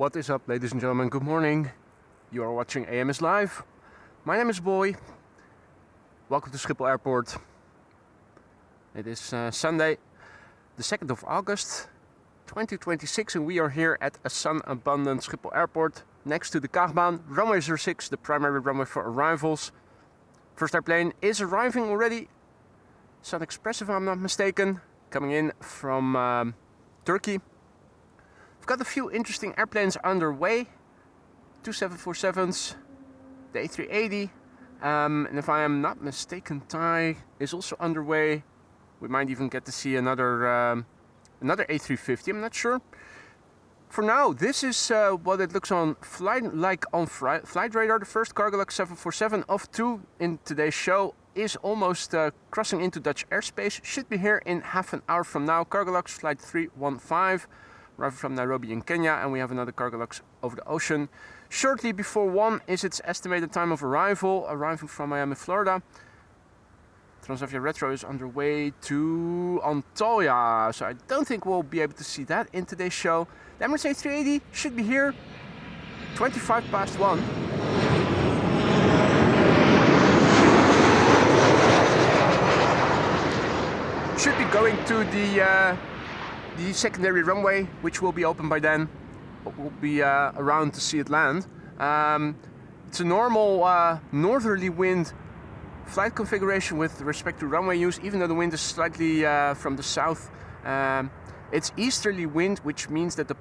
What is up, ladies and gentlemen? Good morning. You are watching AMS Live. My name is Boy. Welcome to Schiphol Airport. It is Sunday, the 2nd of August, 2026, and we are here at a sun-abundant Schiphol Airport next to the Kaagbaan, runway 06, the primary runway for arrivals. First airplane is arriving already. Sun Express, if I'm not mistaken, coming in from Turkey. We've got a few interesting airplanes underway. Two 747s, the A380, and if I am not mistaken, Thai is also underway. We might even get to see another A350, I'm not sure. For now, this is what it looks on flight radar. The first Cargolux 747 of two in today's show is almost crossing into Dutch airspace. Should be here in half an hour from now. Cargolux flight 315. Arriving from Nairobi in Kenya, and we have another Cargolux over the ocean. Shortly before 1 is its estimated time of arrival, arriving from Miami, Florida. Transavia Retro is underway to Antalya, so I don't think we'll be able to see that in today's show. The Emirates A380 should be here, 25 past 1. Should be going to the secondary runway, which will be open by then. We'll be around to see it land. It's a normal northerly wind flight configuration with respect to runway use, even though the wind is slightly from the south. It's easterly wind, which means that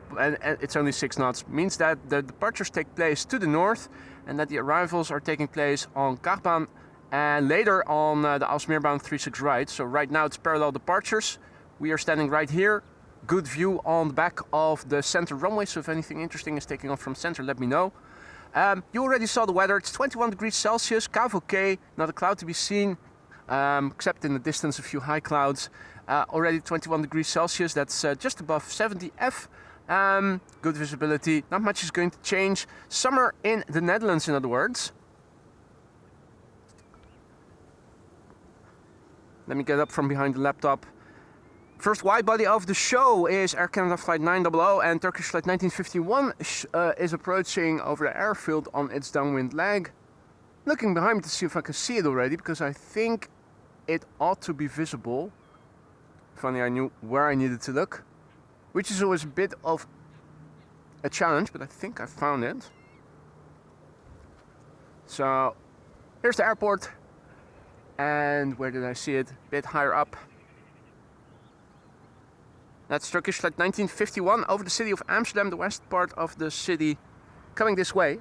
it's only 6 knots, means that the departures take place to the north and that the arrivals are taking place on Kaagbaan and later on the Aalsmeerbound 36 right. So right now it's parallel departures. We are standing right here. Good view on the back of the center runway, so if anything interesting is taking off from center, let me know. You already saw the weather. It's 21 degrees Celsius, KVK, not a cloud to be seen, except in the distance a few high clouds. Already 21 degrees Celsius, that's just above 70 F. Good visibility, not much is going to change. Summer in the Netherlands, in other words. Let me get up from behind the laptop. First wide body of the show is Air Canada Flight 900 and Turkish Flight 1951 is approaching over the airfield on its downwind leg. Looking behind me to see if I can see it already, because I think it ought to be visible. If only I knew where I needed to look, which is always a bit of a challenge, but I think I found it. So here's the airport, and where did I see it? A bit higher up. That's Turkish Flight 1951 over the city of Amsterdam, the west part of the city, coming this way.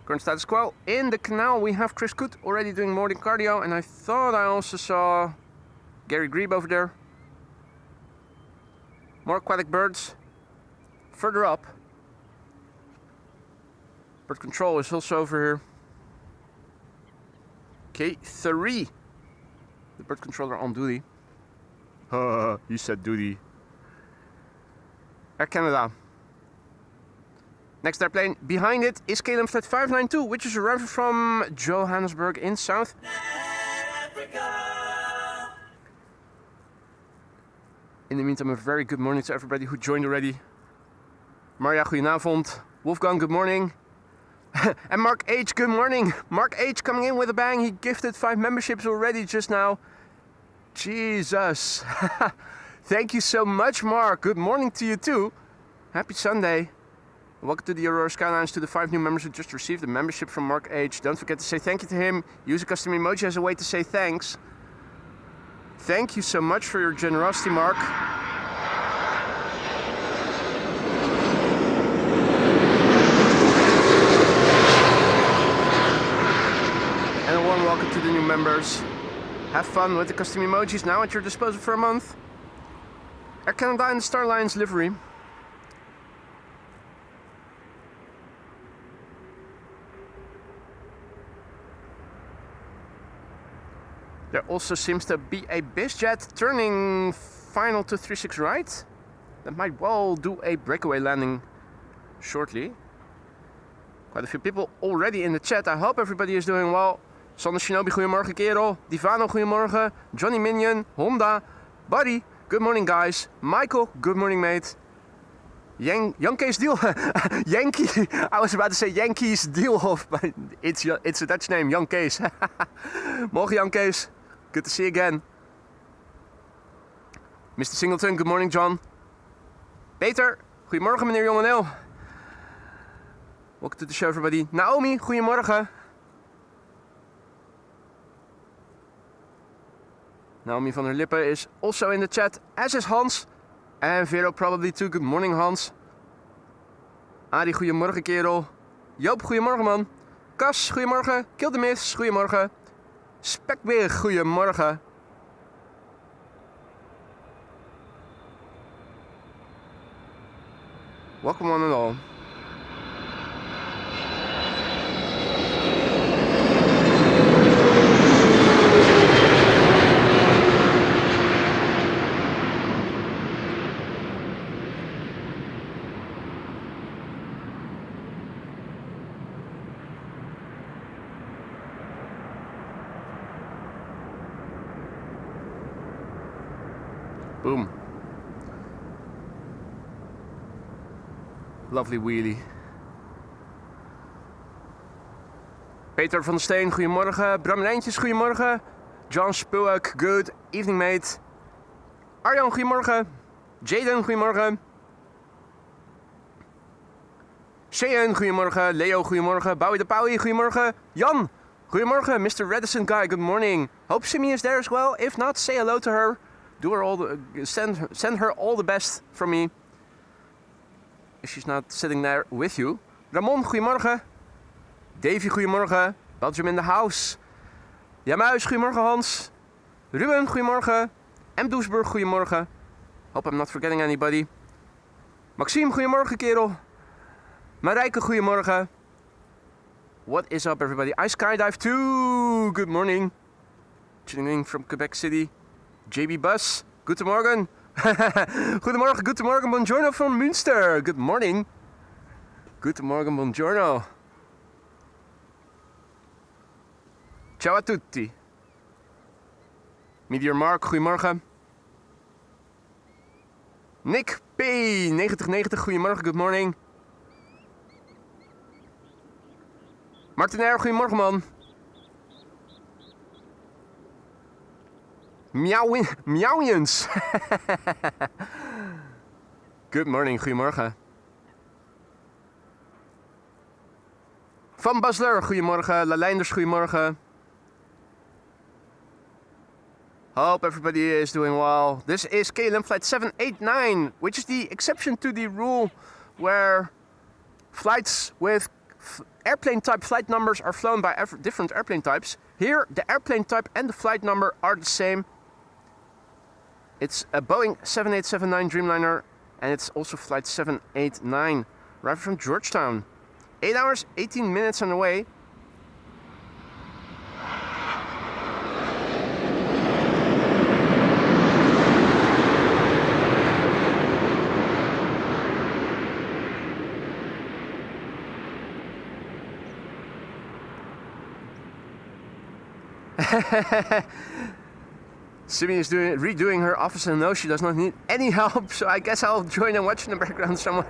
Current status quo. In the canal we have Chris Coot already doing morning cardio, and I thought I also saw Gary Grebe over there. More aquatic birds. Further up, bird control is also over here. K3, the bird controller on duty. He said duty. Air Canada. Next airplane behind it is KLM Flight 592, which is arriving from Johannesburg in South Africa. In the meantime, a very good morning to everybody who joined already. Maria, goedenavond. Wolfgang, good morning. And Mark H, good morning. Mark H coming in with a bang. He gifted 5 memberships already just now. Jesus. Thank you so much, Mark. Good morning to you too. Happy Sunday. Welcome to the Aurora Skylines, to the 5 new members who just received a membership from Mark H. Don't forget to say thank you to him. Use a custom emoji as a way to say thanks. Thank you so much for your generosity, Mark. And a warm welcome to the new members. Have fun with the custom emojis now at your disposal for a month. Air Canada and the Star Alliance livery. There also seems to be a BizJet turning final to 36 right. That might well do a breakaway landing shortly. Quite a few people already in the chat. I hope everybody is doing well. Sander Shinobi, goedemorgen kerel. Divano, goedemorgen. Johnny Minion, Honda, Buddy, good morning guys. Michael, good morning mate. Yankees deal. Yankee. I was about to say Yankees Dealhof, but it's a Dutch name, Jan Kees. Morgen Jan Kees. Good to see you again. Mr. Singleton, good morning John. Peter, goedemorgen meneer Jongeneel. Welcome to the show everybody. Naomi, goedemorgen. Naomi van der Lippen is also in the chat, as is Hans. And Vero probably too. Good morning Hans. Adi, goedemorgen kerel. Joop, goedemorgen man. Kas, goedemorgen. Kill the Myths, goedemorgen. Spekbeer, goedemorgen. Welcome one and all. Boom. Lovely wheelie. Peter van der Steen, goedemorgen. Bram Rijntjes, goedemorgen. John Spuak, good evening mate. Arjan, goedemorgen. Jaden, goedemorgen. Cheyenne, goedemorgen. Leo, goedemorgen. Bowie de Pauwie, goedemorgen. Jan, goedemorgen. Mr. Redison guy, good morning. Hope Simi is there as well. If not, say hello to her. Do her all the, send her all the best from me. If she's not sitting there with you. Ramon, goedemorgen. Davy, goedemorgen. Belgium in the house. Jamuis, goedemorgen Hans. Ruben, goedemorgen. M. Doesburg, goedemorgen. Hope I'm not forgetting anybody. Maxime, goedemorgen kerel. Marijke, goedemorgen. What is up everybody? I skydive too. Good morning. Tuning in from Quebec City. JB Bus, goedemorgen. Goedemorgen, goedemorgen, buongiorno from Münster. Good morning. Goedemorgen, buongiorno. Ciao a tutti. Meteor Mark, goedemorgen. Nick P, 9090, goedemorgen, good morning. Martin R, goedemorgen man. Miauwiens. Good morning, goedemorgen. Van Basler, goedemorgen. Laleinders, goedemorgen. Hope everybody is doing well. This is KLM flight 789, which is the exception to the rule where flights with airplane type flight numbers are flown by different airplane types. Here, the airplane type and the flight number are the same. It's a Boeing 7879 Dreamliner, and it's also flight 789, arriving from Georgetown. 8 hours, 18 minutes on the way. Simi is redoing her office and no, she does not need any help, so I guess I'll join and watch in the background somewhere.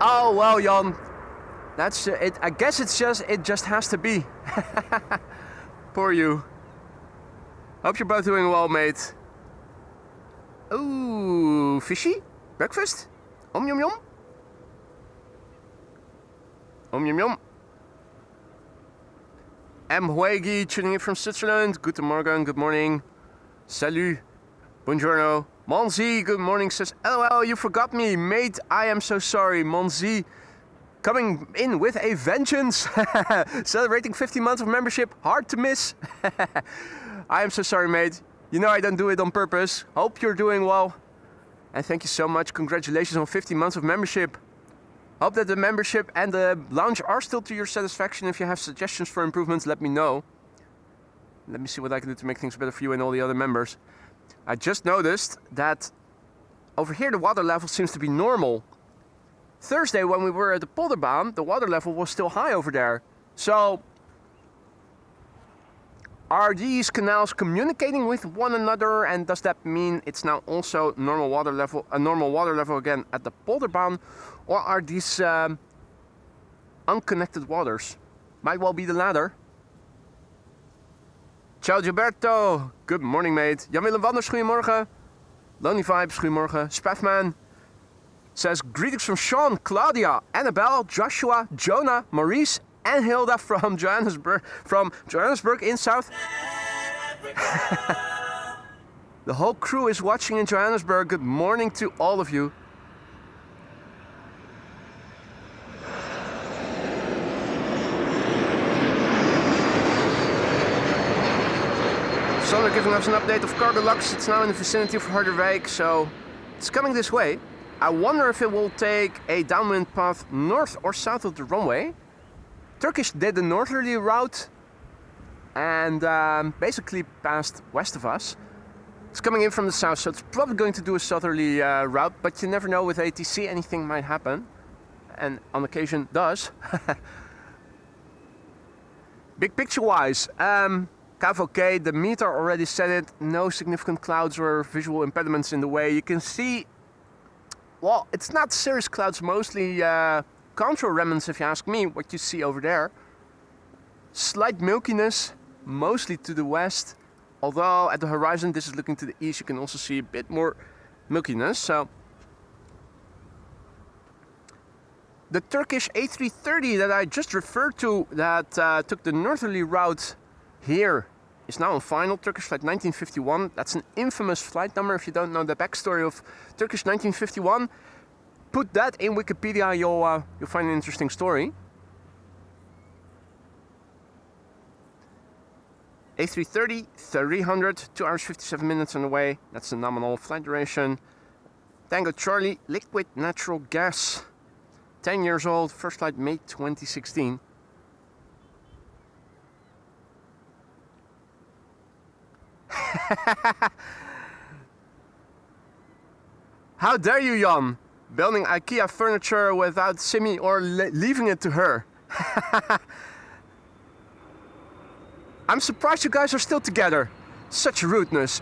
Oh well, Jan, that's it. I guess it just has to be. Poor you. Hope you're both doing well, mate. Ooh, fishy breakfast. Om yum yum. Om yum yum. M. Huegi tuning in from Switzerland. Guten Morgen, good morning. Salut. Buongiorno. Monzi, good morning, says, LOL, you forgot me, mate. I am so sorry. Monzi coming in with a vengeance. Celebrating 50 months of membership. Hard to miss. I am so sorry, mate. You know I don't do it on purpose. Hope you're doing well. And thank you so much. Congratulations on 50 months of membership. Hope that the membership and the lounge are still to your satisfaction. If you have suggestions for improvements, let me know. Let me see what I can do to make things better for you and all the other members. I just noticed that over here the water level seems to be normal. Thursday when we were at the Polderbaan, the water level was still high over there. So Are these canals communicating with one another, and does that mean it's now also normal water level, a normal water level again at the Polderbaan, or are these unconnected waters? Might well be the latter. Ciao Gilberto, good morning mate. Jan-Willem Wanders, goedemorgen. Lonely Vibes, goedemorgen. Spaffman says greetings from Sean, Claudia, Annabelle, Joshua, Jonah, Maurice and Hilda from Johannesburg in South. The whole crew is watching in Johannesburg. Good morning to all of you. So they're giving us an update of Cargo Lux. It's now in the vicinity of Harderwijk, so it's coming this way. I wonder if it will take a downwind path north or south of the runway. Turkish did the northerly route and basically passed west of us. It's coming in from the south, so it's probably going to do a southerly route, but you never know with ATC, anything might happen, and on occasion does. Big picture wise, KVK, the meter already said it, no significant clouds or visual impediments in the way. You can see, well, it's not cirrus clouds, mostly contour remnants if you ask me, what you see over there. Slight milkiness, mostly to the west, although at the horizon, this is looking to the east, you can also see a bit more milkiness. So the Turkish A330 that I just referred to, that took the northerly route here, is now on final. Turkish flight 1951. That's an infamous flight number. If you don't know the backstory of Turkish 1951, put that in Wikipedia. You'll find an interesting story. A330, 300, 2 hours 57 minutes on the way. That's the nominal flight duration. Tango Charlie, liquid natural gas. 10 years old, first flight May 2016. How dare you, Jan? Building IKEA furniture without Simi or leaving it to her. I'm surprised you guys are still together. Such rudeness.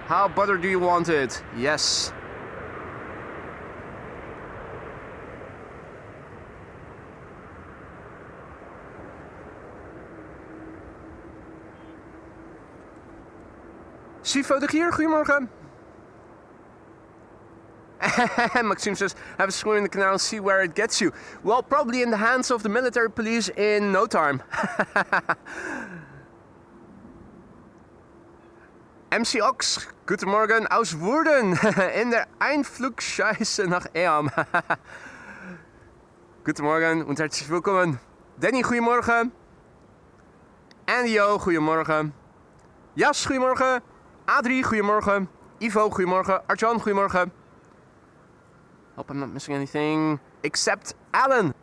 How butter do you want it? Yes. Sifo hier, goedemorgen. Maxime says, have a swim in the canal and see where it gets you. Well, probably in the hands of the military police in no time. MC Ox, guten Morgen aus Woerden in der Einflugscheiße nach EHAM. Guten Morgen und herzlich willkommen. Danny, goedemorgen. Andio, goedemorgen. Jas, goedemorgen. Adrie, goedemorgen. Ivo, goedemorgen. Arjan, goedemorgen. Hope I'm not missing anything. Except Alan.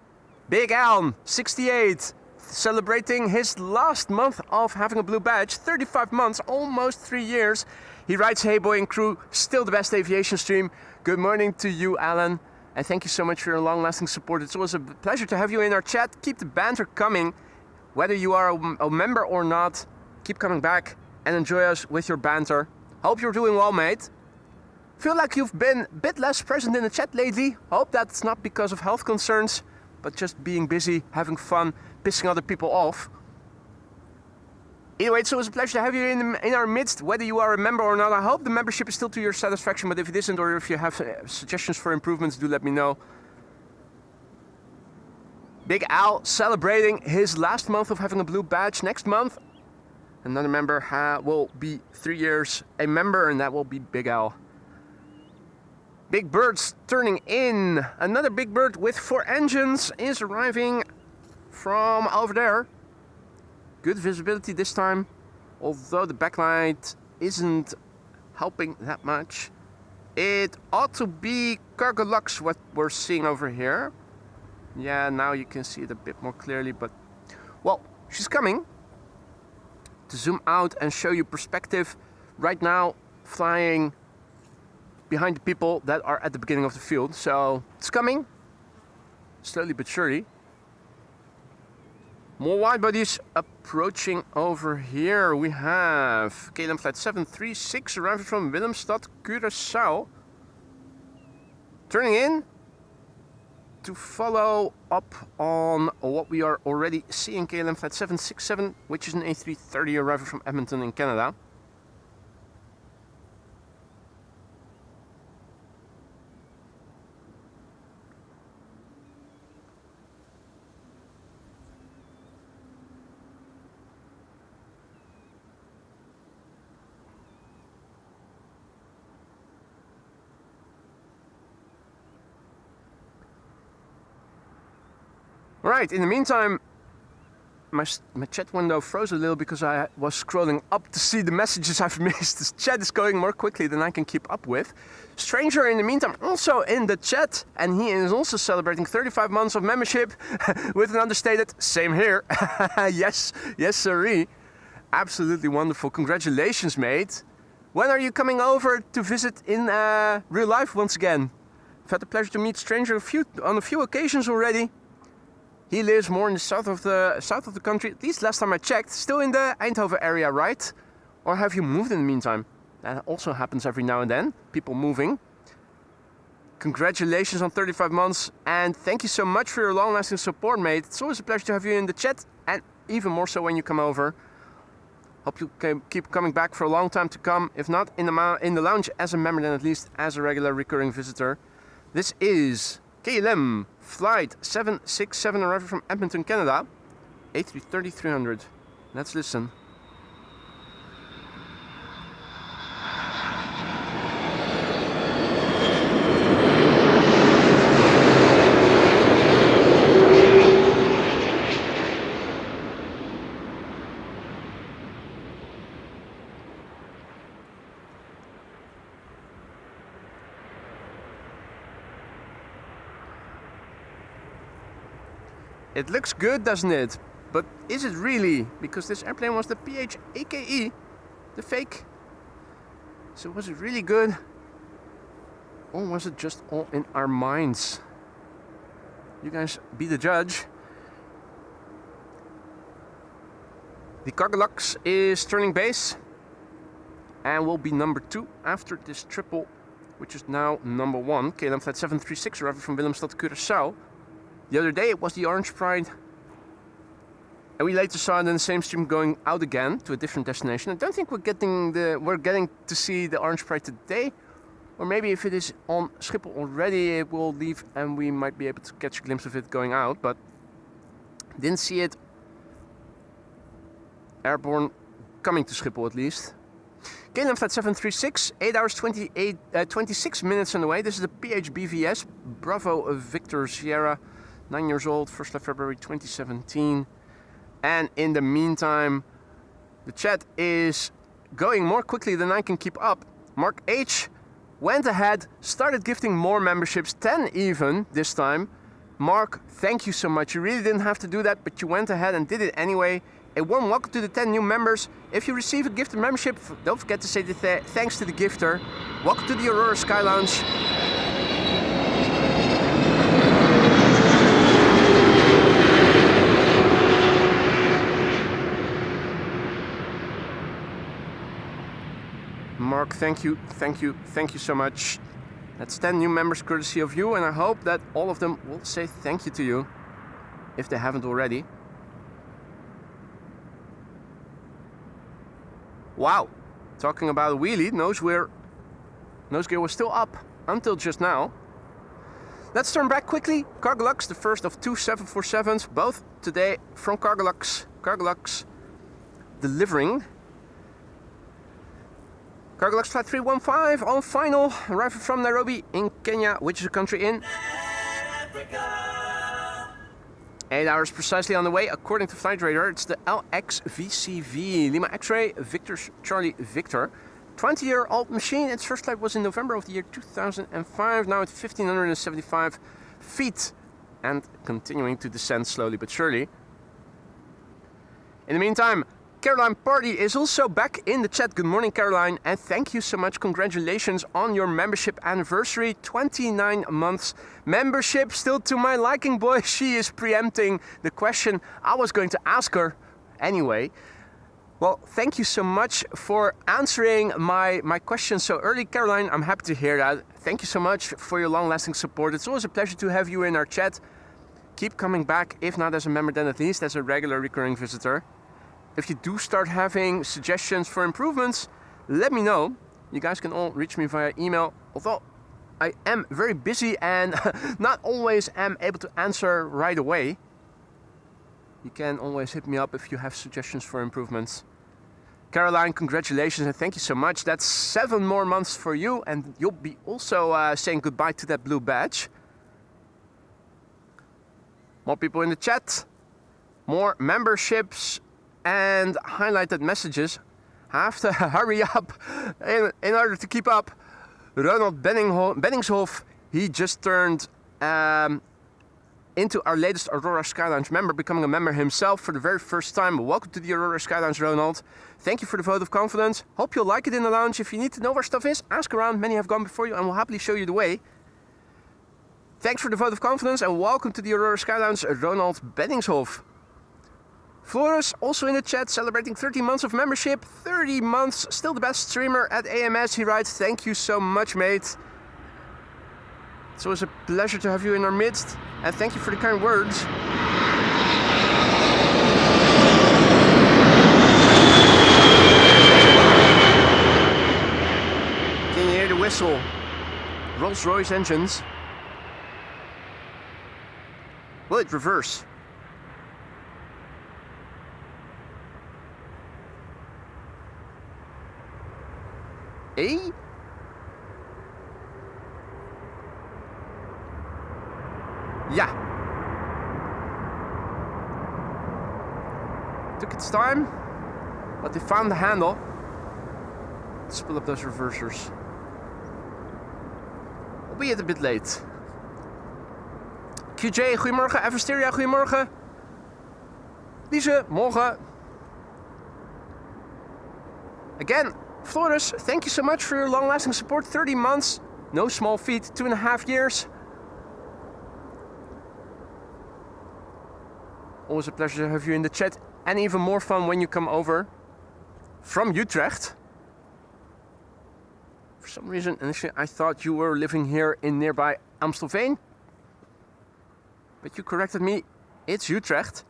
Big Alan, 68. Celebrating his last month of having a blue badge. 35 months, almost 3 years. He writes, hey boy and crew, still the best aviation stream. Good morning to you, Alan. And thank you so much for your long-lasting support. It's always a pleasure to have you in our chat. Keep the banter coming. Whether you are a member or not, keep coming back and enjoy us with your banter. Hope you're doing well, mate. Feel like you've been a bit less present in the chat lately. Hope that's not because of health concerns, but just being busy, having fun, pissing other people off. Anyway, it's always a pleasure to have you in our midst, whether you are a member or not. I hope the membership is still to your satisfaction, but if it isn't, or if you have suggestions for improvements, do let me know. Big Al celebrating his last month of having a blue badge. Next month, another member will be 3 years a member, and that will be Big Al. Big Bird's turning in. Another Big Bird with 4 engines is arriving from over there. Good visibility this time, although the backlight isn't helping that much. It ought to be Cargo Lux what we're seeing over here. Yeah, now you can see it a bit more clearly, but well, she's coming. To zoom out and show you perspective, right now flying behind the people that are at the beginning of the field. So it's coming, slowly but surely. More wide bodies approaching over here. We have KLM flight 736 arriving from Willemstad, Curaçao. Turning in to follow up on what we are already seeing, KLM flight 767, which is an A330 arriving from Edmonton in Canada. Right, in the meantime, my chat window froze a little because I was scrolling up to see the messages I've missed. This chat is going more quickly than I can keep up with. Stranger, in the meantime, also in the chat, and he is also celebrating 35 months of membership with an understated, same here. Yes, sirree. Absolutely wonderful. Congratulations, mate. When are you coming over to visit in real life once again? I've had the pleasure to meet Stranger on a few occasions already. He lives more in the south of the country, at least last time I checked. Still in the Eindhoven area, right? Or have you moved in the meantime? That also happens every now and then, people moving. Congratulations on 35 months, and thank you so much for your long-lasting support, mate. It's always a pleasure to have you in the chat, and even more so when you come over. Hope you can keep coming back for a long time to come. If not in the lounge as a member, then at least as a regular recurring visitor. This is KLM flight 767 arriving from Edmonton, Canada, A330-300. Let's listen. It looks good, doesn't it? But is it really? Because this airplane was the PHAKE, the fake. So was it really good? Or was it just all in our minds? You guys be the judge. The Kaagbaan is turning base and will be number 2 after this triple, which is now number 1. KLM flight 736 arriving from Willemstad, Curaçao. The other day it was the Orange Pride, and we later saw it in the same stream going out again to a different destination. I don't think we're getting to see the Orange Pride today, or maybe if it is on Schiphol already, it will leave and we might be able to catch a glimpse of it going out. But didn't see it airborne coming to Schiphol at least. KLM flight 736, 8 hours 26 minutes on the way. This is the PHBVS Bravo Victor Sierra. 9 years old, first of February 2017. And in the meantime, the chat is going more quickly than I can keep up. Mark H went ahead, started gifting more memberships, 10 even this time. Mark, thank you so much. You really didn't have to do that, but you went ahead and did it anyway. A warm welcome to the 10 new members. If you receive a gifted membership, don't forget to say thanks to the gifter. Welcome to the Aurora Sky Lounge. Mark, thank you so much. That's 10 new members courtesy of you, and I hope that all of them will say thank you to you, if they haven't already. Wow, talking about a wheelie, nose gear was still up until just now. Let's turn back quickly. Kaagbaan, the first of 2 747s, both today from Kaagbaan delivering. Kaagbaan flight 315 on final, arriving from Nairobi in Kenya, which is a country in Africa. 8 hours precisely on the way, according to Flight Radar. It's the LXVCV, Lima X-ray, Victor Charlie Victor. 20-year-old machine. Its first flight was in November of the year 2005. Now at 1,575 feet and continuing to descend slowly but surely. In the meantime, Caroline Party is also back in the chat. Good morning, Caroline, and thank you so much. Congratulations on your membership anniversary. 29 months membership, still to my liking, boy. She is preempting the question I was going to ask her anyway. Well, thank you so much for answering my question so early, Caroline. I'm happy to hear that. Thank you so much for your long-lasting support. It's always a pleasure to have you in our chat. Keep coming back, if not as a member, then at least as a regular recurring visitor. If you do start having suggestions for improvements, let me know. You guys can all reach me via email, although I am very busy and not always am able to answer right away. You can always hit me up if you have suggestions for improvements. Caroline, congratulations and thank you so much. That's 7 more months for you, and you'll be also saying goodbye to that blue badge. More people in the chat, more memberships and highlighted messages. I have to hurry up in order to keep up. Ronald Benningshoff, he just turned into our latest Aurora Sky Lounge member, becoming a member himself for the very first time. Welcome to the Aurora Sky Lounge, Ronald. Thank you for the vote of confidence. Hope you'll like it in the lounge. If you need to know where stuff is, ask around. Many have gone before you and will happily show you the way. Thanks for the vote of confidence and welcome to the Aurora Sky Lounge, Ronald Benningshoff. Flores also in the chat, celebrating 30 months of membership. 30 months, still the best streamer at AMS, he writes. Thank you so much, mate. It's always a pleasure to have you in our midst, and thank you for the kind words. Can you hear the whistle? Rolls-Royce engines. Will it reverse? Eh? Yeah. Took its time, but they found the handle. Let's pull up those reversers. Albeit a bit late. QJ, goedemorgen. Eversteria, goedemorgen. Lise, morgen. Again, Flores, thank you so much for your long-lasting support. 30 months, no small feat, 2.5 years. Always a pleasure to have you in the chat, and even more fun when you come over from Utrecht. For some reason, initially I thought you were living here in nearby Amstelveen, but you corrected me, it's Utrecht.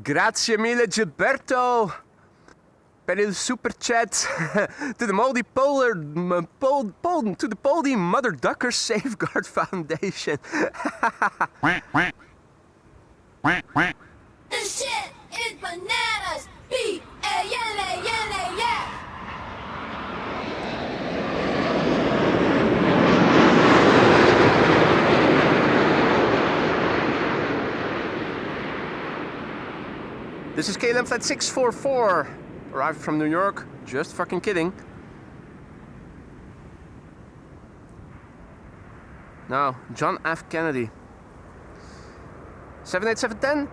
Grazie mille Gilberto per il super chat to the Moldy Polar to the Poldy Mother Ducker Safeguard Foundation. This shit is bananas. B-A-N-A-N-A-N-A-N. This is KLM Flight 644, arrived from New York. Just fucking kidding. No, John F. Kennedy. 78710.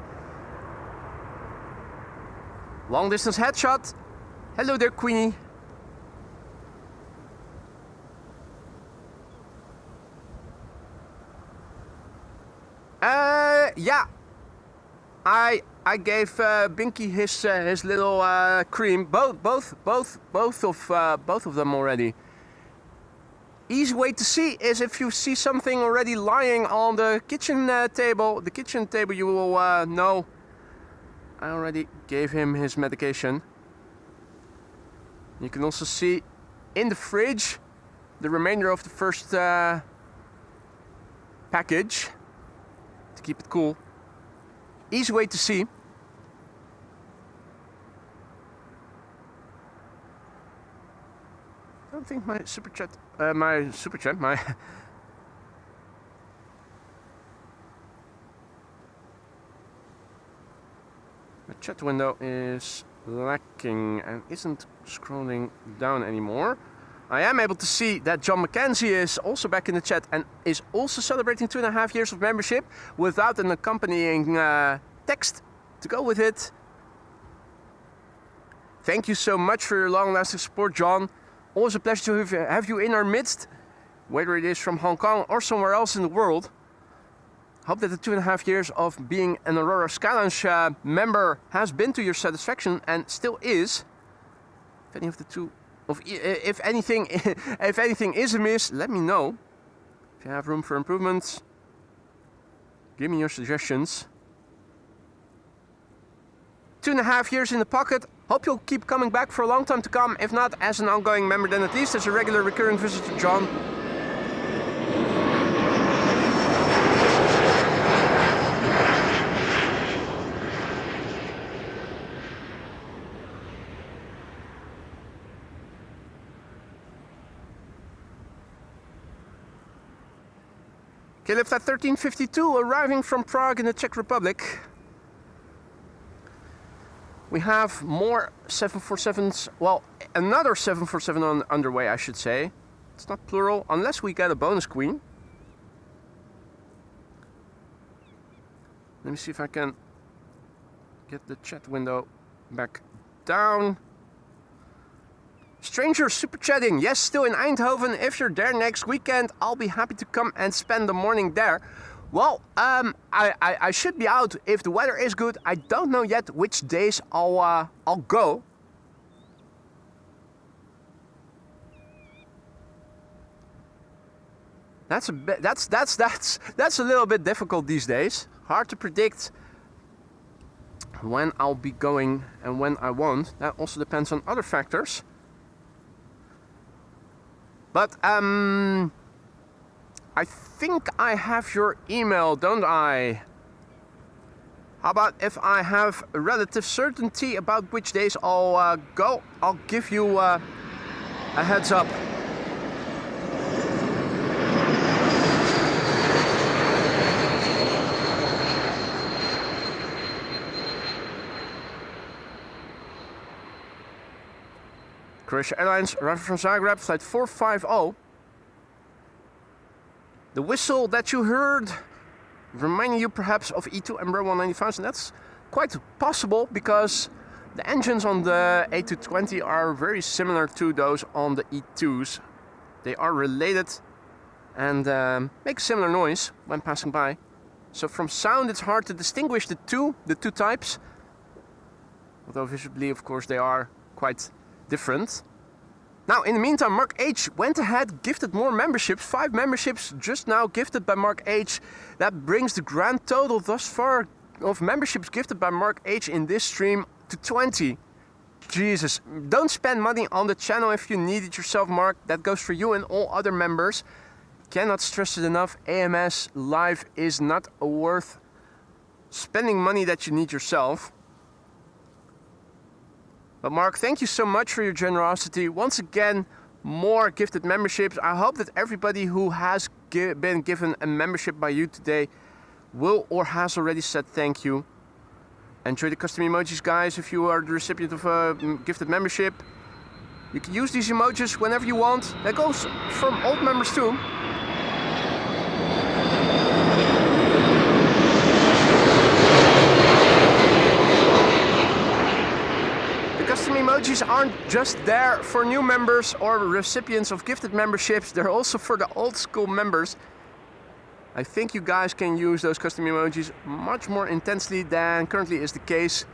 Long distance headshot. Hello there, Queenie. Yeah. I gave Binky his little cream. Both of them already. Easy way to see is if you see something already lying on the kitchen table. The kitchen table, you will know. I already gave him his medication. You can also see in the fridge the remainder of the first package to keep it cool. Easy way to see. I don't think my super chat, my chat window is lacking and isn't scrolling down anymore. I am able to see that John McKenzie is also back in the chat and is also celebrating 2.5 years of membership without an accompanying text to go with it. Thank you so much for your long-lasting support, John. Always a pleasure to have you in our midst, whether it is from Hong Kong or somewhere else in the world. Hope that the 2.5 years of being an Aurora Skylounge member has been to your satisfaction and still is. If any of the two, if anything, if anything is amiss, let me know. If you have room for improvements, give me your suggestions. 2.5 years in the pocket. Hope you'll keep coming back for a long time to come. If not as an ongoing member, then at least as a regular recurring visitor, John. Okay, lift at 1352, arriving from Prague in the Czech Republic. We have more 747s, well, another 747 underway, I should say. It's not plural, unless we get a bonus queen. Let me see if I can get the chat window back down. Stranger super chatting, yes, still in Eindhoven. If you're there next weekend, I'll be happy to come and spend the morning there. Well, I should be out if the weather is good. I don't know yet which days I'll go. That's a little bit difficult these days. Hard to predict when I'll be going and when I won't. That also depends on other factors. But I think I have your email, don't I? How about if I have a relative certainty about which days I'll go, I'll give you a heads up. Croatia Airlines, arriving from Zagreb, flight 450. The whistle that you heard, reminding you perhaps of E2 Embraer 195s, and that's quite possible because the engines on the A220 are very similar to those on the E2s. They are related and make a similar noise when passing by. So from sound it's hard to distinguish the two types, although visibly of course they are quite different. Now, in the meantime, Mark H went ahead, gifted more memberships. 5 memberships just now gifted by Mark H. That brings the grand total thus far of memberships gifted by Mark H in this stream to 20. Jesus, don't spend money on the channel if you need it yourself, Mark. That goes for you and all other members. Cannot stress it enough. AMS Live is not worth spending money that you need yourself. But Mark, thank you so much for your generosity. Once again, more gifted memberships. I hope that everybody who has been given a membership by you today will or has already said thank you. Enjoy the custom emojis, guys. If you are the recipient of a gifted membership, you can use these emojis whenever you want. That goes from old members too. Custom emojis aren't just there for new members or recipients of gifted memberships, they're also for the old school members. I think you guys can use those custom emojis much more intensely than currently is the case.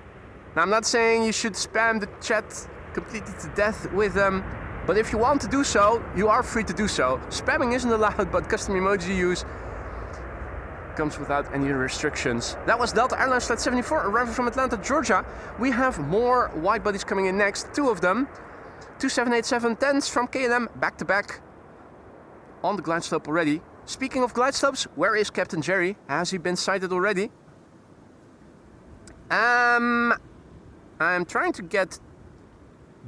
Now, I'm not saying you should spam the chat completely to death with them, but if you want to do so, you are free to do so. Spamming isn't allowed, but custom emoji use comes without any restrictions. That was Delta Airlines Flight 74 arriving from Atlanta, Georgia. We have more wide bodies coming in next, 2 of them. 2 787-10s from KLM back to back on the glide slope already. Speaking of glide slopes, where is Captain Jerry? Has he been sighted already? I'm trying to get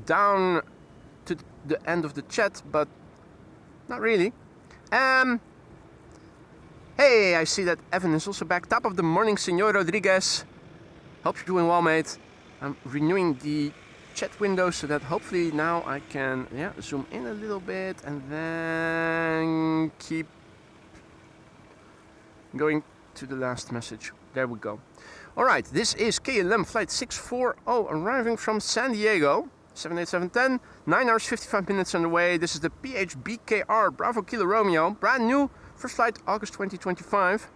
down to the end of the chat, but not really. Hey, I see that Evan is also back. Top of the morning, Senor Rodriguez. Hope you're doing well, mate. I'm renewing the chat window so that hopefully now I can zoom in a little bit and then keep going to the last message. There we go. Alright, this is KLM flight 640 arriving from San Diego. 78710, 9 hours 55 minutes on the way. This is the PHBKR Bravo Kilo Romeo, brand new, first flight August 2025.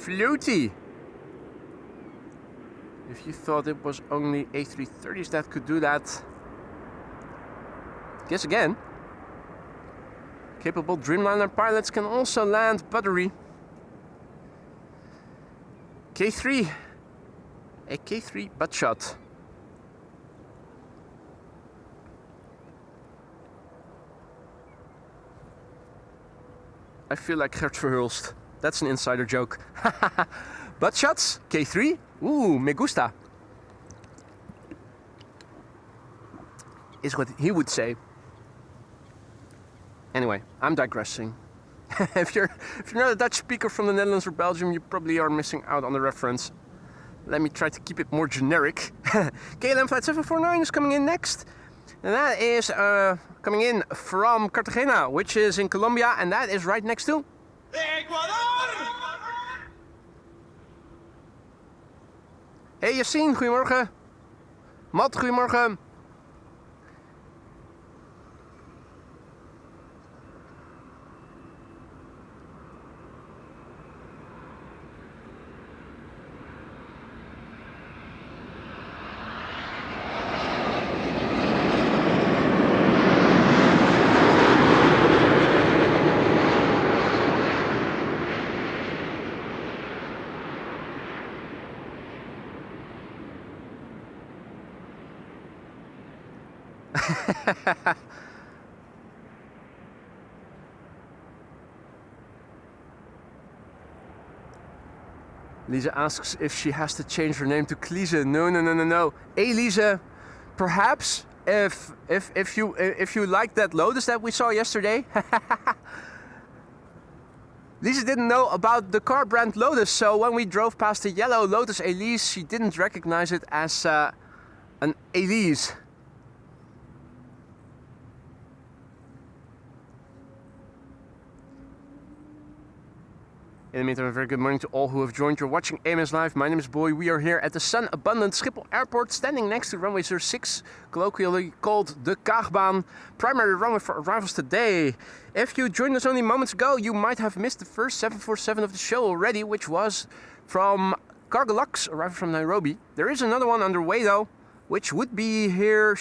Floaty! If you thought it was only A330s that could do that, guess again. Capable Dreamliner pilots can also land buttery. K3. A K3 butt shot. I feel like Gert Verhulst. That's an insider joke. Butt shots, K3. Ooh, me gusta. Is what he would say. Anyway, I'm digressing. if you're not a Dutch speaker from the Netherlands or Belgium, you probably are missing out on the reference. Let me try to keep it more generic. KLM flight 749 is coming in next. And that is coming in from Cartagena, which is in Colombia, and that is right next to Ecuador! Hey Yassine, goedemorgen. Matt, goedemorgen. Lisa asks if she has to change her name to Kliese. No. Hey Lisa, perhaps if you like that Lotus that we saw yesterday. Lisa didn't know about the car brand Lotus, so when we drove past the yellow Lotus Elise, she didn't recognize it as an Elise. In the meantime, a very good morning to all who have joined. You're watching AMS Live. My name is Boy. We are here at the sun abundant Schiphol Airport, standing next to runway 06, colloquially called the Kaagbaan, primary runway for arrivals today. If you joined us only moments ago, you might have missed the first 747 of the show already, which was from Cargolux, arriving from Nairobi. There is another one underway though, which should be here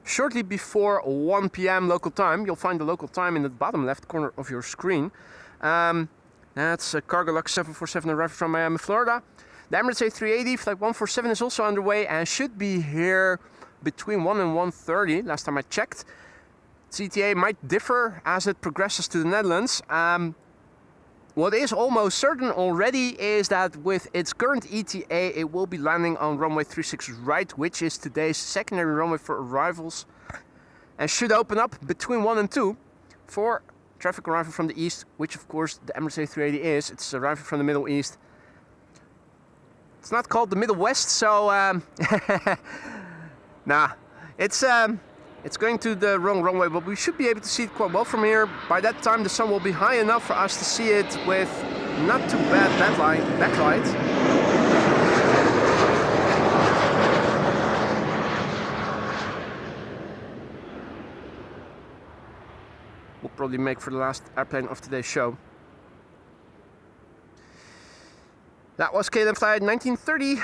shortly before 1 p.m. local time. You'll find the local time in the bottom left corner of your screen. That's a Cargolux 747 arriving from Miami, Florida. The Emirates A380 flight 147 is also underway and should be here between 1 and 1:30, last time I checked. CTA might differ as it progresses to the Netherlands. What is almost certain already is that with its current ETA, it will be landing on runway 36 right, which is today's secondary runway for arrivals, and should open up between 1 and 2 for traffic arriving from the east, which of course the Emirates A380 is. It's arriving from the Middle East. It's not called the Middle West, so nah, it's going to the wrong runway, but we should be able to see it quite well from here. By that time the sun will be high enough for us to see it with not too bad backlight. We'll probably make for the last airplane of today's show. That was KLM flight 1930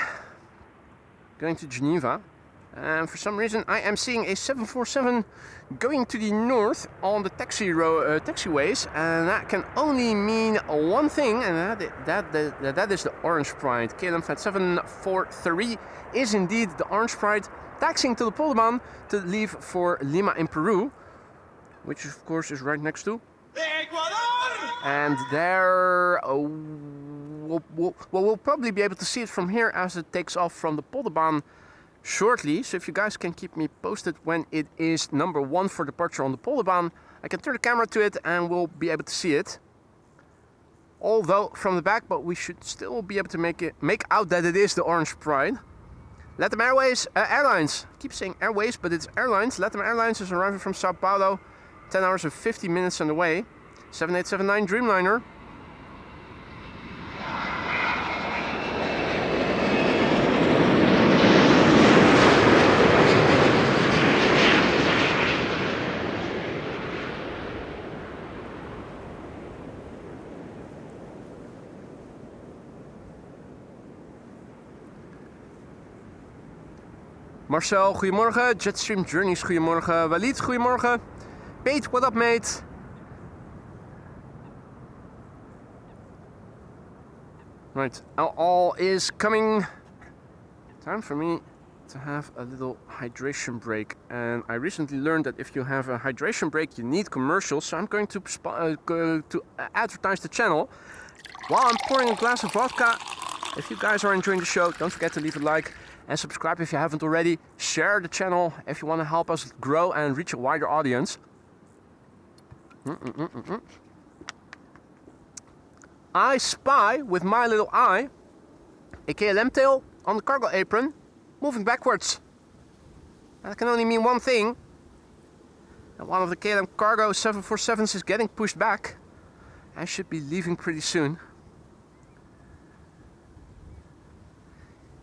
going to Geneva. And for some reason I am seeing a 747 going to the north on the taxiways, and that can only mean one thing, and that is the Orange Pride. KLM flight 743 is indeed the Orange Pride, taxiing to the Polderman to leave for Lima in Peru. which of course is right next to. And there, we'll probably be able to see it from here as it takes off from the Kaagbaan shortly. So if you guys can keep me posted when it is number 1 for departure on the Kaagbaan, I can turn the camera to it and we'll be able to see it. Although from the back, but we should still be able to make out that it is the Orange Pride. Latam Airlines, I keep saying Airways, but it's Airlines. Latam Airlines is arriving from Sao Paulo, 10 hours and 50 minutes on the way. 7879 Dreamliner. Marcel, goedemorgen. Jetstream Journeys, goedemorgen. Walid, goedemorgen. Pete, what up, mate? Right, all is coming. Time for me to have a little hydration break. And I recently learned that if you have a hydration break, you need commercials. So I'm going to advertise the channel while I'm pouring a glass of vodka. If you guys are enjoying the show, don't forget to leave a like and subscribe if you haven't already. Share the channel if you want to help us grow and reach a wider audience. I spy with my little eye a KLM tail on the cargo apron moving backwards. That can only mean one thing. And one of the KLM cargo 747s is getting pushed back and should be leaving pretty soon.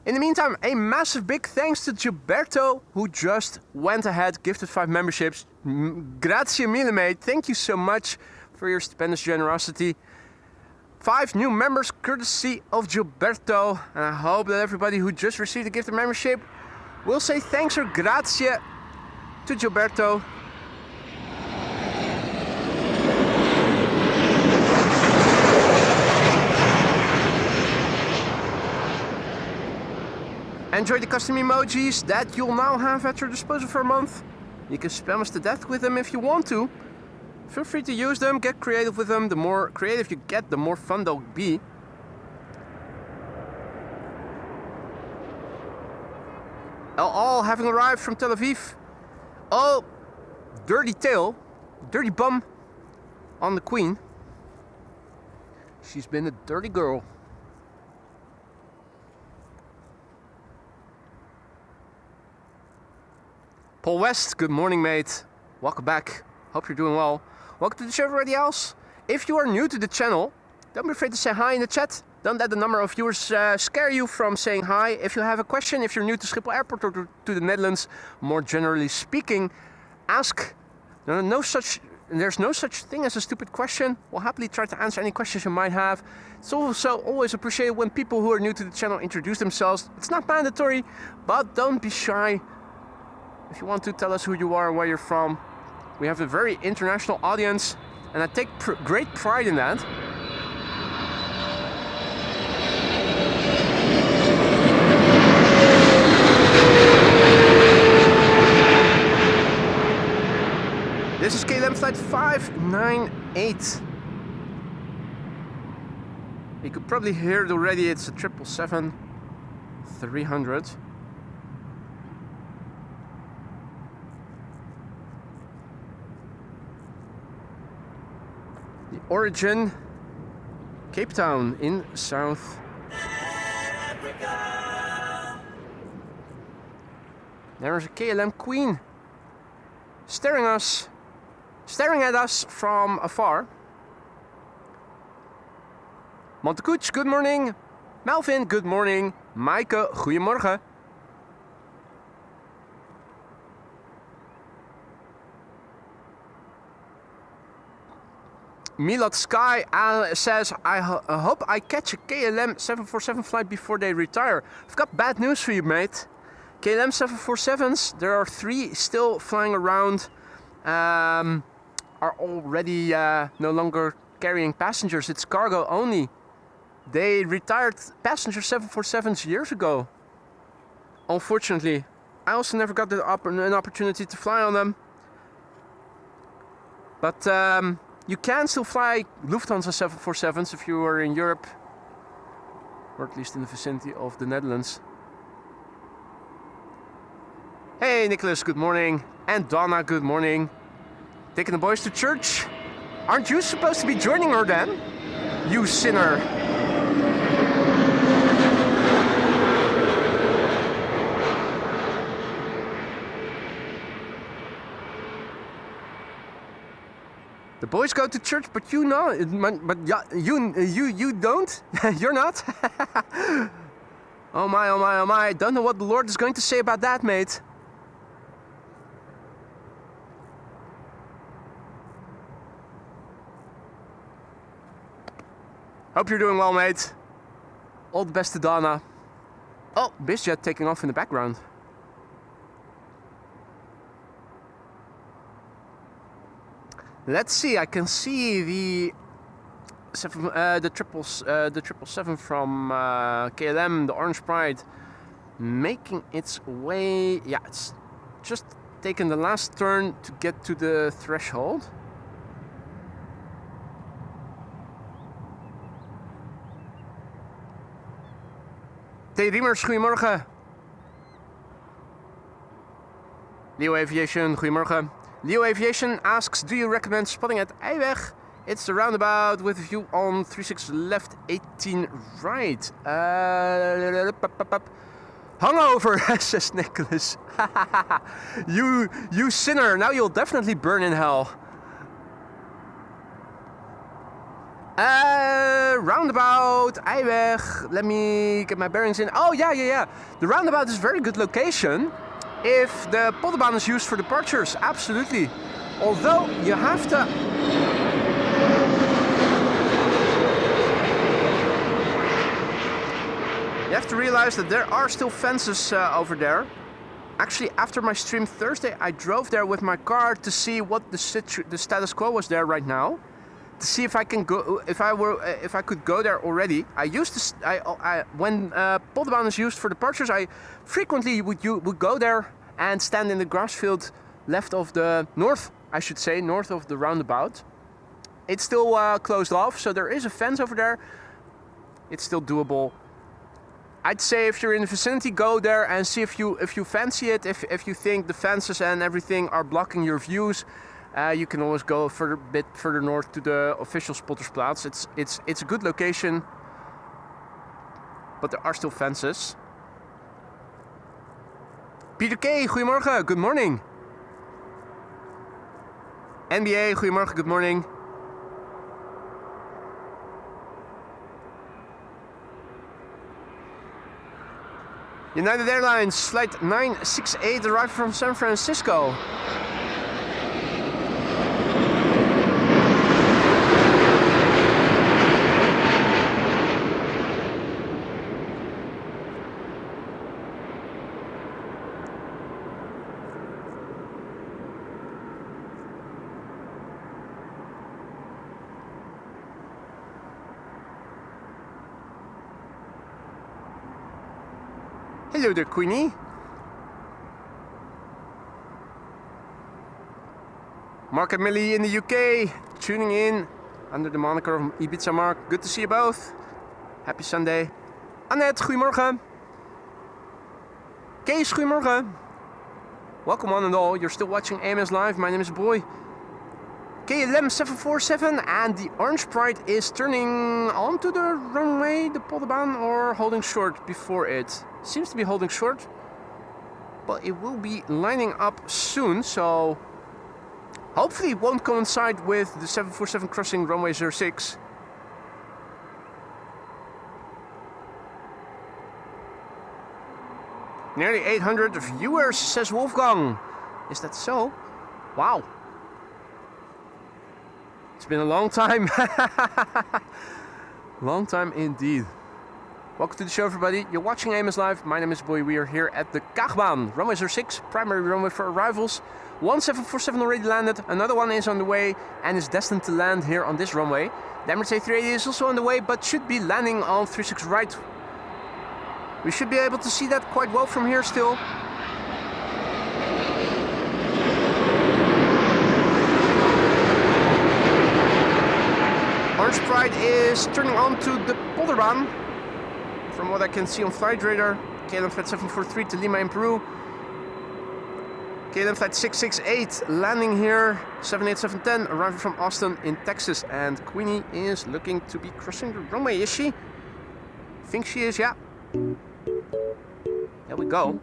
In the meantime, a massive big thanks to Gilberto, who just went ahead, gifted 5 memberships. Grazie mille, mate. Thank you so much for your stupendous generosity. 5 new members courtesy of Gilberto. And I hope that everybody who just received a gifted membership will say thanks or grazie to Gilberto. Enjoy the custom emojis that you'll now have at your disposal for a month. You can spam us to death with them if you want to. Feel free to use them, get creative with them. The more creative you get, the more fun they'll be. All having arrived from Tel Aviv. Oh, dirty tail, dirty bum on the Queen. She's been a dirty girl. Paul West, good morning, mate. Welcome back. Hope you're doing well. Welcome to the show, everybody else. If you are new to the channel, don't be afraid to say hi in the chat. Don't let the number of viewers scare you from saying hi. If you have a question, if you're new to Schiphol Airport or to the Netherlands, more generally speaking, ask. There's no such thing as a stupid question. We'll happily try to answer any questions you might have. It's also always appreciated when people who are new to the channel introduce themselves. It's not mandatory, but don't be shy. If you want to tell us who you are and where you're from. We have a very international audience, and I take great pride in that. This is KLM flight 598. You could probably hear it already, it's a 777-300. Origin, Cape Town in South Africa. There's a KLM Queen staring at us from afar. Montecoach, good morning. Melvin, good morning. Maaike, goedemorgen. Milad Sky says, I hope I catch a KLM 747 flight before they retire. I've got bad news for you, mate. KLM 747s, there are 3 still flying around, are already no longer carrying passengers. It's cargo only. They retired passenger 747s years ago. Unfortunately, I also never got an opportunity to fly on them. But you can still fly Lufthansa 747s if you are in Europe, or at least in the vicinity of the Netherlands. Hey Nicholas, good morning. And Donna, good morning. Taking the boys to church? Aren't you supposed to be joining her then? You sinner. The boys go to church, but you know, but you don't. You're not. Oh my, oh my, oh my! I don't know what the Lord is going to say about that, mate. Hope you're doing well, mate. All the best to Donna. Oh, BizJet taking off in the background. Let's see. I can see the 777 from KLM, the Orange Pride, making its way. Yeah, it's just taken the last turn to get to the threshold. T. Riemers, goedemorgen. Leo Aviation, goedemorgen. Leo Aviation asks, do you recommend spotting at Eiweg? It's the roundabout with a view on 36 left, 18 right. Hungover, says Nicholas. you sinner, now you'll definitely burn in hell. Roundabout, Eiweg. Let me get my bearings in. Oh, yeah. The roundabout is a very good location if the Kaagbaan is used for departures. Absolutely. Although you have to... You have to realize that there are still fences over there. Actually, after my stream Thursday, I drove there with my car to see what the status quo was there right now. To see if I can go, if I could go there already. I used to, when Kaagbaan is used for departures, I frequently would go there and stand in the grass field north of the roundabout. It's still closed off, so there is a fence over there. It's still doable. I'd say if you're in the vicinity, go there and see if you fancy it. If you think the fences and everything are blocking your views. You can always go a bit further north to the official Spottersplaats. It's a good location, but there are still fences. Peter K, goedemorgen, good morning. NBA, goedemorgen, good morning. United Airlines, flight 968 arrived from San Francisco. Hello there, Queenie. Mark and Millie in the UK, tuning in under the moniker of Ibiza Mark. Good to see you both. Happy Sunday. Annette, goedemorgen. Kees, goedemorgen. Welcome one and all. You're still watching AMS Live. My name is Boy. KLM 747 and the Orange Pride is turning onto the runway, the Kaagbaan, or holding short before it. Seems to be holding short, but it will be lining up soon, so hopefully it won't coincide with the 747 crossing runway 06. Nearly 800 viewers, says Wolfgang. Is that so? Wow. It's been a long time. Long time indeed. Welcome to the show, everybody. You're watching AMS Live. My name is Boy. We are here at the Kaagbaan, runway 06, primary runway for arrivals. 1747 already landed. Another one is on the way and is destined to land here on this runway. The Emirates A380 is also on the way, but should be landing on 36 right. We should be able to see that quite well from here still. Orange Pride is turning on to the Polderbaan. From what I can see on flight radar, KLM flight 743 to Lima in Peru. KLM flight 668 landing here, 78710, arriving from Austin in Texas. And Queenie is looking to be crossing the runway, is she? I think she is, yeah. There we go.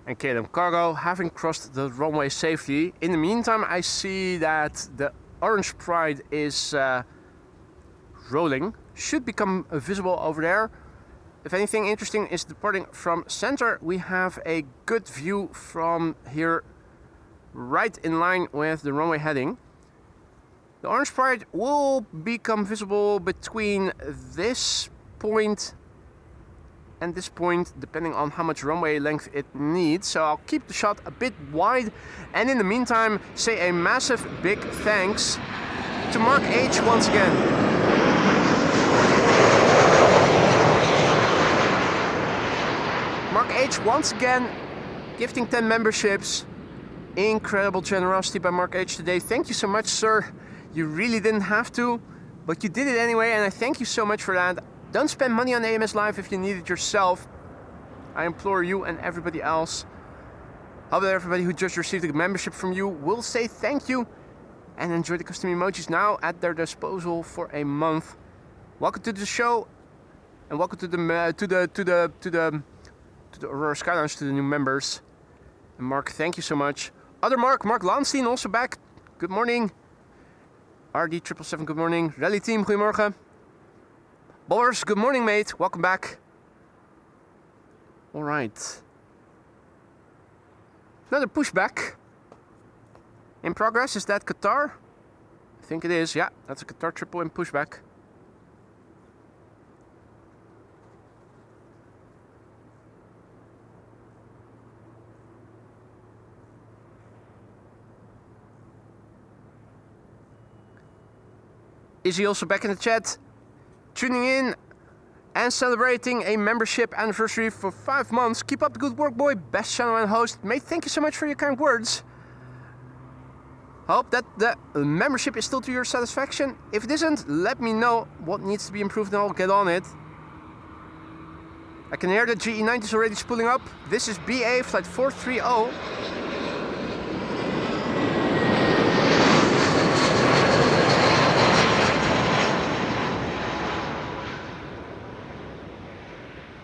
And KLM Cargo having crossed the runway safely. In the meantime, I see that the Orange Pride is rolling. Should become visible over there. If anything interesting is departing from center, we have a good view from here, right in line with the runway heading. The Orange Pride will become visible between this point and this point, depending on how much runway length it needs. So I'll keep the shot a bit wide, and in the meantime say a massive big thanks to Mark H once again. Mark H once again gifting 10 memberships. Incredible generosity by Mark H today. Thank you so much, sir. You really didn't have to, but you did it anyway, and I thank you so much for that. Don't spend money on AMS Live if you need it yourself. I implore you and everybody else. Hope that everybody who just received a membership from you will say thank you and enjoy the custom emojis now at their disposal for a month. Welcome to the show, and welcome to the Aurora Sky Lounge, to the new members. And Mark, thank you so much. Other Mark Lanstein also back. Good morning. RD777, good morning. Rally team, goedemorgen. Boris, good morning, mate. Welcome back. All right. Another pushback in progress. Is that Qatar? I think it is. Yeah, that's a Qatar triple in pushback. Is he also back in the chat? Tuning in and celebrating a membership anniversary for 5 months. Keep up the good work, boy. Best channel and host. Mate, thank you so much for your kind words. Hope that the membership is still to your satisfaction. If it isn't, let me know what needs to be improved and I'll get on it. I can hear that GE90 is already spooling up. This is BA flight 430.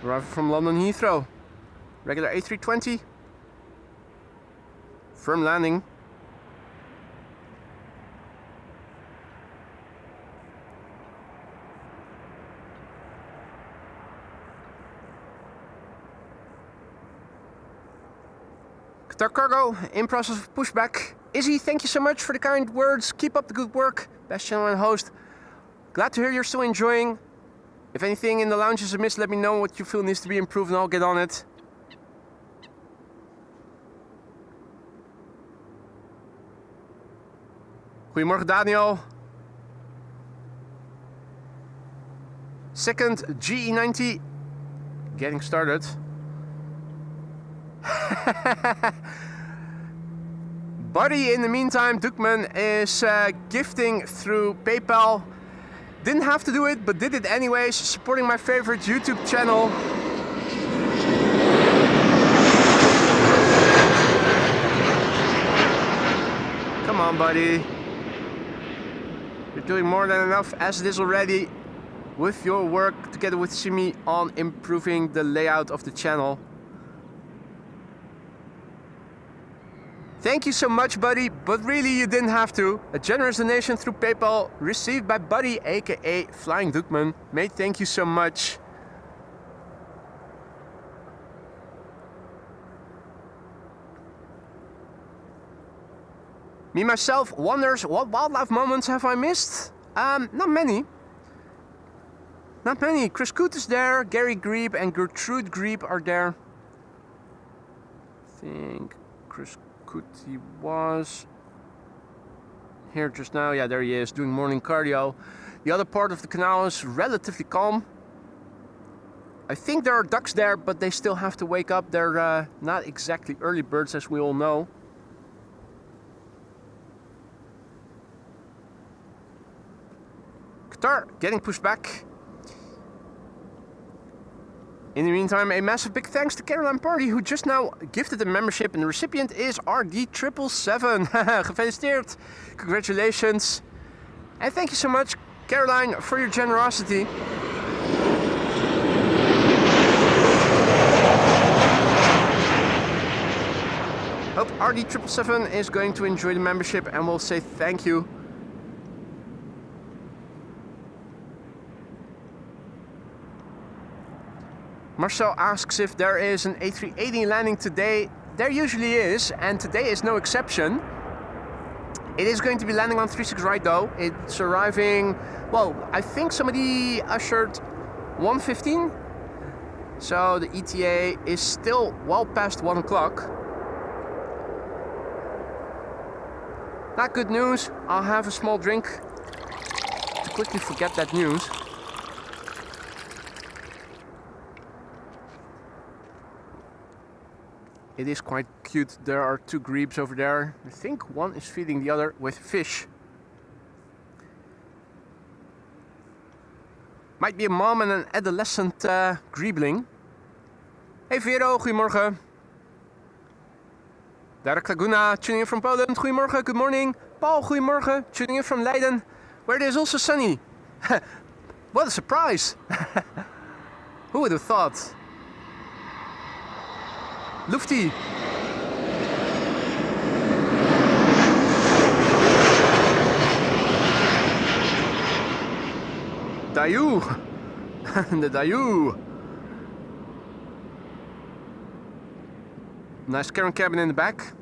Arriving from London Heathrow. Regular A320. Firm landing. Qatar Cargo in process of pushback. Izzy, thank you so much for the kind words. Keep up the good work. Best channel and host. Glad to hear you're still enjoying. If anything in the lounge is amiss, let me know what you feel needs to be improved and I'll get on it. Goedemorgen Daniel. Second GE90 getting started. Buddy, in the meantime, Dukman is gifting through PayPal. Didn't have to do it, but did it anyways, supporting my favorite YouTube channel. Come on, buddy. You're doing more than enough as it is already with your work together with Simi on improving the layout of the channel. Thank you so much, buddy, but really you didn't have to. A generous donation through PayPal received by Buddy, aka Flying Dukman. Mate, thank you so much. Me, myself, wonders what wildlife moments have I missed? Not many. Not many. Chris Coot is there, Gary Grebe and Gertrude Grebe are there. I think Chris Coot, he was here just now. Yeah, there he is, doing morning cardio. The other part of the canal is relatively calm. I think there are ducks there, but they still have to wake up. They're not exactly early birds, as we all know. Qatar getting pushed back. In the meantime, a massive big thanks to Caroline Party, who just now gifted a membership, and the recipient is RD777. Gefeliciteerd. Congratulations. And thank you so much, Caroline, for your generosity. Hope RD777 is going to enjoy the membership and will say thank you. Marcel asks if there is an A380 landing today. There usually is, and today is no exception. It is going to be landing on 36 right though. It's arriving, well, I think somebody ushered 1:15. So the ETA is still well past 1 o'clock. Not good news. I'll have a small drink to quickly forget that news. It is quite cute. There are two grebes over there. I think one is feeding the other with fish. Might be a mom and an adolescent grebeling. Hey Vero, goedemorgen. Derek Laguna, tuning in from Poland. Goedemorgen, good morning. Paul, goedemorgen, tuning in from Leiden, where it is also sunny. What a surprise. Who would have thought? Lufty. Dayu. The Dayu. Nice Karen cabin in the back.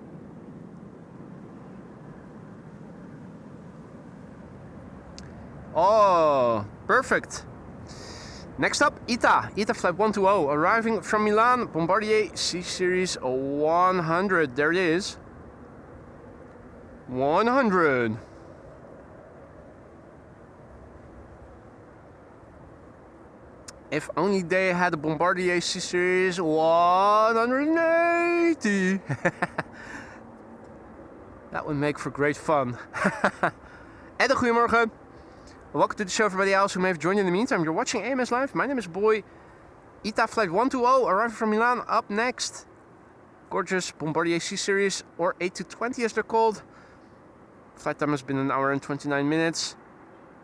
Oh, perfect. Next up, ITA flight 120, arriving from Milan, Bombardier C-Series 100. There it is. 100. If only they had a Bombardier C-Series 180. That would make for great fun. Edda, goedemorgen. Welcome to the show, everybody else who may have joined in the meantime. You're watching AMS Live. My name is Boy. ITA flight 120, arriving from Milan. Up next, gorgeous Bombardier C-Series, or A220 as they're called. Flight time has been 1 hour and 29 minutes.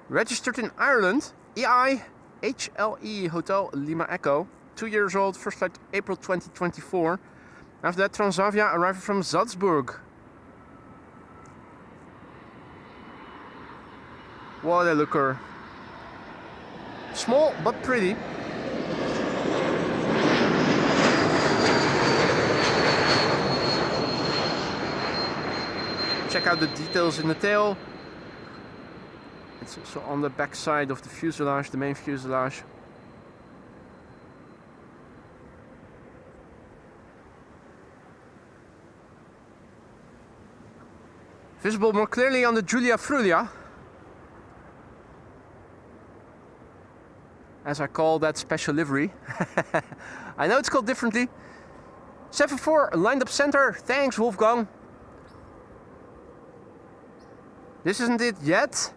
Registered in Ireland. EIHLE Hotel Lima Echo. 2 years old, first flight April 2024. After that, Transavia arriving from Salzburg. What a looker. Small but pretty. Check out the details in the tail. It's also on the back side of the fuselage, the main fuselage. Visible more clearly on the Giulia Frulia, as I call that special livery. I know it's called differently. 7-4 lined up center. Thanks, Wolfgang. This isn't it yet.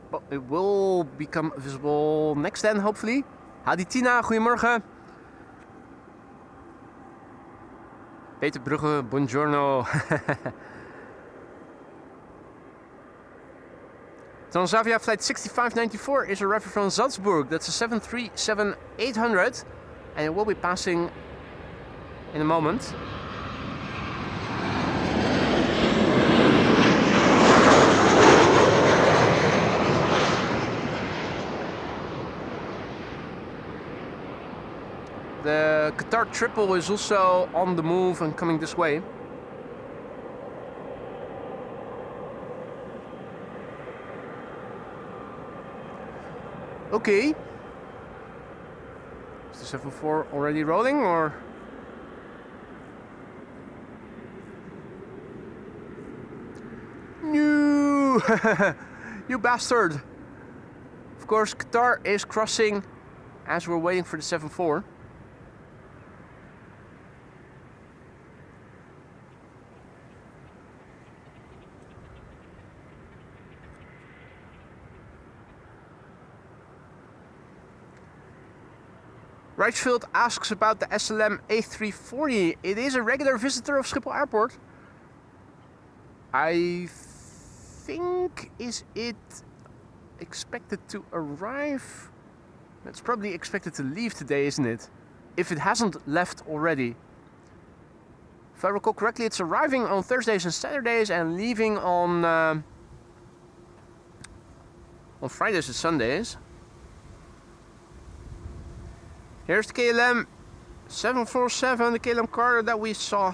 But it will become visible next then, hopefully. Hadi Tina, goedemorgen. Peter Brugge, buongiorno. Transavia flight 6594 is arriving from Salzburg. That's a 737-800, and it will be passing in a moment. The Qatar Triple is also on the move and coming this way. Okay. Is the 74 already rolling or? No! You bastard! Of course, Qatar is crossing as we're waiting for the 74. Reichsfield asks about the SLM A340. It is a regular visitor of Schiphol Airport. I think, is it expected to arrive? It's probably expected to leave today, isn't it? If it hasn't left already. If I recall correctly, it's arriving on Thursdays and Saturdays and leaving on Fridays and Sundays. Here's the KLM 747, the KLM Carter that we saw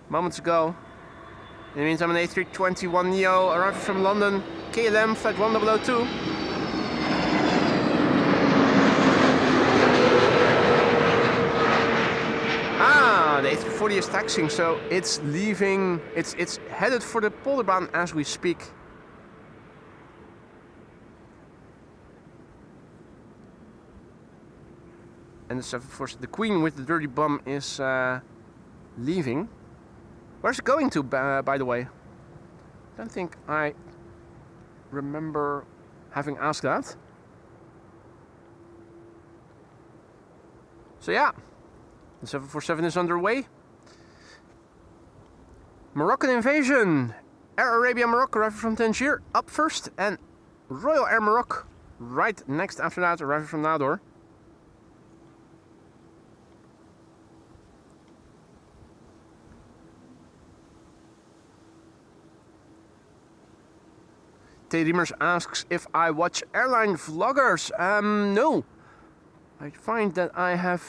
moments ago. In the meantime, an A321 Neo arriving from London, KLM flight 1002. Ah, the A340 is taxiing, so it's leaving. It's headed for the Polderbaan as we speak. And the 747, the Queen with the dirty bum is leaving. Where's it going to, by the way? I don't think I remember having asked that. So yeah, the 747 is underway. Moroccan invasion. Air Arabia Morocco arriving from Tangier up first, and Royal Air Morocco right next after that, arriving from Nador. T. Riemers asks if I watch airline vloggers. No. I find that I have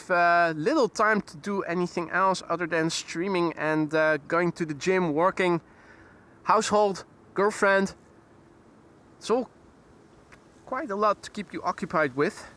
little time to do anything else other than streaming and going to the gym, working, household, girlfriend. It's all quite a lot to keep you occupied with.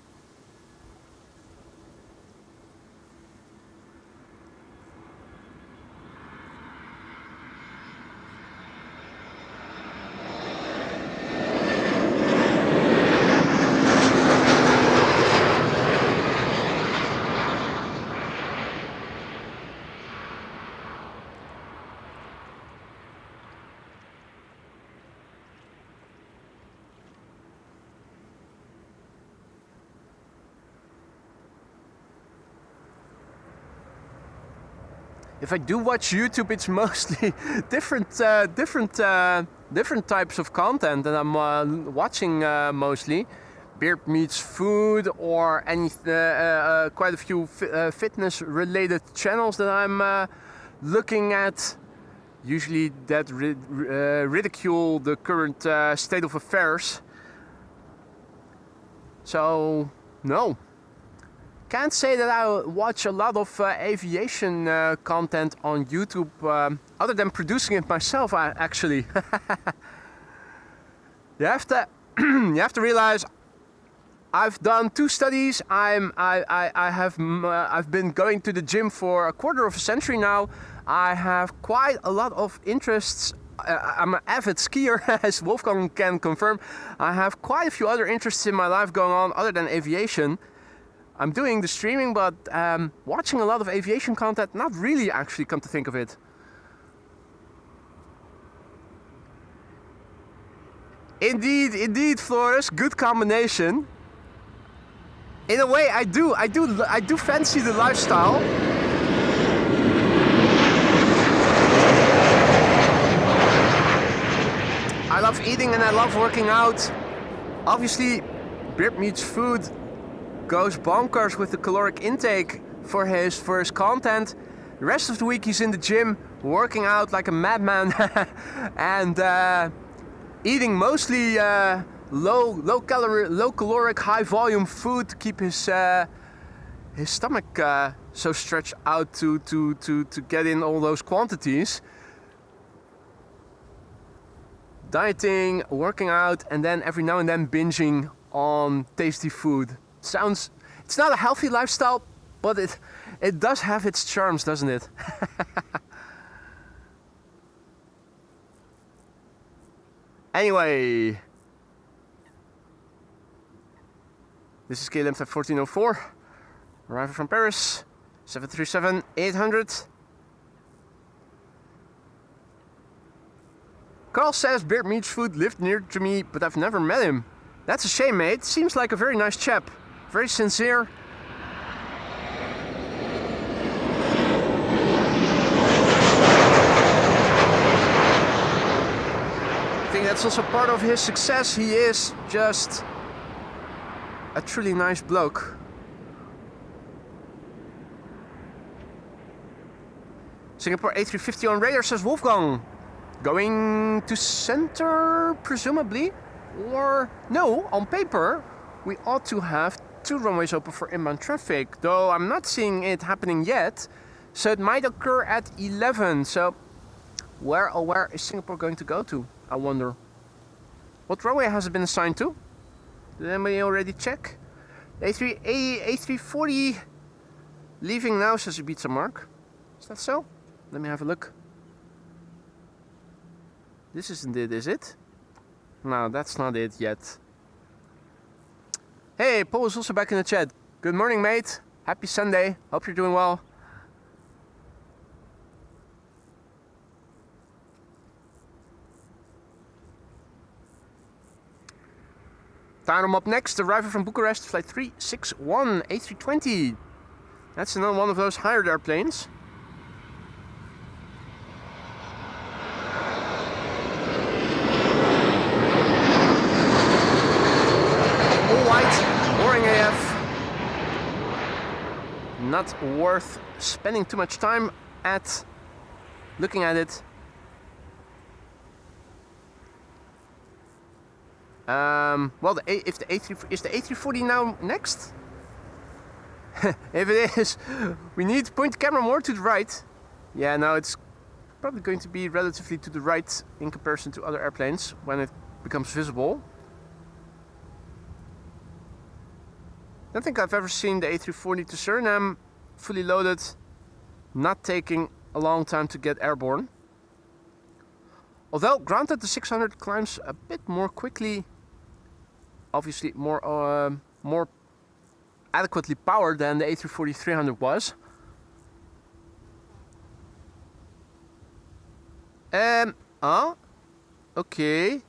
If I do watch YouTube, it's mostly different types of content that I'm watching mostly. Beer meets food, or any quite a few fitness-related channels that I'm looking at. Usually that ridicule the current state of affairs. So no. Can't say that I watch a lot of aviation content on YouTube, other than producing it myself. Actually, you have to realize I've done 2 studies. I've been going to the gym for a quarter of a century now. I have quite a lot of interests. I'm an avid skier, as Wolfgang can confirm. I have quite a few other interests in my life going on other than aviation. I'm doing the streaming, but watching a lot of aviation content, not really actually, come to think of it. Indeed, Flores, good combination. In a way, I do fancy the lifestyle. I love eating and I love working out. Obviously, beer meets food goes bonkers with the caloric intake for his content. The rest of the week he's in the gym working out like a madman and eating mostly low caloric, high volume food to keep his stomach so stretched out to get in all those quantities. Dieting, working out, and then every now and then binging on tasty food. It's not a healthy lifestyle, but it does have its charms, doesn't it? Anyway, this is KLM flight 1404, arriving from Paris, 737-800. Carl says Beard Meats Food lived near to me, but I've never met him. That's a shame, mate. Seems like a very nice chap. Very sincere. I think that's also part of his success. He is just a truly nice bloke. Singapore A350 on radar, says Wolfgang. Going to center, presumably? Or no, on paper, we ought to have 2 runways open for inbound traffic, though I'm not seeing it happening yet. So it might occur at 11. So where is Singapore going to go to, I wonder? What runway has it been assigned to? Did anybody already check? A340 leaving now, says Ibiza Mark. Is that so? Let me have a look. This isn't it, is it? No, that's not it yet. Hey, Paul is also back in the chat. Good morning, mate. Happy Sunday. Hope you're doing well. Time up next, arrival from Bucharest, flight 361, A320. That's another one of those hired airplanes. Boring AF. Not worth spending too much time at looking at it. Well, if the is the A340 now next? If it is, we need to point the camera more to the right. Yeah, no, it's probably going to be relatively to the right in comparison to other airplanes when it becomes visible. I don't think I've ever seen the A340 to Suriname fully loaded, not taking a long time to get airborne. Although, granted, the 600 climbs a bit more quickly, obviously more adequately powered than the A340-300 was. Okay.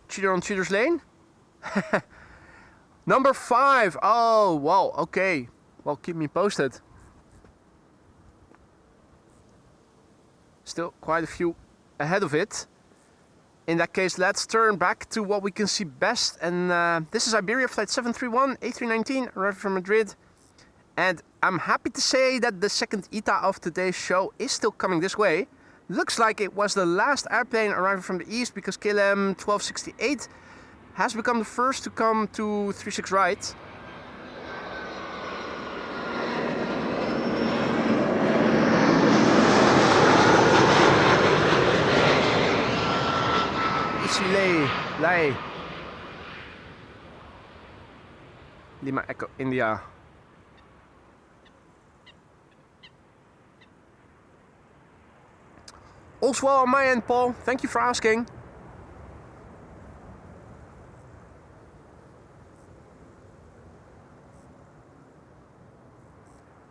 Cheater on Cheater's Lane? Number 5. Oh, well, okay. Well, keep me posted. Still quite a few ahead of it. In that case, let's turn back to what we can see best. And this is Iberia flight 731, A319, arriving from Madrid. And I'm happy to say that the second ETA of today's show is still coming this way. Looks like it was the last airplane arriving from the east, because KLM 1268 has become the first to come to 36 right. Lay. Lima Echo India. All's well on my end, Paul. Thank you for asking.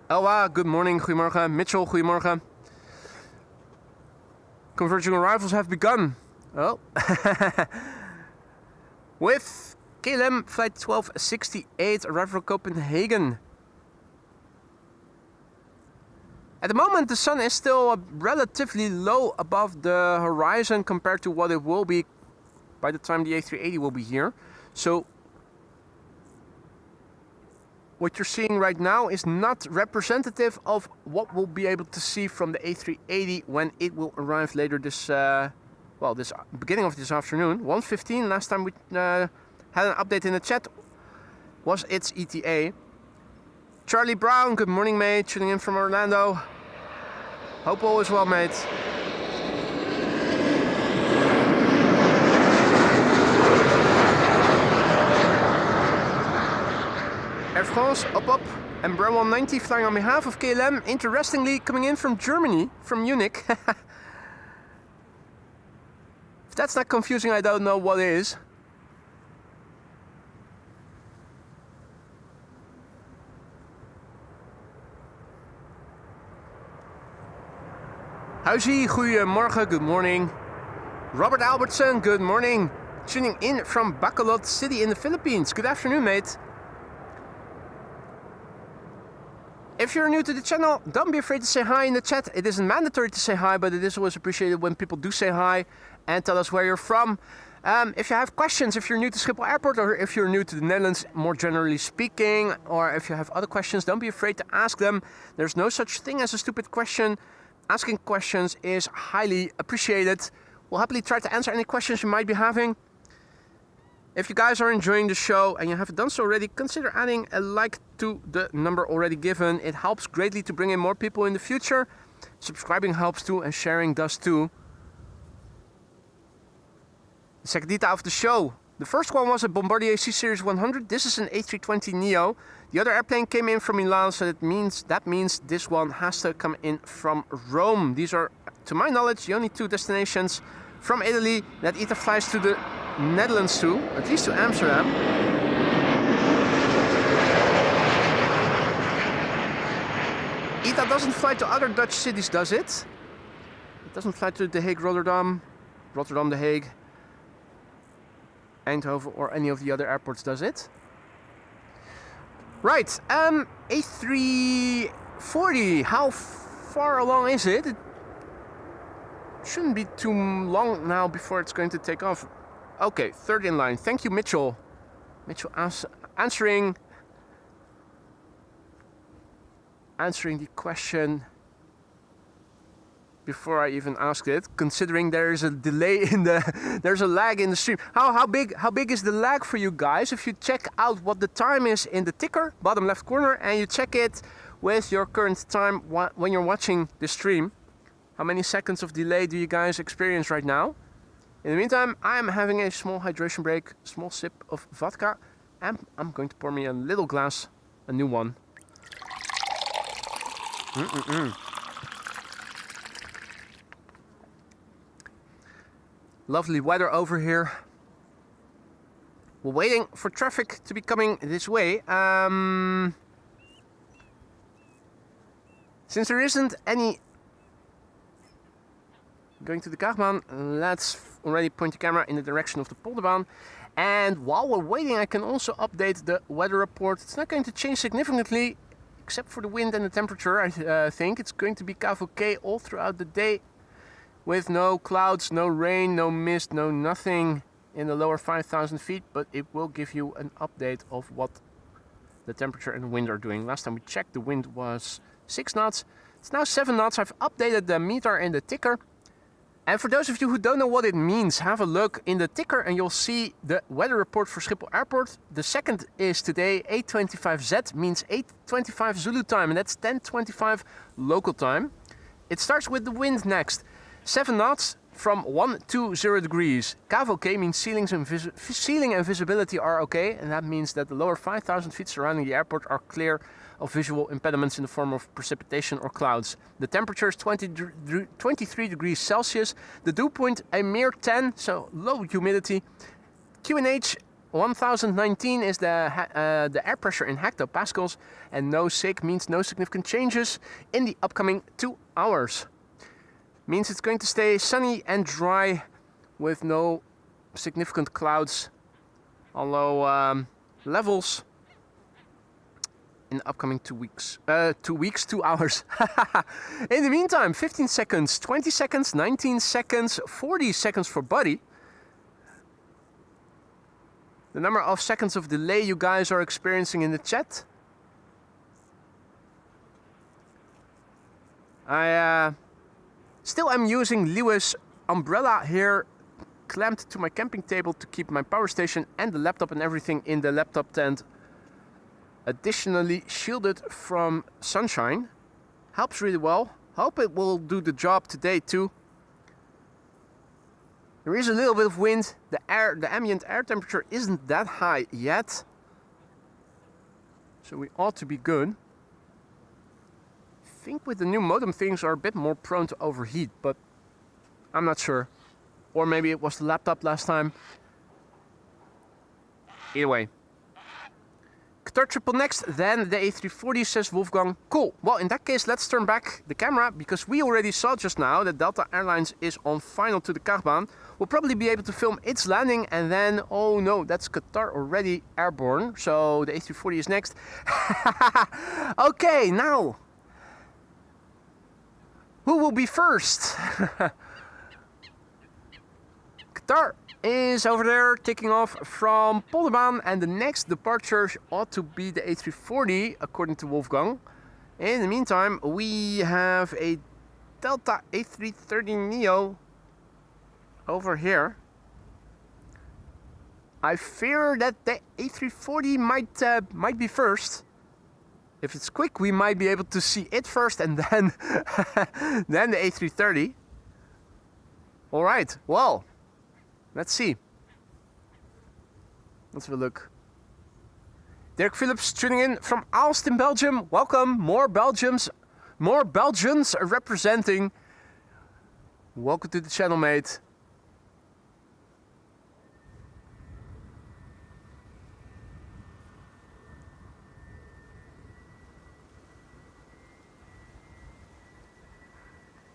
Elwa, good morning, goedemorgen. Mitchell, goedemorgen. Converging arrivals have begun. Oh. With KLM flight 1268 arriving from Copenhagen. At the moment, the sun is still relatively low above the horizon compared to what it will be by the time the A380 will be here. So what you're seeing right now is not representative of what we'll be able to see from the A380 when it will arrive later this this beginning of this afternoon. 1:15, last time we had an update in the chat, was its ETA. Charlie Brown, good morning, mate. Tuning in from Orlando. Hope all is well, mate. Air France, up, and Bro 190 flying on behalf of KLM. Interestingly, coming in from Germany, from Munich. If that's not confusing, I don't know what is. Huizie, goedemorgen, good morning. Robert Albertson, good morning. Tuning in from Bacolod City in the Philippines. Good afternoon, mate. If you're new to the channel, don't be afraid to say hi in the chat. It isn't mandatory to say hi, but it is always appreciated when people do say hi and tell us where you're from. If you have questions, if you're new to Schiphol Airport, or if you're new to the Netherlands, more generally speaking, or if you have other questions, don't be afraid to ask them. There's no such thing as a stupid question. Asking questions is highly appreciated. We'll happily try to answer any questions you might be having. If you guys are enjoying the show and you haven't done so already, consider adding a like to the number already given. It helps greatly to bring in more people in the future. Subscribing helps too, and sharing does too. The second detail of the show. The first one was a Bombardier C-Series 100. This is an A320neo. The other airplane came in from Milan, so that means this one has to come in from Rome. These are, to my knowledge, the only two destinations from Italy that either flies to the Netherlands to, at least to Amsterdam. ITA doesn't fly to other Dutch cities, does it? It doesn't fly to The Hague, Rotterdam, The Hague, Eindhoven, or any of the other airports, does it? Right, A340, how far along is it? It shouldn't be too long now before it's going to take off. Okay, third in line. Thank you, Mitchell. Mitchell answering the question before I even asked it, considering there is a delay in there's a lag in the stream. How big is the lag for you guys? If you check out what the time is in the ticker, bottom left corner, and you check it with your current time when you're watching the stream, how many seconds of delay do you guys experience right now? In the meantime, I'm having a small hydration break, small sip of vodka, and I'm going to pour me a little glass, a new one. Lovely weather over here. We're waiting for traffic to be coming this way. Since there isn't any going to the Kaagbaan, let's already point the camera in the direction of the Polderbaan. And while we're waiting, I can also update the weather report. It's not going to change significantly, except for the wind and the temperature. I think it's going to be KVK all throughout the day, with no clouds, no rain, no mist, no nothing in the lower 5,000 feet, but it will give you an update of what the temperature and the wind are doing. Last time we checked, the wind was 6 knots. It's now 7 knots. I've updated the meter and the ticker. And for those of you who don't know what it means, have a look in the ticker and you'll see the weather report for Schiphol Airport. The second is today, 8:25Z, means 8:25 Zulu time, and that's 10:25 local time. It starts with the wind next. 7 knots from 120 degrees. KVK means ceiling and visibility are okay, and that means that the lower 5,000 feet surrounding the airport are clear of visual impediments in the form of precipitation or clouds. The temperature is 23 degrees Celsius. The dew point a mere 10, so low humidity. QNH 1019 is the air pressure in hectopascals, and no SIG means no significant changes in the upcoming 2 hours. Means it's going to stay sunny and dry with no significant clouds, although levels in the upcoming 2 weeks. 2 hours. In the meantime, 15 seconds, 20 seconds, 19 seconds, 40 seconds for Buddy. The number of seconds of delay you guys are experiencing in the chat. I still am using Lewis umbrella here, clamped to my camping table to keep my power station and the laptop and everything in the laptop tent additionally shielded from sunshine. Helps really well. Hope it will do the job today too. There is a little bit of wind. The ambient air temperature isn't that high yet, so we ought to be good. I think with the new modem things are a bit more prone to overheat, but I'm not sure. Or maybe it was the laptop last time. Either way. Qatar triple next, then the A340, says Wolfgang. Cool. Well, in that case, let's turn back the camera, because we already saw just now that Delta Airlines is on final to the Kaagbaan. We'll probably be able to film its landing, and then, oh no, that's Qatar already airborne. So the A340 is next. Okay, now, who will be first? Qatar is over there taking off from Kaagbaan, and the next departure ought to be the A340 according to Wolfgang. In the meantime, we have a Delta A330neo over here. I fear that the A340 might be first. If it's quick, we might be able to see it first, and then then the A330. All right, well, let's see. Let's have a look. Dirk Philips tuning in from Aalst in Belgium. Welcome, more Belgians representing. Welcome to the channel, mate.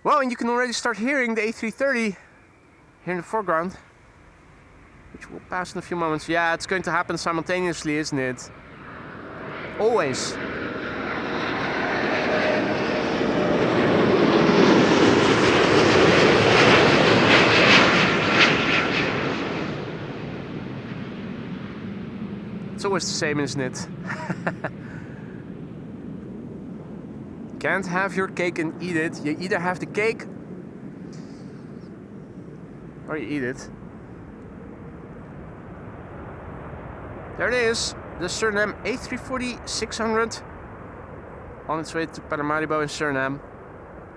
Well, and you can already start hearing the A330 here in the foreground, which will pass in a few moments. Yeah, it's going to happen simultaneously, isn't it? Always. It's always the same, isn't it? Can't have your cake and eat it. You either have the cake or you eat it. There it is, the Suriname A340-600 on its way to Paramaribo in Suriname.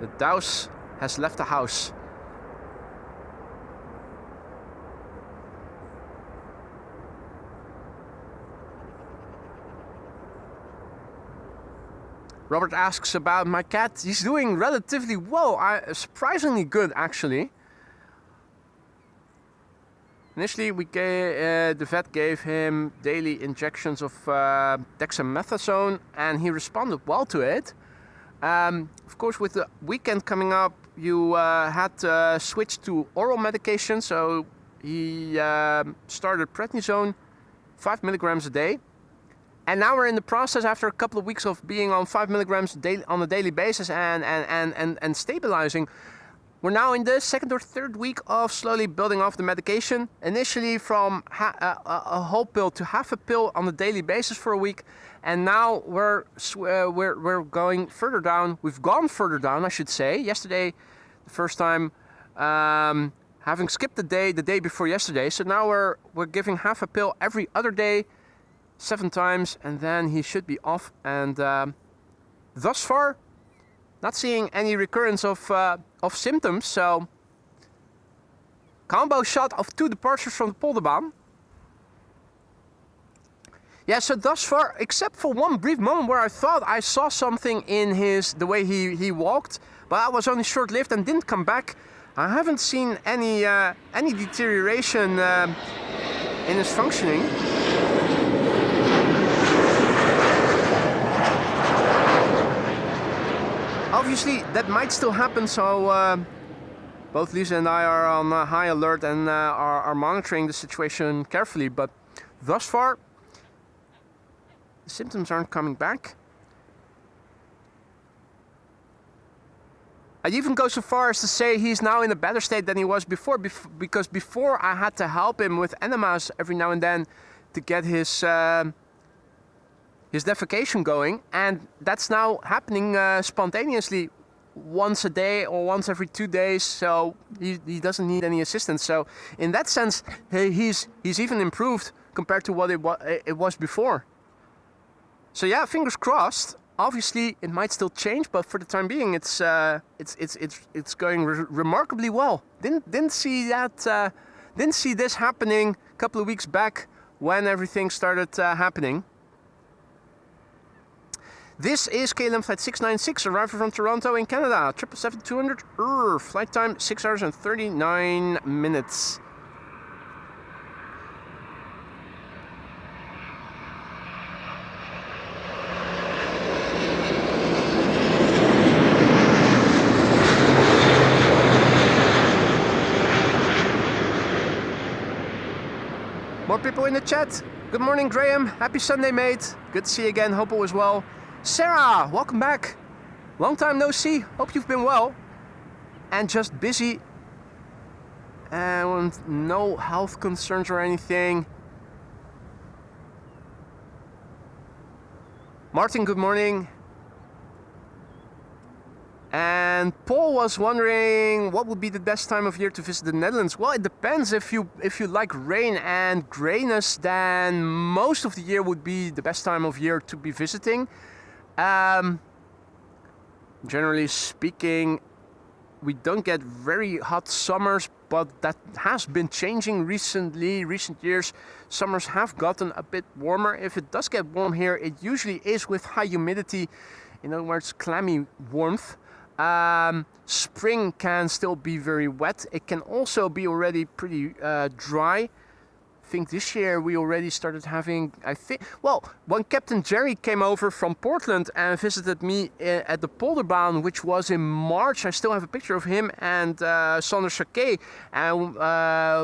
The Douse has left the house. Robert asks about my cat. He's doing relatively well, surprisingly good actually. Initially, the vet gave him daily injections of dexamethasone, and he responded well to it. Of course, with the weekend coming up, you had to switch to oral medication, so he started prednisone, 5 milligrams a day. And now we're in the process, after a couple of weeks of being on 5 milligrams on a daily basis and stabilizing. We're now in the second or third week of slowly building off the medication. Initially from a whole pill to half a pill on a daily basis for a week, and now we're going further down. We've gone further down, I should say. Yesterday, the first time, having skipped the day before yesterday. So now we're giving half a pill every other day, 7 times, and then he should be off. And thus far, not seeing any recurrence of symptoms. So combo shot of 2 departures from the Kaagbaan. Yeah, so thus far, except for one brief moment where I thought I saw something in the way he walked, but that was only short-lived and didn't come back. I haven't seen any deterioration in his functioning. Obviously, that might still happen, so both Lisa and I are on high alert and are monitoring the situation carefully. But thus far, the symptoms aren't coming back. I'd even go so far as to say he's now in a better state than he was before, because before I had to help him with enemas every now and then to get his defecation going, and that's now happening spontaneously once a day or once every 2 days, so he doesn't need any assistance. So in that sense, he's even improved compared to what it was before. So yeah, fingers crossed. Obviously, it might still change, but for the time being, it's going remarkably well. Didn't see that. Didn't see this happening a couple of weeks back when everything started happening. This is KLM flight 696, arriving from Toronto in Canada. 777-200, flight time 6 hours and 39 minutes. More people in the chat. Good morning, Graham. Happy Sunday, mate. Good to see you again. Hope all is well. Sarah, welcome back. Long time no see. Hope you've been well. And just busy. And no health concerns or anything. Martin, good morning. And Paul was wondering what would be the best time of year to visit the Netherlands. Well, it depends. If you like rain and grayness, then most of the year would be the best time of year to be visiting. Generally speaking, we don't get very hot summers, but that has been changing recently. Recent years, summers have gotten a bit warmer. If it does get warm here, it usually is with high humidity. In other words, clammy warmth. Spring can still be very wet. It can also be already pretty dry. I think this year we already started having, when Captain Jerry came over from Portland and visited me at the Polderbaan, which was in March. I still have a picture of him and Sander Sake, and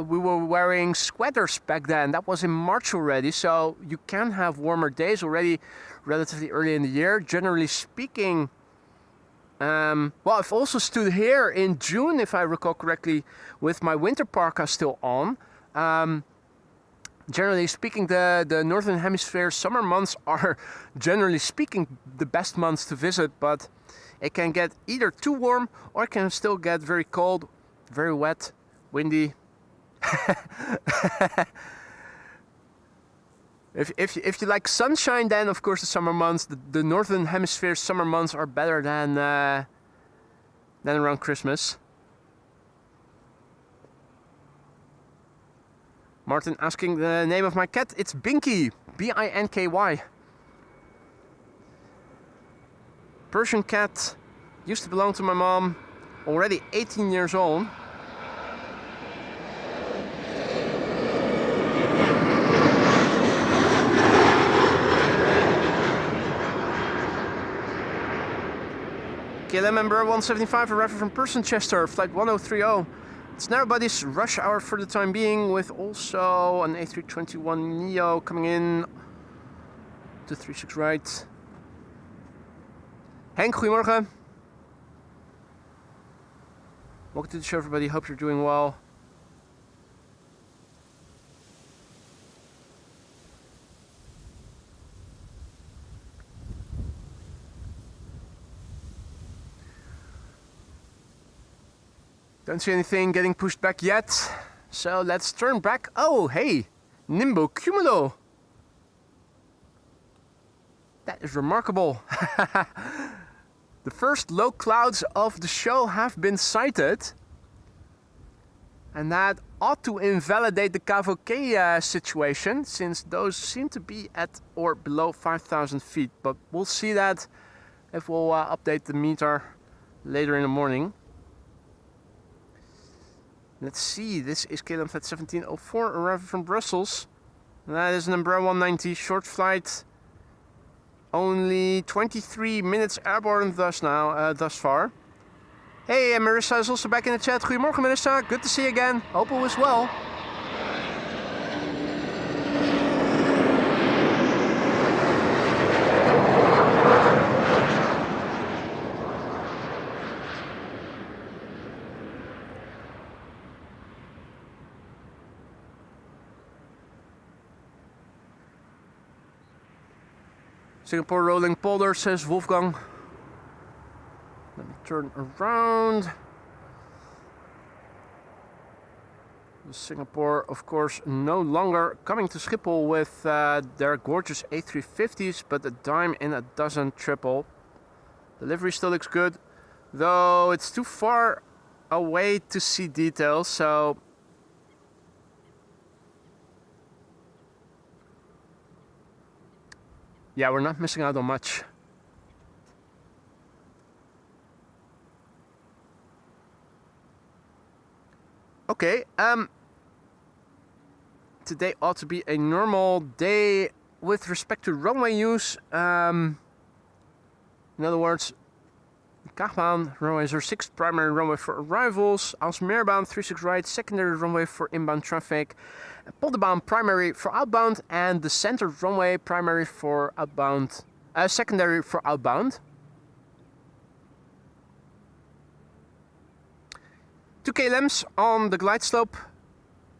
we were wearing sweaters back then. That was in March already, so you can have warmer days already relatively early in the year. Generally speaking, I've also stood here in June, if I recall correctly, with my winter parka still on. Generally speaking, the Northern Hemisphere summer months are, generally speaking, the best months to visit, but it can get either too warm or it can still get very cold, very wet, windy. If you like sunshine, then of course the summer months, the Northern Hemisphere summer months are better than around Christmas. Martin asking the name of my cat. It's Binky, B-I-N-K-Y. Persian cat, used to belong to my mom, already 18 years old. KLM member 175 arriving from Chester, flight 1030. It's narrowbody's rush hour for the time being, with also an A321neo coming in to 36 right. Henk, goedemorgen. Welcome to the show, everybody. Hope you're doing well. Don't see anything getting pushed back yet, so let's turn back. Oh, hey, Nimbo Cumulo. That is remarkable. The first low clouds of the show have been sighted, and that ought to invalidate the Kaagbaan situation, since those seem to be at or below 5,000 feet. But we'll see that if we'll update the meter later in the morning. Let's see, this is KLM flight 1704 arriving from Brussels. That is an Embraer 190 short flight. Only 23 minutes airborne thus far. Hey, Marissa is also back in the chat. Goedemorgen, Marissa. Good to see you again. Hope all is well. Singapore rolling polder, says Wolfgang. Let me turn around. Singapore, of course, no longer coming to Schiphol with their gorgeous A350s, but a dime in a dozen triple. The livery still looks good, though it's too far away to see details, so yeah, we're not missing out on much. Okay, today ought to be a normal day with respect to runway use. In other words, Kaagbaan, runway 06, primary runway for arrivals. Aalsmeerbaan, 36 right, secondary runway for inbound traffic. Polderbaan, primary for outbound. And the center runway, primary for outbound, secondary for outbound. 2 KLMs on the glide slope.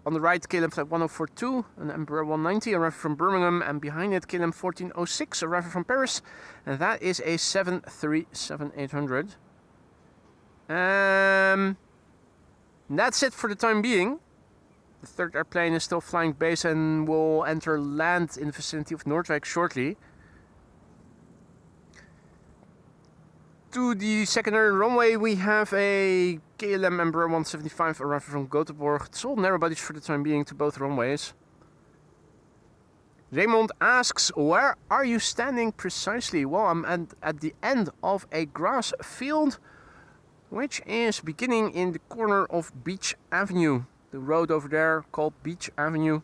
On the right, KLM flight 1042, an Embraer 190 arriving from Birmingham, and behind it, KLM 1406 arriving from Paris, and that is a 737-800. That's it for the time being. The third airplane is still flying base and will enter land in the vicinity of Noordwijk shortly. To the secondary runway, we have a KLM Embraer 175 arriving from Gothenburg. It's all narrow bodies for the time being to both runways. Raymond asks, where are you standing precisely? Well, I'm at the end of a grass field, which is beginning in the corner of Beach Avenue. The road over there called Beach Avenue.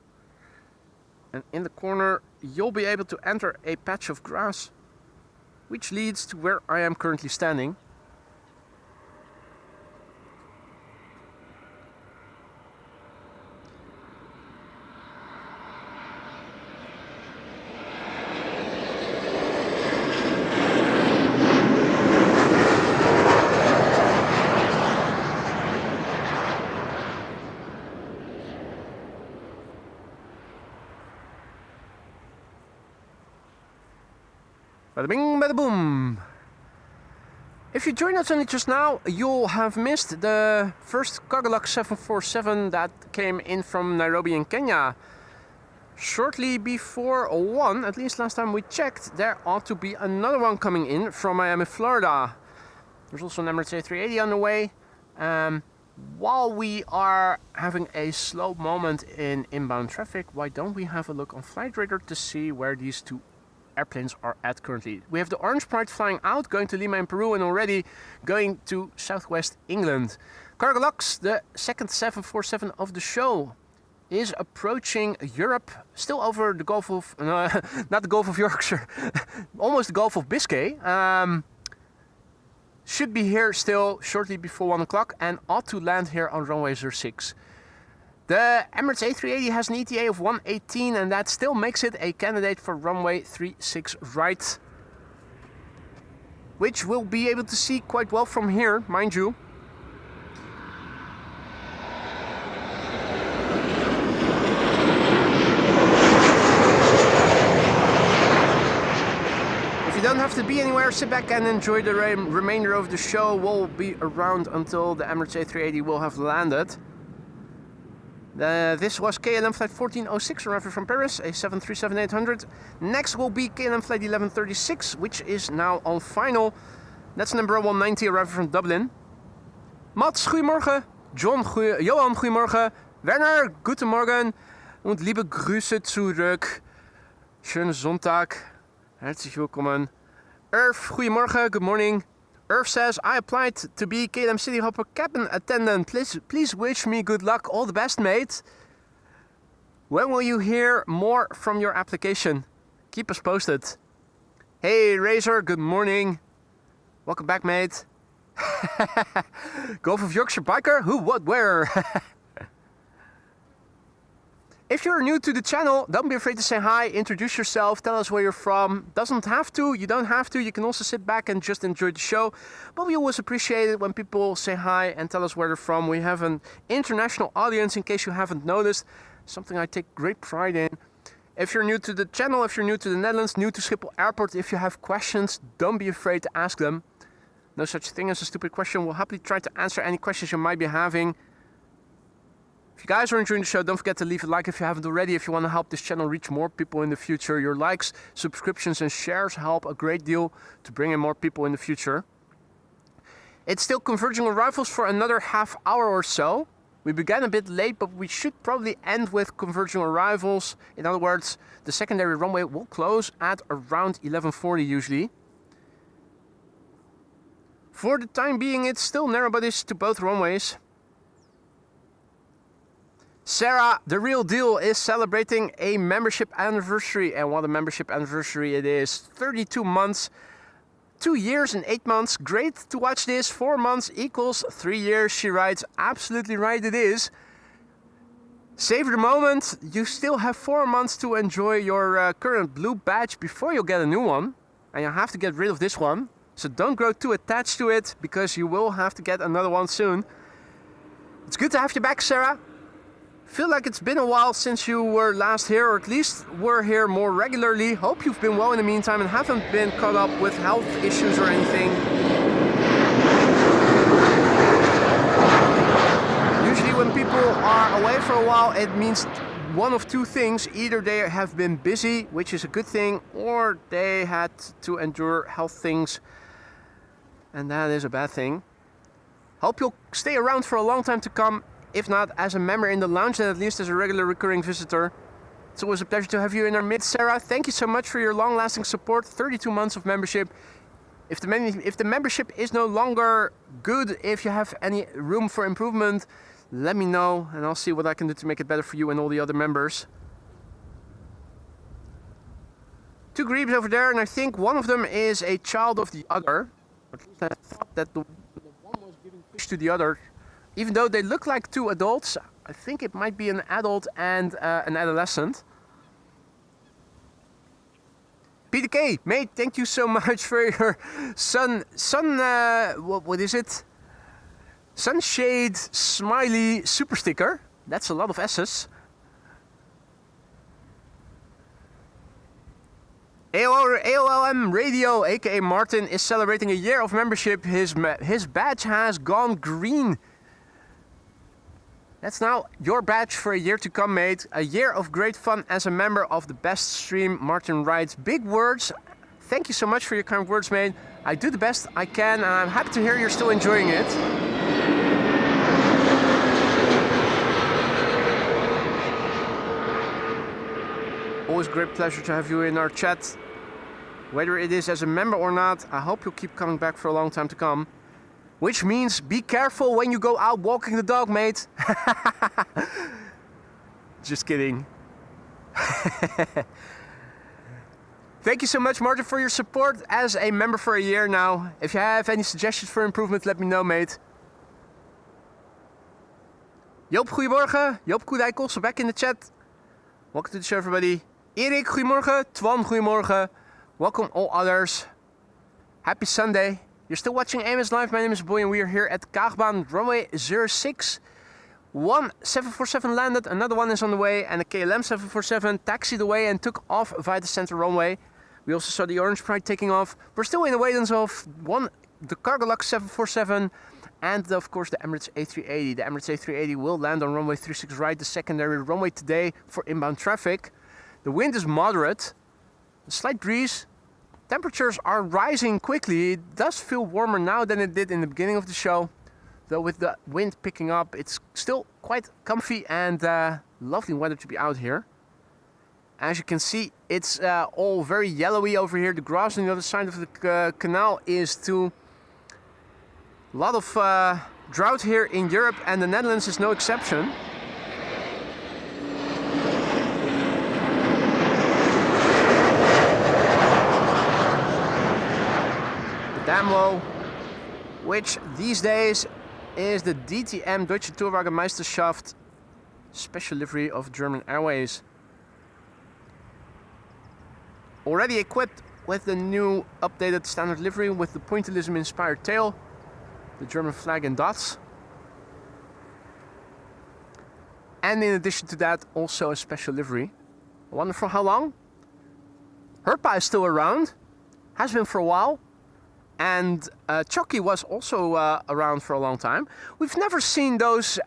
And in the corner, you'll be able to enter a patch of grass, which leads to where I am currently standing. Bada bing, bada boom. If you joined us only just now, you'll have missed the first Kaagbaan 747 that came in from Nairobi in Kenya. Shortly before 1, at least last time we checked, there ought to be another one coming in from Miami, Florida. There's also an Emirates A380 on the way. While we are having a slow moment in inbound traffic, why don't we have a look on Flight Radar to see where these two airplanes are at currently. We have the Orange Pride flying out, going to Lima in Peru, and already going to southwest England. Kaagbaan, the second 747 of the show, is approaching Europe, still over the Gulf of, not the Gulf of Yorkshire, almost the Gulf of Biscay. Should be here still shortly before 1 o'clock and ought to land here on runway 06. The Emirates A380 has an ETA of 118, and that still makes it a candidate for runway 36 right, which we'll be able to see quite well from here, mind you. If you don't have to be anywhere, sit back and enjoy the remainder of the show. We'll be around until the Emirates A380 will have landed. This was KLM flight 1406 arriving from Paris, a 737-800. Next will be KLM flight 1136, which is now on final. That's number 190 arriving from Dublin. Mats, goedemorgen. John, Johan, goedemorgen. Werner, guten Morgen. Und liebe Grüße zurück. Schönen Sonntag. Herzlich willkommen. Irv, goedemorgen. Good morning. Irv says, I applied to be KLM City Hopper cabin attendant. Please wish me good luck. All the best, mate. When will you hear more from your application? Keep us posted. Hey, Razor, good morning. Welcome back, mate. Gulf of Yorkshire biker? Who, what, where? If you're new to the channel, don't be afraid to say hi, introduce yourself, tell us where you're from. Doesn't have to, you don't have to, you can also sit back and just enjoy the show. But we always appreciate it when people say hi and tell us where they're from. We have an international audience, in case you haven't noticed, something I take great pride in. If you're new to the channel, if you're new to the Netherlands, new to Schiphol Airport, if you have questions, don't be afraid to ask them. No such thing as a stupid question. We'll happily try to answer any questions you might be having. If If you guys are enjoying the show, don't forget to leave a like if you haven't already. If you want to help this channel reach more people in the future, your likes, subscriptions and shares help a great deal to bring in more people in the future. It's still converging arrivals for another half hour or so. We began a bit late, but we should probably end with converging arrivals. In other words, the secondary runway will close at around 11:40 usually. For the time being, it's still narrow bodies to both runways. Sarah, the real deal, is celebrating a membership anniversary. And what a membership anniversary it is. 32 months, 2 years and 8 months. Great to watch this. 4 months equals 3 years, she writes. Absolutely right it is. Savor the moment. You still have 4 months to enjoy your current blue badge before you get a new one. And you have to get rid of this one. So don't grow too attached to it, because you will have to get another one soon. It's good to have you back, Sarah. Feel like it's been a while since you were last here, or at least were here more regularly. Hope you've been well in the meantime and haven't been caught up with health issues or anything. Usually when people are away for a while, it means one of two things. Either they have been busy, which is a good thing, or they had to endure health things, and that is a bad thing. Hope you'll stay around for a long time to come. If not, as a member in the lounge, then at least as a regular recurring visitor. It's always a pleasure to have you in our midst, Sarah. Thank you so much for your long-lasting support. 32 months of membership. If the membership is no longer good, if you have any room for improvement, let me know and I'll see what I can do to make it better for you and all the other members. 2 grebes over there, and I think one of them is a child of the other. At least I thought that the one was giving push to the other. Even though they look like 2 adults, I think it might be an adult and an adolescent. PDK, mate, thank you so much for your what is it? Sunshade smiley super sticker. That's a lot of S's. AOLM Radio, aka Martin, is celebrating a year of membership. His badge has gone green. That's now your badge for a year to come, mate. A year of great fun as a member of the best stream, Martin writes. Big words. Thank you so much for your kind words, mate. I do the best I can, and I'm happy to hear you're still enjoying it. Always a great pleasure to have you in our chat. Whether it is as a member or not, I hope you'll keep coming back for a long time to come. Which means be careful when you go out walking the dog, mate. Just kidding. Thank you so much, Martin, for your support as a member for a year now. If you have any suggestions for improvement, let me know, mate. Joop, goedemorgen. Joop Koedijkels, back in the chat. Welcome to the show, everybody. Erik, goedemorgen. Twan, goedemorgen. Welcome all others. Happy Sunday. You're still watching AMS Live. My name is Boy and we are here at Kaagbaan, runway 06. One 747 landed, another one is on the way, and a KLM 747 taxied away and took off via the center runway. We also saw the Orange Pride taking off. We're still in the wait of the Cargolux 747 and of course the Emirates A380. The Emirates A380 will land on runway 36 right, the secondary runway today for inbound traffic. The wind is moderate, a slight breeze. Temperatures are rising quickly. It does feel warmer now than it did in the beginning of the show. Though with the wind picking up, it's still quite comfy and lovely weather to be out here. As you can see, it's all very yellowy over here. The grass on the other side of the canal is too. A lot of drought here in Europe, and the Netherlands is no exception. Damlo, which these days is the DTM Deutsche Tourwagenmeisterschaft special livery of German Airways. Already equipped with the new updated standard livery with the pointillism inspired tail, the German flag and dots. And in addition to that, also a special livery. I wonder for how long? Herpa is still around, has been for a while. And Chucky was also around for a long time. We've never seen those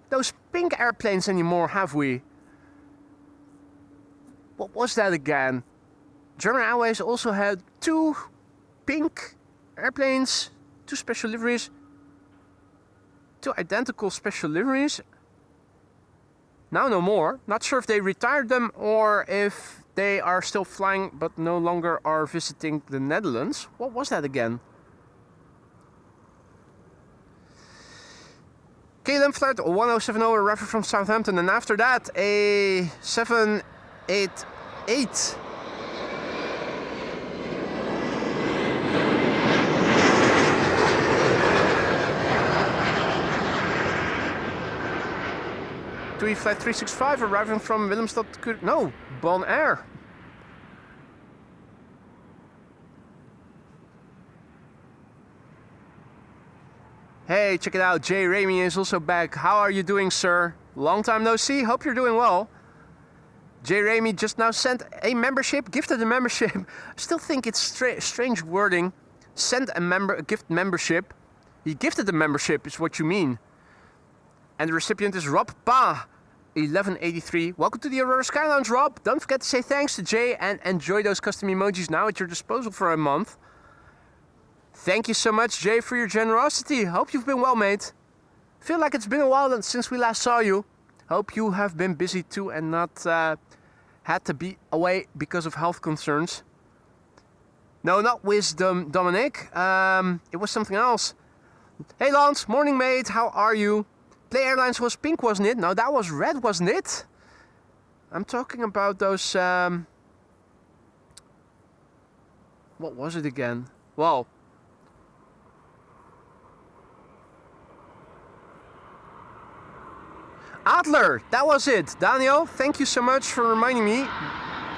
those pink airplanes anymore, have we? What was that again? German Airways also had 2 pink airplanes, 2 special liveries, 2 identical special liveries. Now no more. Not sure if they retired them or if they are still flying but no longer are visiting the Netherlands. What was that again? KLM flight 1070 arriving from Southampton, and after that a 788. TUI flight 365 arriving from Willemstad. No, Bon Air. Hey, check it out. Jay Ramey is also back. How are you doing, sir? Long time no see. Hope you're doing well. Jay Ramey just now sent a membership, gifted a membership. I still think it's strange wording. Send a gift membership. He gifted a membership is what you mean. And the recipient is Rob Pa, 1183. Welcome to the Aurora Sky Lounge, Rob. Don't forget to say thanks to Jay and enjoy those custom emojis now at your disposal for a month. Thank you so much, Jay, for your generosity. Hope you've been well, mate. Feel like it's been a while since we last saw you. Hope you have been busy too and not had to be away because of health concerns. No, not Wisdom, Dominic. It was something else. Hey, Lance. Morning, mate. How are you? Play Airlines was pink, wasn't it? No, that was red, wasn't it? I'm talking about those... What was it again? Well... Adler, that was it. Daniel, thank you so much for reminding me.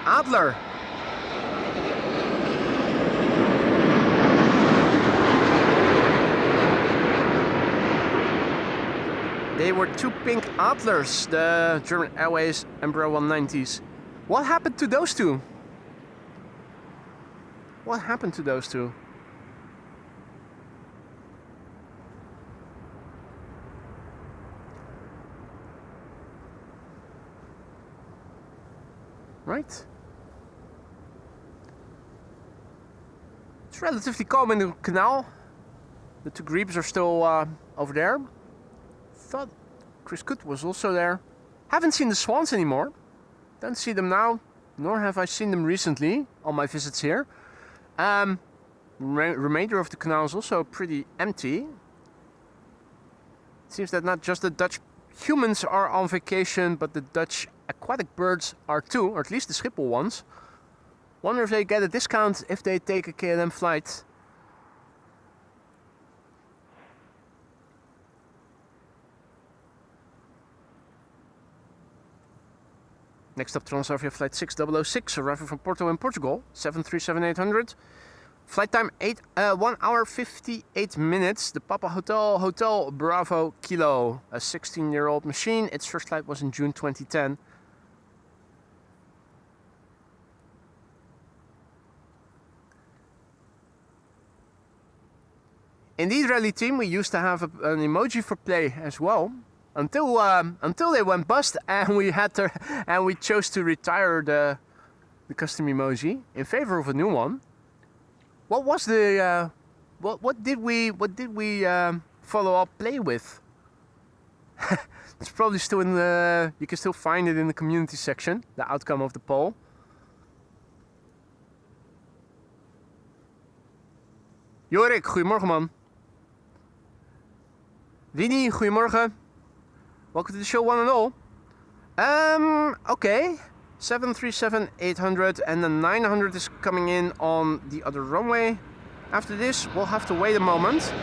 Adler. They were 2 pink Adlers, the German Airways Embraer 190s. What happened to those 2? What happened to those 2? Right? It's relatively calm in the canal. The 2 Grebes are still over there. Thought Chris Coot was also there. Haven't seen the Swans anymore. Don't see them now, nor have I seen them recently on my visits here. Remainder of the canal is also pretty empty. It seems that not just the Dutch humans are on vacation, but the Dutch aquatic birds are too, or at least the Schiphol ones. Wonder if they get a discount if they take a KLM flight. Next up, Transavia flight 6006 arriving from Porto in Portugal, 737-800. Flight time 1 hour 58 minutes. The Papa Hotel Bravo Kilo, a 16-year-old machine. Its first flight was in June 2010. Indeed, Rally Team, we used to have an emoji for play as well. Until they went bust and we chose to retire the custom emoji in favor of a new one. What was the what did we follow up play with? It's probably still in the, you can still find it in the community section, the outcome of the poll. Jorik, goedemorgen man. Winnie, goedemorgen. Welcome to the show, one and all. Okay. 737-800 and the 900 is coming in on the other runway. After this, we'll have to wait a moment.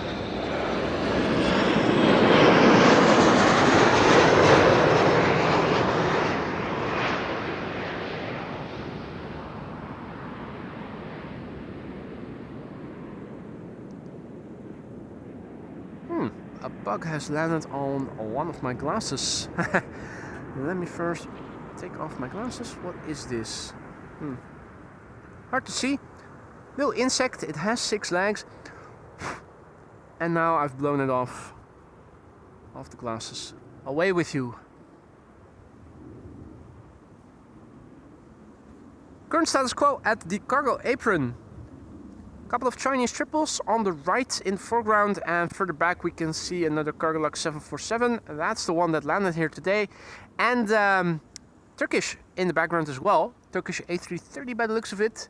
A bug has landed on one of my glasses. Let me first take off my glasses. What is this? Hard to see. Little insect. It has 6 legs. And now I've blown it off the glasses. Away with you. Current status quo at the cargo apron. Couple of Chinese triples on the right in foreground, and further back we can see another Cargolux 747. That's the one that landed here today. And Turkish in the background as well. Turkish A330 by the looks of it.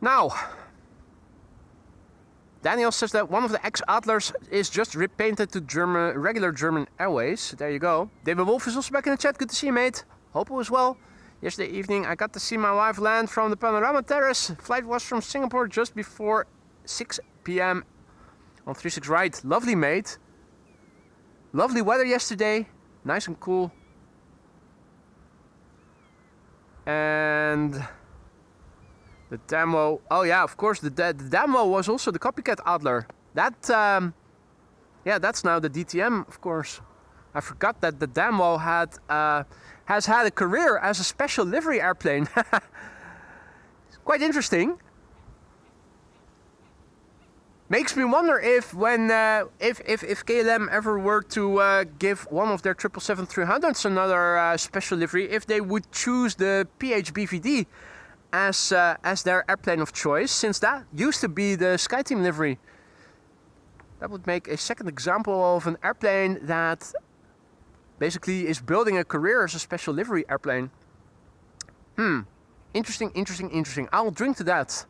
Now, Daniel says that one of the ex-Adlers is just repainted to regular German Airways. There you go. David Wolf is also back in the chat. Good to see you, mate. Hope it was well. Yesterday evening, I got to see my wife land from the Panorama Terrace. Flight was from Singapore just before 6 p.m. on 36 right. Lovely, mate. Lovely weather yesterday. Nice and cool. And the Damwo. Oh yeah, of course, the Damwo was also the copycat Adler. That, yeah, that's now the DTM, of course. I forgot that the Damwo has had a career as a special livery airplane. It's quite interesting. Makes me wonder if if KLM ever were to give one of their 777-300s another special livery, if they would choose the PHBVD as their airplane of choice, since that used to be the SkyTeam livery. That would make a second example of an airplane that basically is building a career as a special livery airplane. Interesting, interesting, interesting. I'll drink to that.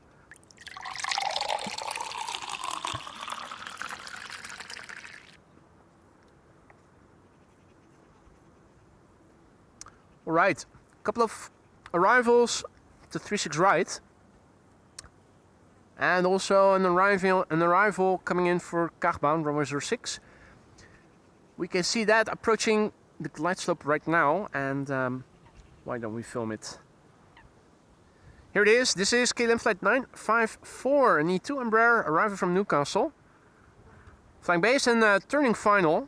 All right, a couple of arrivals to 36 right. And also an arrival coming in for Kaagbaan, runway 06. We can see that approaching the glide slope right now, and why don't we film it? Here it is. This is KLM flight 954, an E2 Embraer arriving from Newcastle. Flying base and turning final.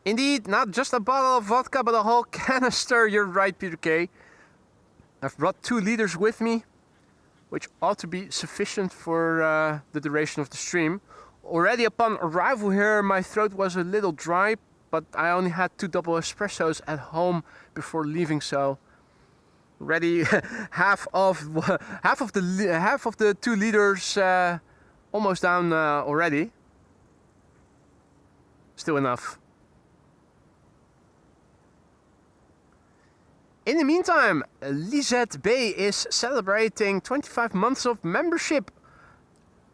Indeed, not just a bottle of vodka, but a whole canister. You're right, Peter K. I've brought 2 liters with me, which ought to be sufficient for the duration of the stream. Already upon arrival here, my throat was a little dry, but I only had 2 double espressos at home before leaving, so already half of the 2 liters almost down already. Still enough. In the meantime, Lisette Bay is celebrating 25 months of membership.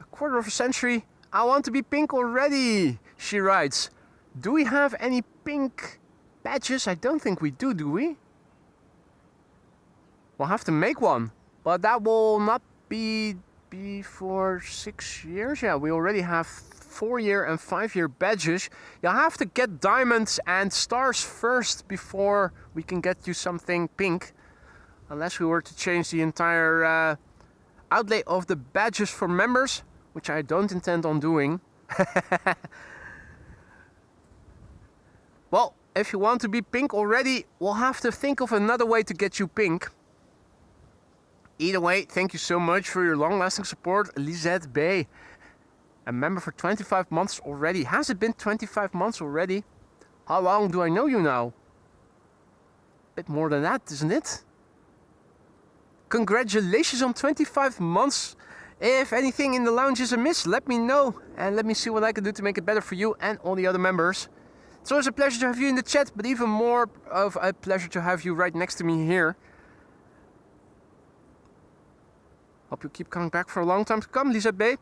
A quarter of a century. I want to be pink already, she writes. Do we have any pink badges? I don't think we do we? We'll have to make one. But that will not be for 6 years. Yeah, we already have 4-year and 5-year badges. You'll have to get diamonds and stars first before we can get you something pink. Unless we were to change the entire outlay of the badges for members, which I don't intend on doing. Well, if you want to be pink already, we'll have to think of another way to get you pink. Either way, thank you so much for your long-lasting support, Lisette Bay. A member for 25 months already. Has it been 25 months already? How long do I know you now? A bit more than that, isn't it? Congratulations on 25 months. If anything in the lounge is amiss, let me know. And let me see what I can do to make it better for you and all the other members. It's always a pleasure to have you in the chat, but even more of a pleasure to have you right next to me here. Hope you keep coming back for a long time to come, Lisette Bay.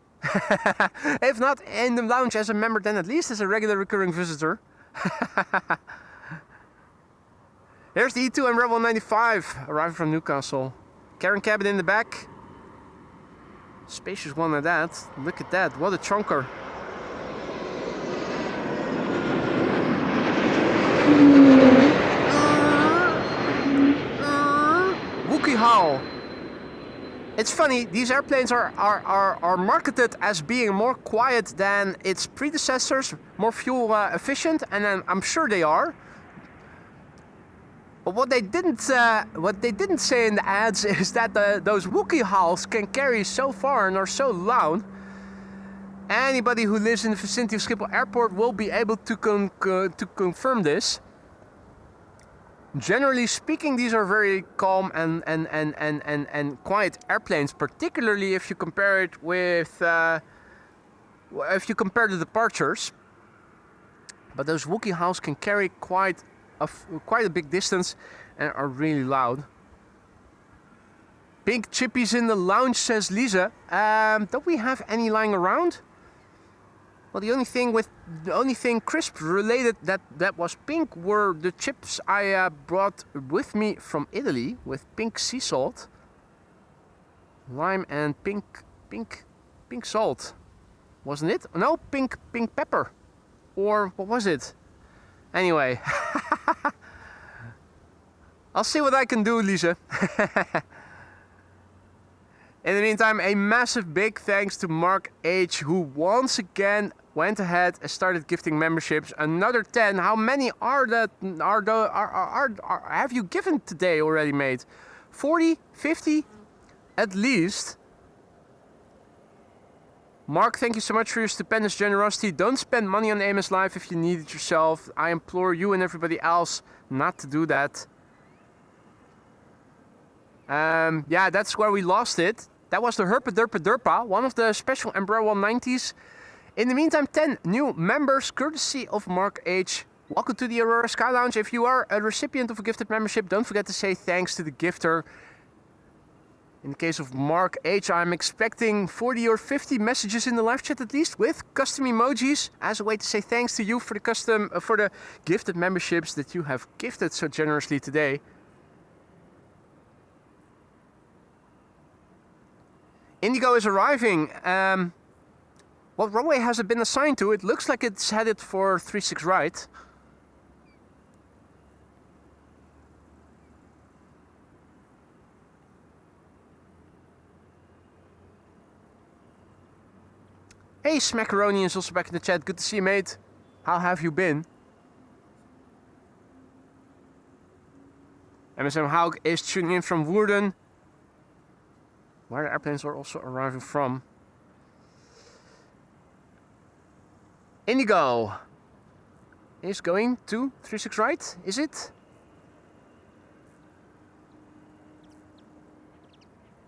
If not in the lounge as a member, then at least as a regular recurring visitor. Here's the E2 Embraer 195 arriving from Newcastle. Cabin cabin in the back. Spacious one at that. Look at that, what a chunker. Wookie howl. It's funny, these airplanes are marketed as being more quiet than its predecessors, more fuel efficient, and then I'm sure they are. But what they didn't say in the ads is that those Wookiee howls can carry so far and are so loud. Anybody who lives in the vicinity of Schiphol Airport will be able to confirm this. Generally speaking, these are very calm and quiet airplanes, particularly if you compare it with if you compare the departures. But those Wookiee howls can carry quite a big distance and are really loud. Pink chippies in the lounge, says Lisa. Don't we have any lying around? Well, the only thing crisp related that was pink were the chips I brought with me from Italy with pink sea salt, lime and pink salt, wasn't it? No, pink pepper, or what was it? Anyway, I'll see what I can do, Lisa. In the meantime, a massive big thanks to Mark H, who once again went ahead and started gifting memberships. Another 10. How many have you given today already, mate? 40, 50, at least. Mark, thank you so much for your stupendous generosity. Don't spend money on AMS Live if you need it yourself. I implore you and everybody else not to do that. Yeah, that's where we lost it. That was the Herpa Derpa Derpa, one of the special Embraer 190s. In the meantime, 10 new members, courtesy of Mark H. Welcome to the Aurora Sky Lounge. If you are a recipient of a gifted membership, don't forget to say thanks to the gifter. In the case of Mark H, I'm expecting 40 or 50 messages in the live chat at least, with custom emojis as a way to say thanks to you for the gifted memberships that you have gifted so generously today. Indigo is arriving. What runway has it been assigned to? It looks like it's headed for 36 right. Hey, Smackaroni is also back in the chat. Good to see you, mate. How have you been? MSM Haug is tuning in from Woerden, where the airplanes are also arriving from. Indigo is going to 36 right, is it?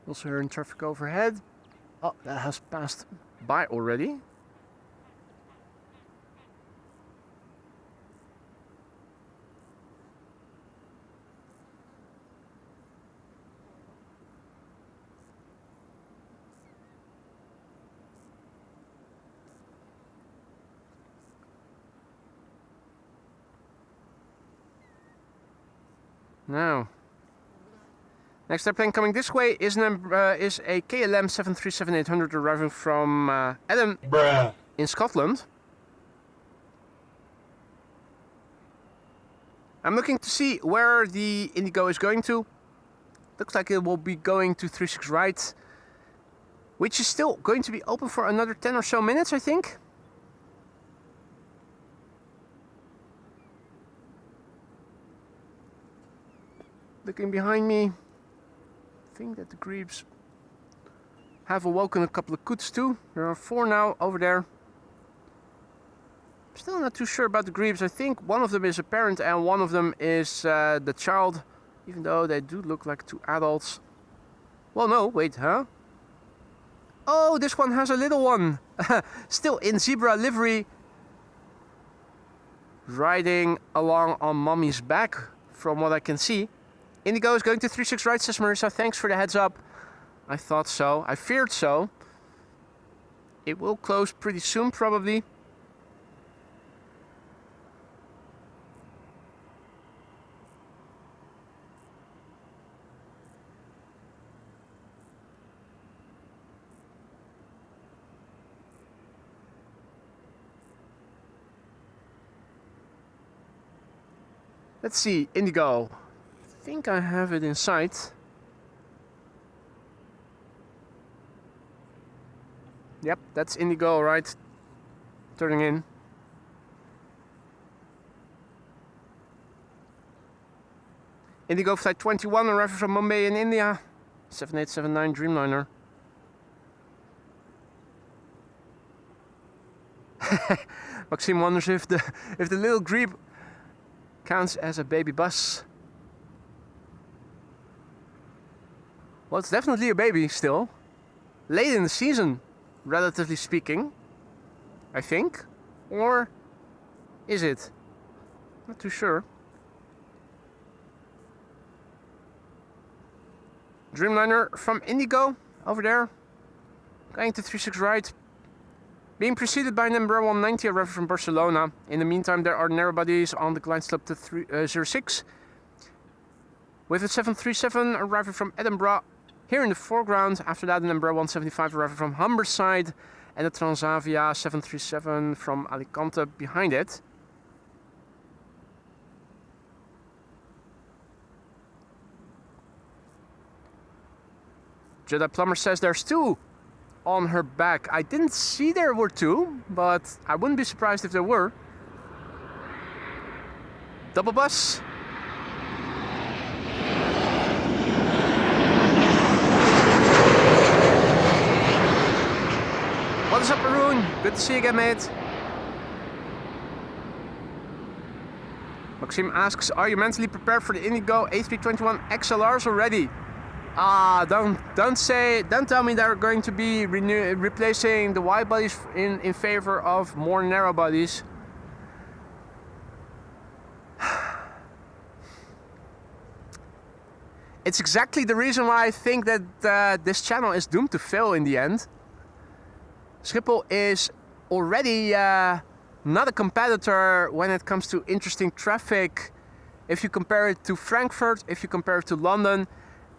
Also hearing traffic overhead. Oh, that has passed by already. Now, next airplane coming this way is a KLM 737-800 arriving from Adam in Scotland. I'm looking to see where the Indigo is going to. Looks like it will be going to 36 right, which is still going to be open for another 10 or so minutes, I think. Looking behind me, I think that the Grebes have awoken a couple of coots too. There are 4 now over there. Still not too sure about the Grebes. I think one of them is a parent and one of them is the child, even though they do look like 2 adults. Well, no, wait, huh? Oh, this one has a little one. Still in zebra livery, riding along on mommy's back, from what I can see. Indigo is going to 36 right, says Marissa. Thanks for the heads up. I thought so. I feared so. It will close pretty soon, probably. Let's see, Indigo. I think I have it in sight. Yep, that's Indigo, right? Turning in. Indigo Flight 21 arriving from Mumbai in India. 7879 Dreamliner. Maxime wonders if the little Grebe counts as a baby bus. Well, it's definitely a baby still. Late in the season, relatively speaking, I think. Or is it? Not too sure. Dreamliner from Indigo over there. Going to 36 right. Being preceded by number 190 arriving from Barcelona. In the meantime, there are narrow bodies on the glide slope to 306. With a 737 arriving from Edinburgh here in the foreground. After that, the number 175 arriving from Humberside. And the Transavia 737 from Alicante behind it. Jedi Plumber says there's two on her back. I didn't see there were two, but I wouldn't be surprised if there were. Double bus. What is up, Arun? Good to see you again, mate. Maxime asks, are you mentally prepared for the Indigo A321 XLRs already? Don't tell me they're going to be replacing the wide bodies in favor of more narrow bodies. It's exactly the reason why I think that this channel is doomed to fail in the end. Schiphol is already not a competitor when it comes to interesting traffic. If you compare it to Frankfurt, if you compare it to London,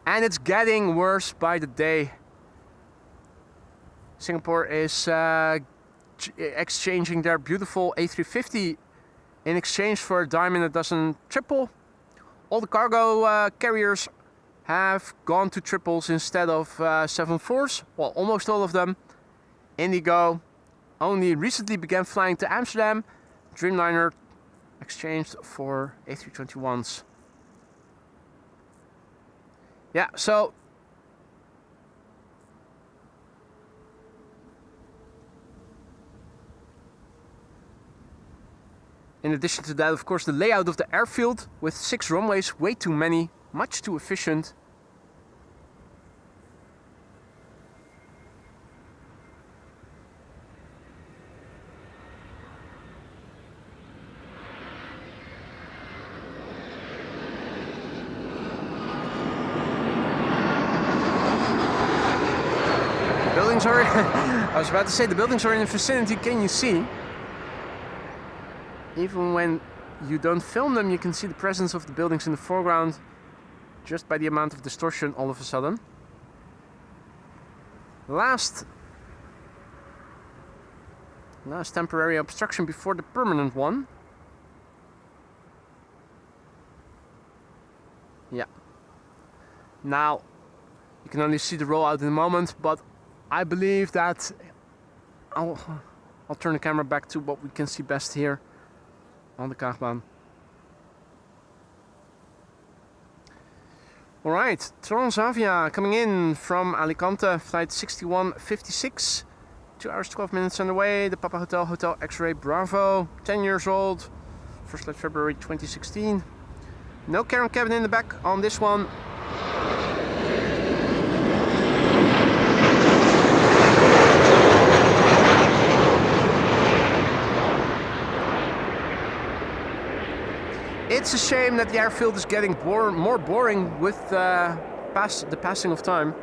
and it's getting worse by the day. Singapore is exchanging their beautiful A350 in exchange for a dime and a dozen triple. All the cargo carriers have gone to triples instead of 7.4s. Well, almost all of them. Indigo only recently began flying to Amsterdam. Dreamliner exchanged for A321s. Yeah, so in addition to that, of course, the layout of the airfield with 6 runways, way too many, much too efficient. I was about to say, the buildings are in the vicinity, can you see? Even when you don't film them, you can see the presence of the buildings in the foreground just by the amount of distortion all of a sudden. Last temporary obstruction before the permanent one. Yeah. Now, you can only see the rollout in a moment, but I believe that I'll turn the camera back to what we can see best here on the Kaagbaan. Alright, Transavia coming in from Alicante, flight 6156. 2 hours 12 minutes underway. The Papa Hotel, Hotel X-Ray Bravo, 10 years old. First flight February 2016. No carry-on cabin in the back on this one. It's a shame that the airfield is getting more boring with the passing of time.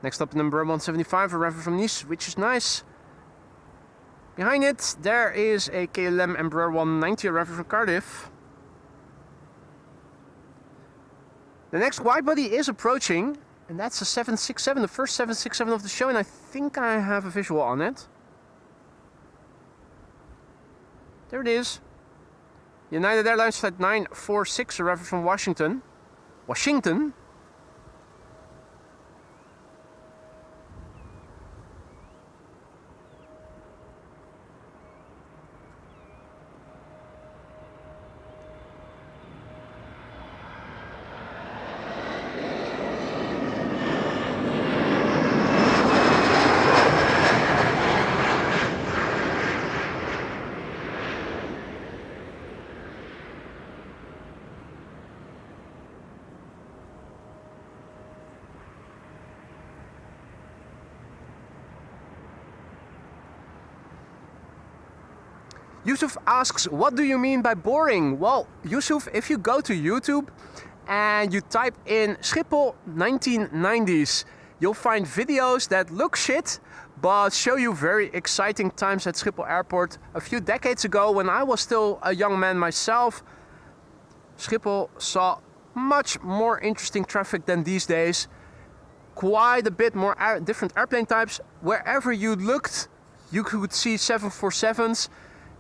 Next up, number 175, arriving from Nice, which is nice. Behind it, there is a KLM Embraer 190 arriving from Cardiff. The next widebody is approaching, and that's a 767, the first 767 of the show, and I think I have a visual on it. There it is. United Airlines Flight 946 arriving from Washington. Washington. Yusuf asks, what do you mean by boring? Well, Yusuf, if you go to YouTube and you type in Schiphol 1990s, you'll find videos that look shit, but show you very exciting times at Schiphol Airport. A few decades ago, when I was still a young man myself, Schiphol saw much more interesting traffic than these days. Quite a bit more different airplane types. Wherever you looked, you could see 747s.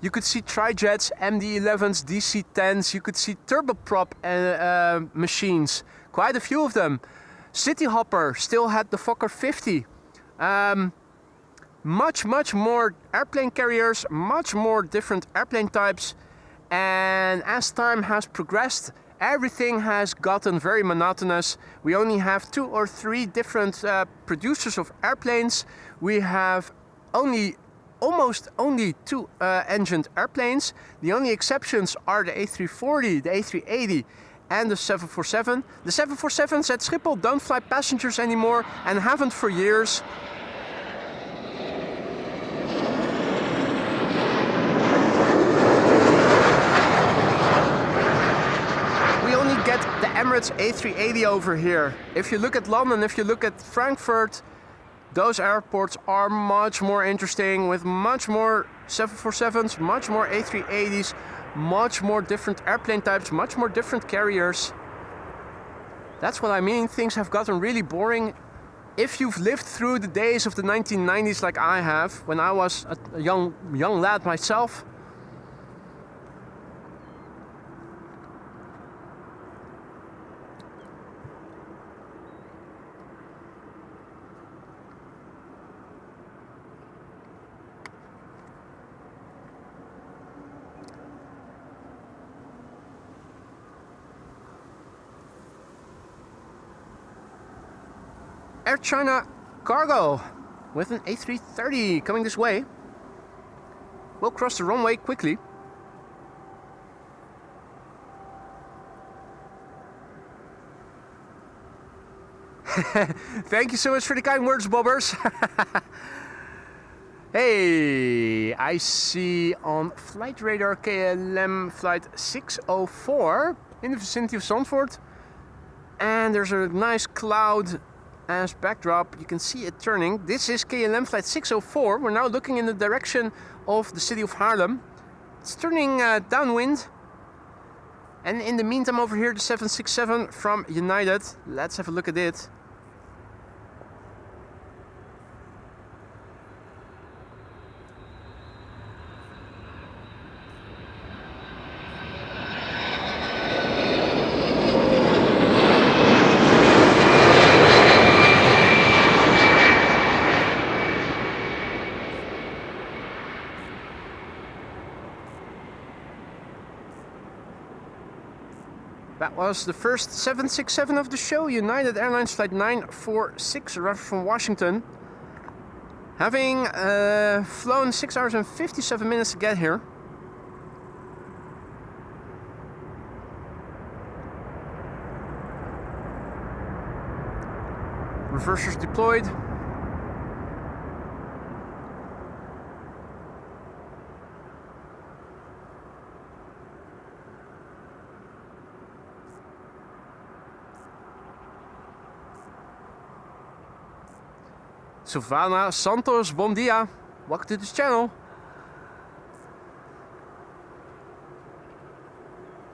You could see trijets, MD-11s, DC-10s. You could see turboprop machines. Quite a few of them. City Hopper still had the Fokker 50. Much more airplane carriers, much more different airplane types. And as time has progressed, everything has gotten very monotonous. We only have 2 or 3 different producers of airplanes. We have almost only 2 engined airplanes. The only exceptions are the A340, the A380 and the 747. The 747s at Schiphol don't fly passengers anymore and haven't for years. We only get the Emirates A380 over here. If you look at London, if you look at Frankfurt, those airports are much more interesting with much more 747s, much more A380s, much more different airplane types, much more different carriers. That's what I mean. Things have gotten really boring. If you've lived through the days of the 1990s like I have, when I was a young lad myself, Air China cargo with an A330 coming this way. We'll cross the runway quickly. Thank you so much for the kind words, Bobbers. Hey, I see on flight radar KLM flight 604 in the vicinity of Zandvoort. And there's a nice cloud as backdrop. You can see it turning. This is KLM flight 604. We're now looking in the direction of the city of Haarlem. It's turning downwind. And in the meantime over here the 767 from United. Let's have a look at it. That was the first 767 of the show, United Airlines flight 946, arrived from Washington. Having flown 6 hours and 57 minutes to get here. Reversers deployed. Silvana Santos, bom dia. Welcome to this channel.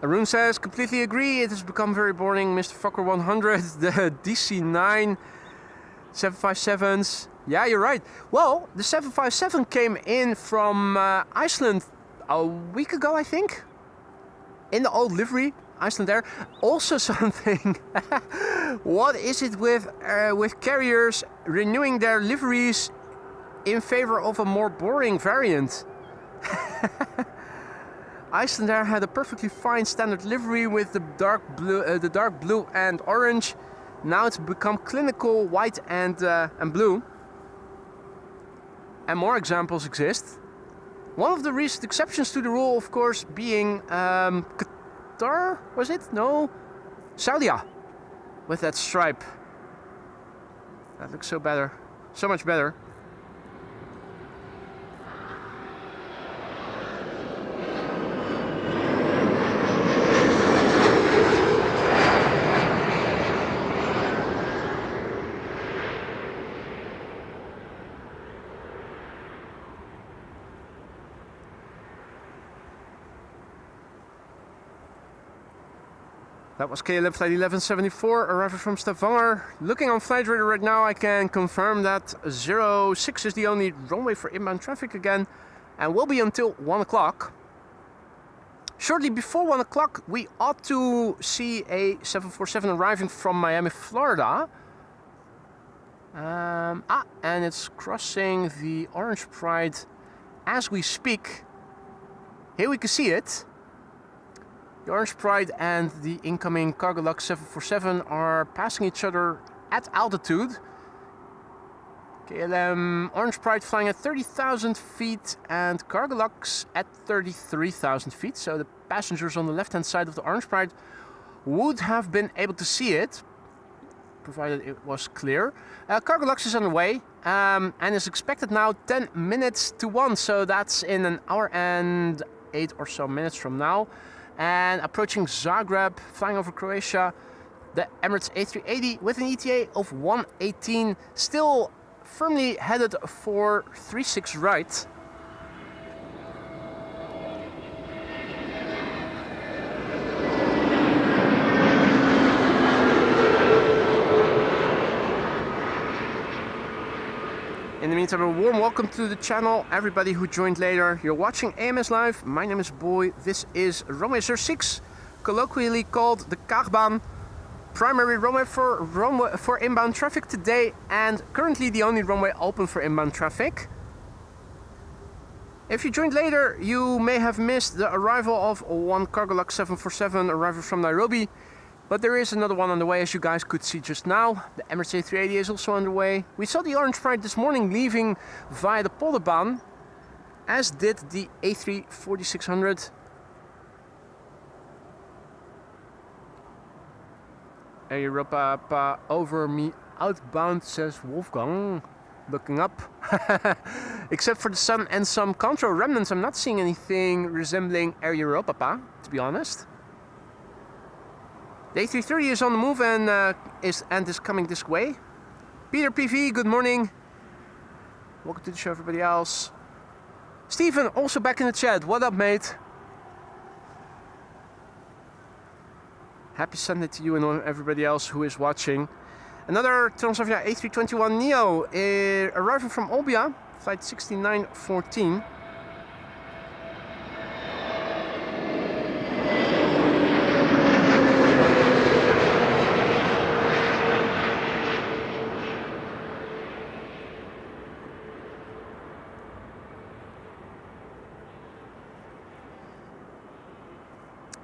Arun says, completely agree, it has become very boring. Mr. Fokker 100, the DC-9, 757s. Yeah, you're right. Well, the 757 came in from Iceland a week ago, I think. In the old livery. Icelandair. Also something. What is it with carriers renewing their liveries in favor of a more boring variant? Icelandair had a perfectly fine standard livery with the dark blue and orange. Now it's become clinical white and blue. And more examples exist. One of the recent exceptions to the rule, of course, being Qatar, was it? No, Saudia, with that stripe. That looks so better, so much better. That was KLM flight 1174, arriving from Stavanger. Looking on flight radar right now, I can confirm that 06 is the only runway for inbound traffic again, and will be until 1 o'clock. Shortly before 1 o'clock, we ought to see a 747 arriving from Miami, Florida. And it's crossing the Orange Pride as we speak. Here we can see it. The Orange Pride and the incoming Kaagbaan 747 are passing each other at altitude. KLM Orange Pride flying at 30,000 feet and Kaagbaan at 33,000 feet. So the passengers on the left-hand side of the Orange Pride would have been able to see it, provided it was clear. Kaagbaan is on the way and is expected now 10 minutes to 1. So that's in an hour and 8 or so minutes from now. And approaching Zagreb, flying over Croatia, the Emirates A380 with an ETA of 118, still firmly headed for 36 right. In the meantime, a warm welcome to the channel, everybody who joined later. You're watching AMS Live. My name is Boy. This is runway 06, colloquially called the Kaagbaan. Primary runway for inbound traffic today, and currently the only runway open for inbound traffic. If you joined later, you may have missed the arrival of one Kaagbaan 747 arriving from Nairobi. But there is another one on the way, as you guys could see just now. The Emirates A380 is also on the way. We saw the Orange Pride this morning leaving via the Polderbaan, as did the A34600. Air Europa over me outbound, says Wolfgang. Looking up. Except for the sun and some control remnants, I'm not seeing anything resembling Air Europa, to be honest. The A330 is on the move and is coming this way. Peter PV, good morning. Welcome to the show, everybody else. Stephen, also back in the chat. What up, mate? Happy Sunday to you and everybody else who is watching. Another Transavia A321neo arriving from Olbia, flight 6914.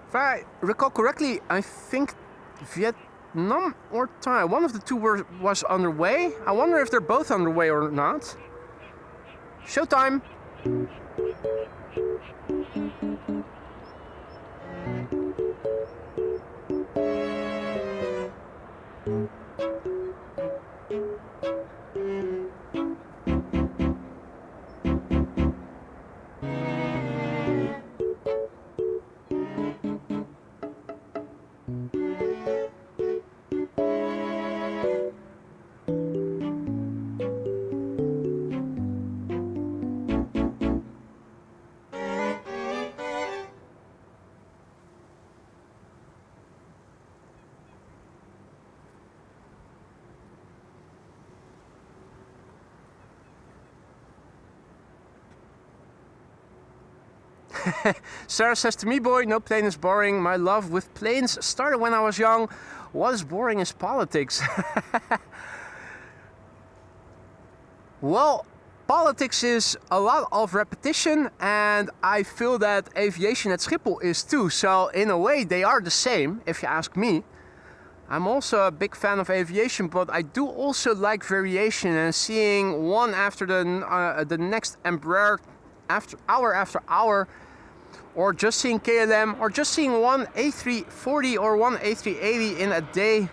If I recall correctly, I think Vietnam or Thai, one of the two was underway. I wonder if they're both underway or not. Showtime! Sarah says to me, boy, no plane is boring. My love with planes started when I was young. What is boring is politics. Well, politics is a lot of repetition, and I feel that aviation at Schiphol is too. So in a way they are the same, if you ask me. I'm also a big fan of aviation, but I do also like variation and seeing one after the next Embraer after hour, or just seeing KLM, or just seeing one A340 or one A380 in a day.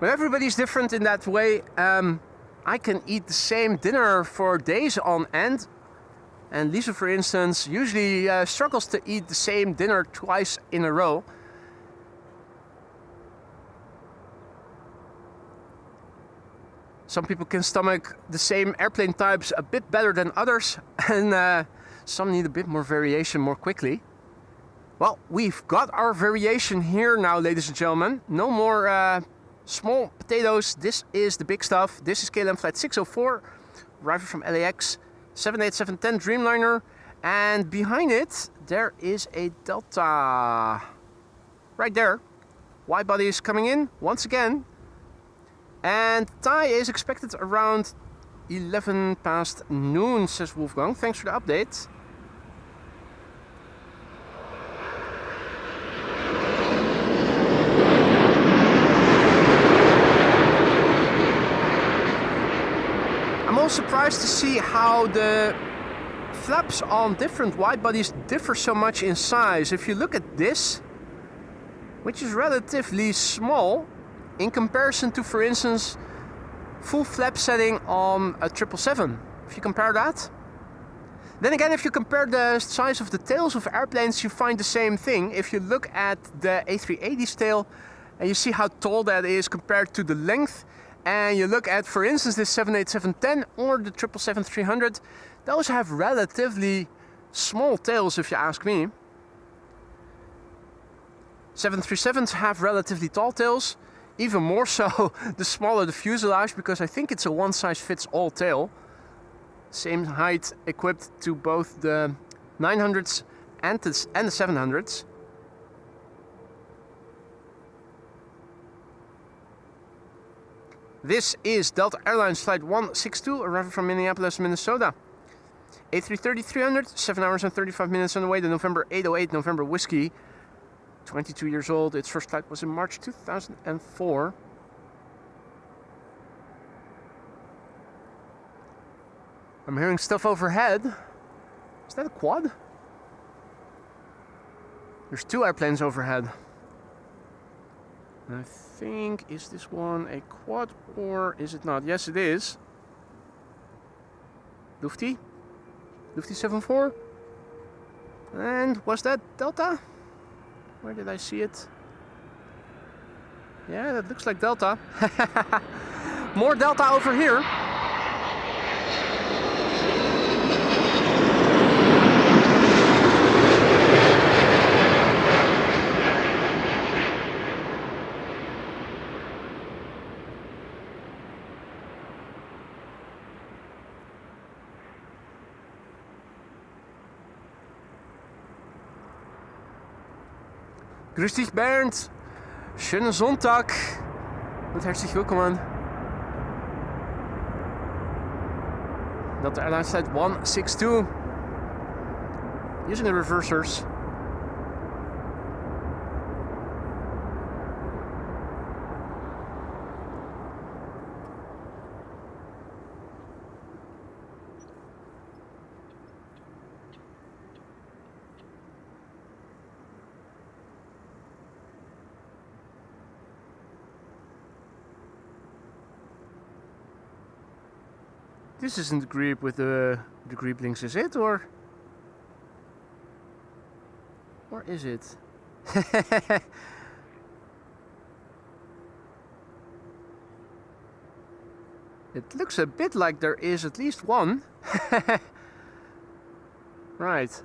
But everybody's different in that way. I can eat the same dinner for days on end. And Lisa, for instance, usually struggles to eat the same dinner twice in a row. Some people can stomach the same airplane types a bit better than others. And some need a bit more variation more quickly. Well, we've got our variation here now, ladies and gentlemen. No more small potatoes. This is the big stuff. This is KLM flight 604, arriving from LAX, 787-10 Dreamliner, and behind it there is a Delta. Right there. Wide body is coming in once again, and Thai is expected around 11 past noon, says Wolfgang. Thanks for the update. Surprised to see how the flaps on different wide bodies differ so much in size. If you look at this, which is relatively small in comparison to, for instance, full flap setting on a 777. If you compare that, then again, if you compare the size of the tails of airplanes, you find the same thing. If you look at the A380's tail and you see how tall that is compared to the length, and you look at, for instance, this 787-10 or the 777-300, those have relatively small tails, if you ask me. 737s have relatively tall tails, even more so the smaller the fuselage, because I think it's a one-size-fits-all tail. Same height equipped to both the 900s and the 700s. This is Delta Airlines flight 162, arriving from Minneapolis, Minnesota. A330-300, 7 hours and 35 minutes on the way. The November 808 November Whiskey. 22 years old. Its first flight was in March 2004. I'm hearing stuff overhead. Is that a quad? There's two airplanes overhead. I think, is this one a quad or is it not? Yes, it is. Lufty 74. And was that Delta? Where did I see it? Yeah, that looks like Delta. More Delta over here. Grüß dich, Bernd. Schönen Sonntag. Und herzlich willkommen. Delta Airlines flight 162. Using the reversers. This isn't the grip with the grip links, is it? Or Or is it? It looks a bit like there is at least one. Right.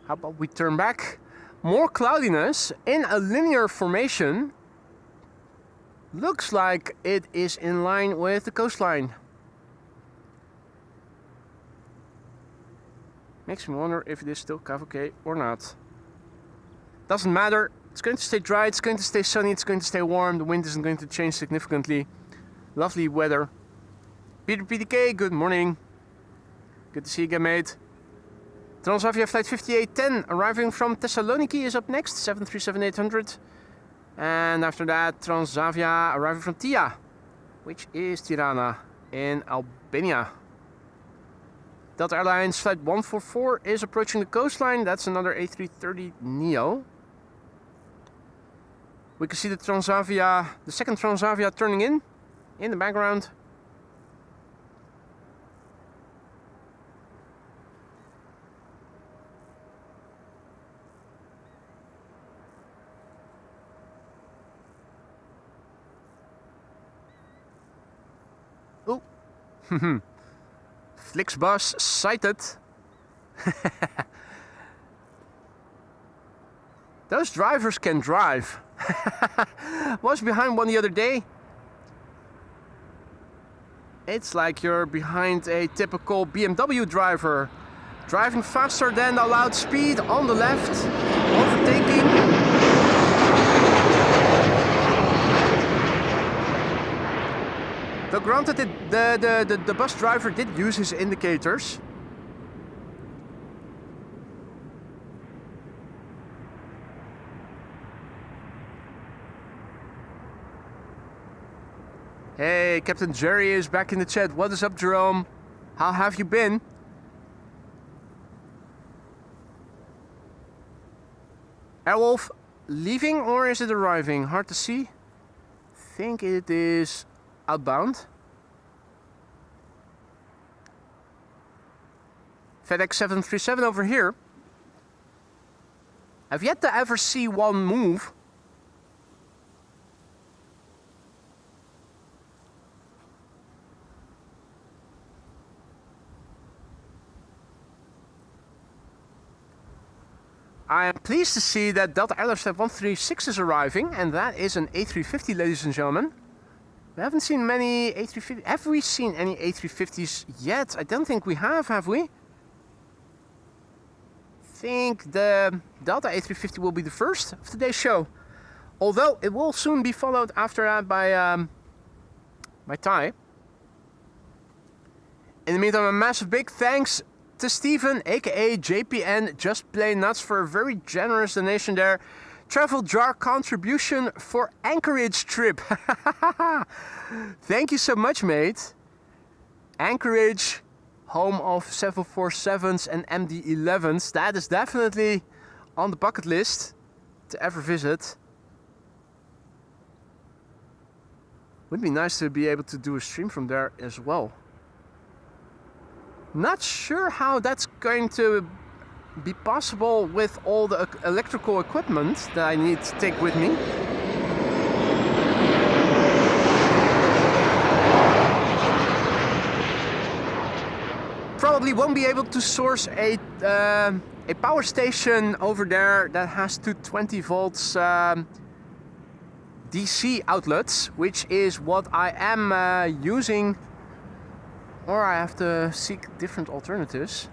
How about we turn back? More cloudiness in a linear formation. Looks like it is in line with the coastline. Makes me wonder if it is still Kaagbaan or not. Doesn't matter. It's going to stay dry, it's going to stay sunny, it's going to stay warm. The wind isn't going to change significantly. Lovely weather. Peter PDK, good morning. Good to see you again, mate. Transavia flight 5810 arriving from Thessaloniki is up next, 737-800. And after that, Transavia arriving from Tia, which is Tirana in Albania. Delta Airlines flight 144 is approaching the coastline. That's another A330neo. We can see the Transavia, the second Transavia turning in the background. Oh, Flixbus sighted. Those drivers can drive. Was behind one the other day. It's like you're behind a typical BMW driver, driving faster than the allowed speed on the left, overtaking. Though granted, the bus driver did use his indicators. Hey, Captain Jerry is back in the chat. What is up, Jerome? How have you been? Airwolf leaving or is it arriving? Hard to see. Think it is outbound. FedEx 737 over here. I've yet to ever see one move. I am pleased to see that Delta Airlines Flight 136 is arriving, and that is an A350, ladies and gentlemen. We haven't seen many A350s. Have we seen any A350s yet? I don't think we have we? Think the Delta A350 will be the first of today's show. Although it will soon be followed after that by Thai. In the meantime, a massive big thanks to Steven, aka JPN, Just Play Nuts, for a very generous donation there. Travel jar contribution for Anchorage trip. Thank you so much, mate. Anchorage, home of 747s and MD-11s. That is definitely on the bucket list to ever visit. Would be nice to be able to do a stream from there as well. Not sure how that's going to be possible with all the electrical equipment that I need to take with me. Probably won't be able to source a power station over there that has 220 volts DC outlets, which is what I am using. Or I have to seek different alternatives.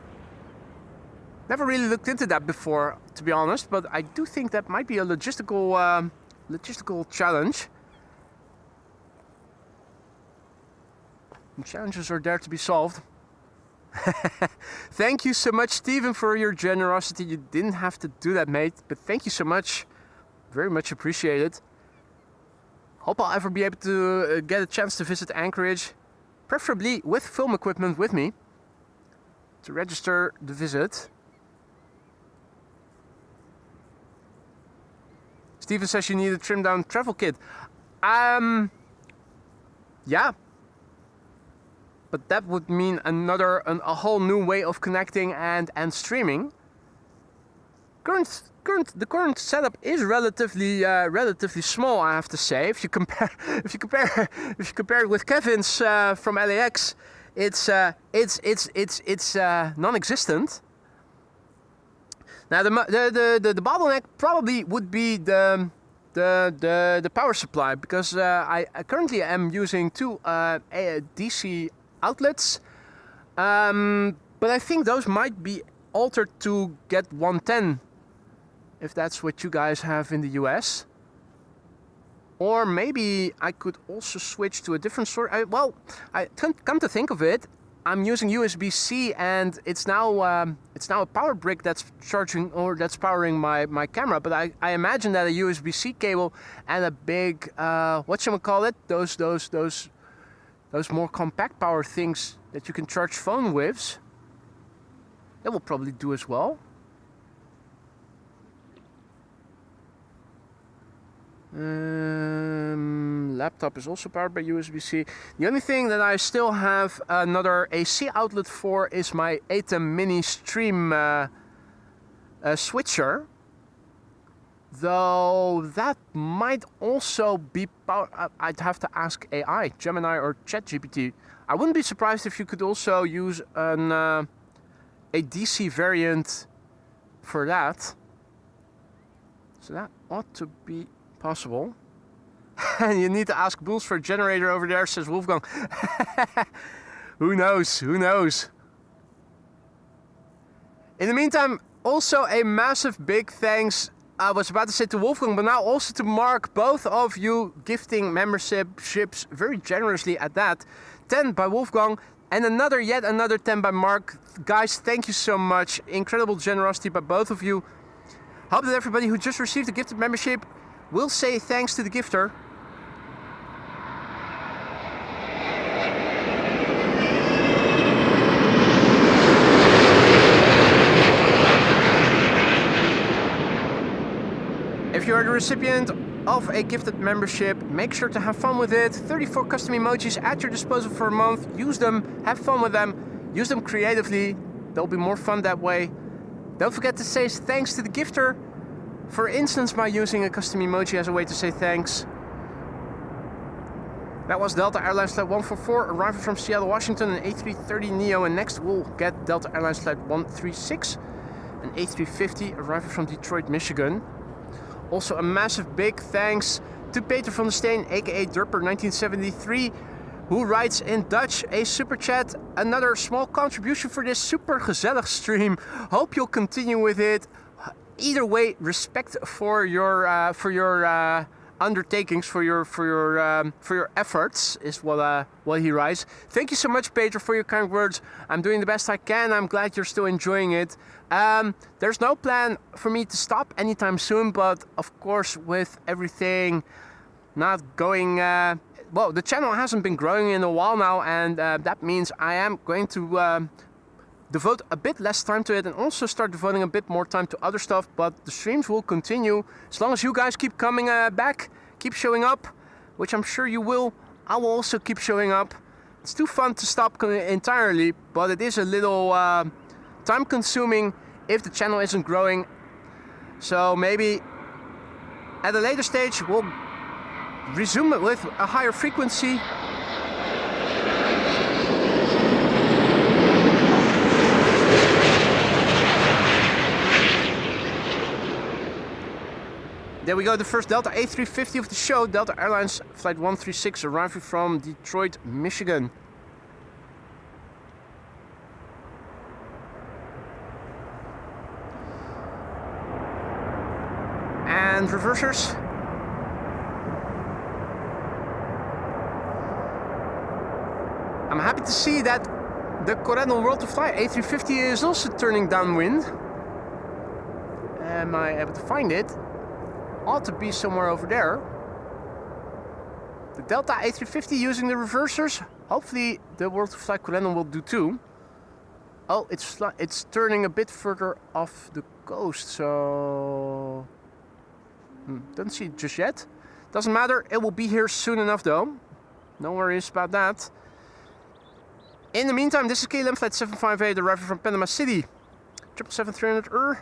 Never really looked into that before, to be honest, but I do think that might be a logistical challenge. And challenges are there to be solved. Thank you so much, Steven, for your generosity. You didn't have to do that, mate, but thank you so much. Very much appreciated. Hope I'll ever be able to get a chance to visit Anchorage. Preferably with film equipment with me to register the visit. Steven says you need a trimmed down travel kit. Yeah. but that would mean a whole new way of connecting and streaming. The current setup is relatively small, I have to say. If you compare it with Kevin's from LAX, it's non-existent. Now the bottleneck probably would be the power supply, because I currently am using two DC outlets, but I think those might be altered to get 110, if that's what you guys have in the US. Or maybe I could also switch to a different sort. Come to think of it, I'm using USB-C, and it's now a power brick that's charging or that's powering my camera. But I imagine that a USB-C cable and a big whatchamacallit, those more compact power things that you can charge phone with, that will probably do as well. Laptop is also powered by USB-C. The only thing that I still have another AC outlet for is my ATEM mini stream switcher. Though that might also be I'd have to ask AI, Gemini or ChatGPT. I wouldn't be surprised if you could also use a DC variant for that. So that ought to be possible. And you need to ask Bulls for a generator over there, says Wolfgang. Who knows? Who knows? In the meantime, also a massive big thanks, I was about to say to Wolfgang, but now also to Mark, both of you gifting memberships very generously at that. 10 by Wolfgang and yet another 10 by Mark. Guys, thank you so much. Incredible generosity by both of you. Hope that everybody who just received a gifted membership will say thanks to the gifter. If you are the recipient of a gifted membership, make sure to have fun with it. 34 custom emojis at your disposal for a month. Use them, have fun with them, use them creatively. They'll be more fun that way. Don't forget to say thanks to the gifter. For instance, by using a custom emoji as a way to say thanks. That was Delta Airlines Flight 144 arriving from Seattle, Washington, an A330neo, and next we'll get Delta Airlines Flight 136, an A350 arriving from Detroit, Michigan. Also a massive big thanks to Peter van der Steen, aka Durper1973, who writes in Dutch a super chat. Another small contribution for this super gezellig stream. Hope you'll continue with it. Either way, respect for your undertakings, for your efforts, is what he writes. Thank you so much, Peter, for your kind words. I'm doing the best I can. I'm glad you're still enjoying it. There's no plan for me to stop anytime soon, but of course, with everything not going well, the channel hasn't been growing in a while now, and that means I am going to devote a bit less time to it and also start devoting a bit more time to other stuff. But the streams will continue as long as you guys keep coming back, keep showing up, which I'm sure you will. I will also keep showing up. It's too fun to stop entirely, but it is a little time consuming if the channel isn't growing. So maybe at a later stage we'll resume it with a higher frequency. There we go, the first Delta A350 of the show, Delta Airlines Flight 136, arriving from Detroit, Michigan. And reversers. I'm happy to see that the Corendon World to Fly A350 is also turning downwind. Am I able to find it? Ought to be somewhere over there. The Delta A350 using the reversers. Hopefully the World to Fly Corendon will do too. Oh, it's turning a bit further off the coast, so don't see it just yet. Doesn't matter, it will be here soon enough though. No worries about that. In the meantime, this is KLM flight 758 arriving from Panama City. 777-300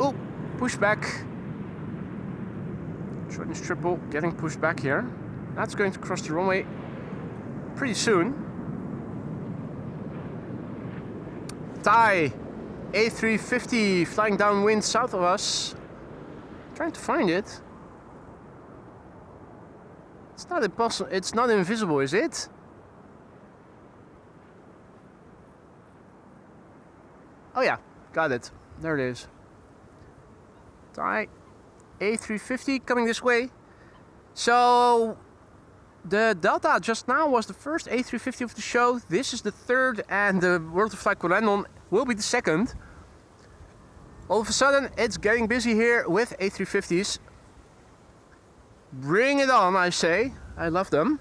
Oh, pushback. Chinese triple getting pushed back here. That's going to cross the runway pretty soon. Thai A350 flying downwind south of us. Trying to find it. It's not impossible. It's not invisible, is it? Oh yeah, got it. There it is. Thai A350 coming this way. So the Delta just now was the first A350 of the show. This is the third, and the World of Flight Corendon will be the second. All of a sudden, it's getting busy here with A350s. Bring it on, I say. I love them.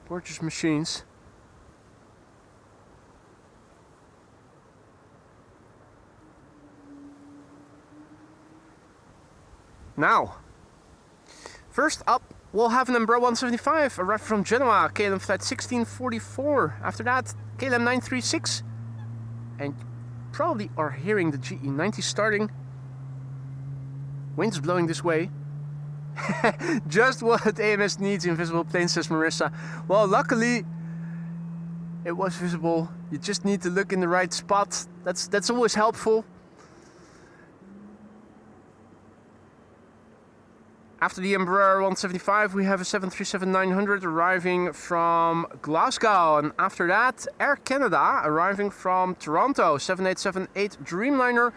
Gorgeous machines. Now, first up, we'll have an Embraer 175 arrived from Genoa, KLM flight 1644. After that, KLM 936. And probably are hearing the GE90 starting. Wind's blowing this way. Just what AMS needs, invisible plane, says Marissa. Well, luckily, it was visible. You just need to look in the right spot. That's always helpful. After the Embraer 175, we have a 737-900 arriving from Glasgow. And after that, Air Canada arriving from Toronto. 7878 Dreamliner.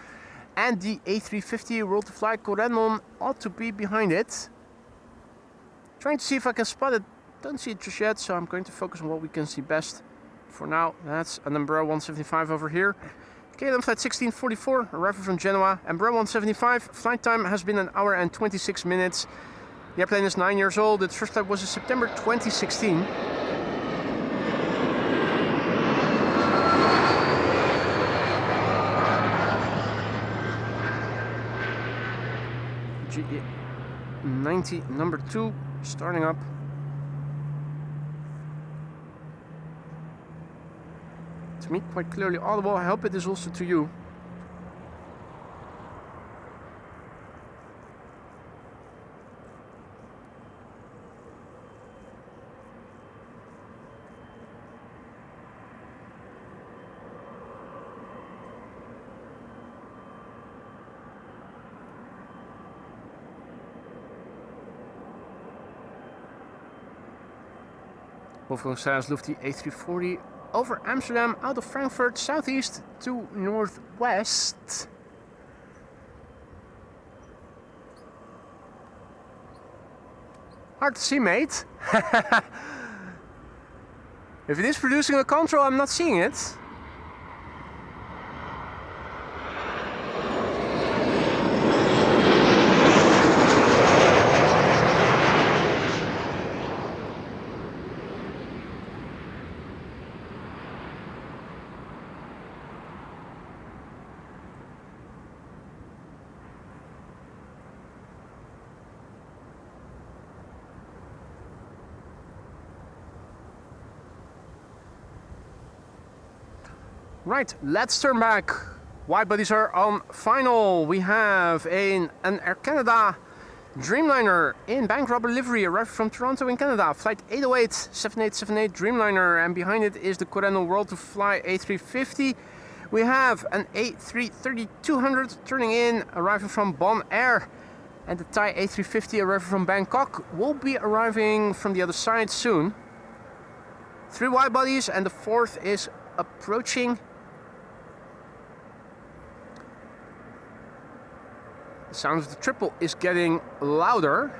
And the A350 World of Flight Corendon ought to be behind it. Trying to see if I can spot it. Don't see it just yet, so I'm going to focus on what we can see best. For now, that's an Embraer 175 over here. KLM flight 1644, arriving from Genoa. Embraer 175, flight time has been 1 hour and 26 minutes. The airplane is 9 years old. Its first flight was in September 2016. GE90 number 2 starting up. To me, quite clearly audible. I hope it is also to you. Wolfgang says Lufthansa A340 over Amsterdam, out of Frankfurt, southeast to northwest. Hard to see, mate. If it is producing a control, I'm not seeing it. Right, let's turn back. Wide bodies are on final. We have an Air Canada Dreamliner in bank rubber livery, arrived from Toronto in Canada. Flight 808, 7878 Dreamliner, and behind it is the Corendon World to Fly A350. We have an A330-200 turning in, arriving from Bon Air. And the Thai A350 arriving from Bangkok will be arriving from the other side soon. 3 wide bodies and the 4th is approaching. The sound of the triple is getting louder.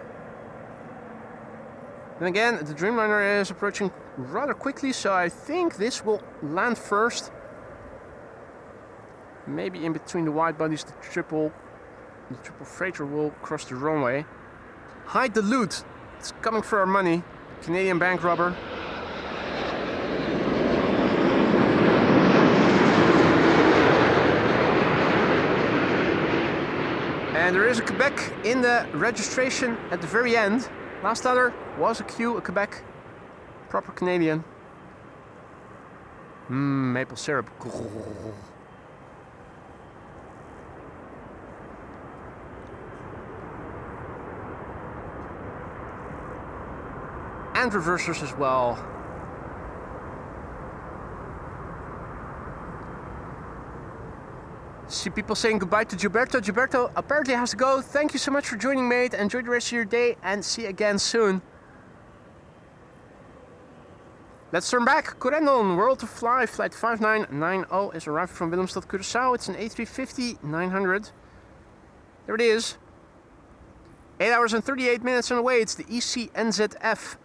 Then again, the Dreamliner is approaching rather quickly, so I think this will land first. Maybe in between the wide bodies, the triple freighter will cross the runway. Hide the loot. It's coming for our money. Canadian bank robber. And there is a Quebec in the registration at the very end. Last letter was a Q, a Quebec. Proper Canadian. Maple syrup. And reversers as well. See people saying goodbye to Gilberto. Gilberto apparently has to go. Thank you so much for joining, mate. Enjoy the rest of your day and see you again soon. Let's turn back. Corendon, World to Fly, flight 5990 is arriving from Willemstad, Curaçao. It's an A350-900. There it is. 8 hours and 38 minutes on the way. It's the ECNZF.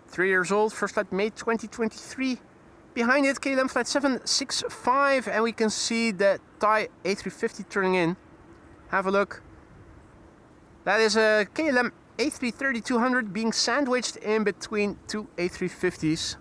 3 years old, first flight May 2023. Behind it, KLM flight 765, and we can see the Thai A350 turning in. Have a look. That is a KLM A330-200 being sandwiched in between two A350s.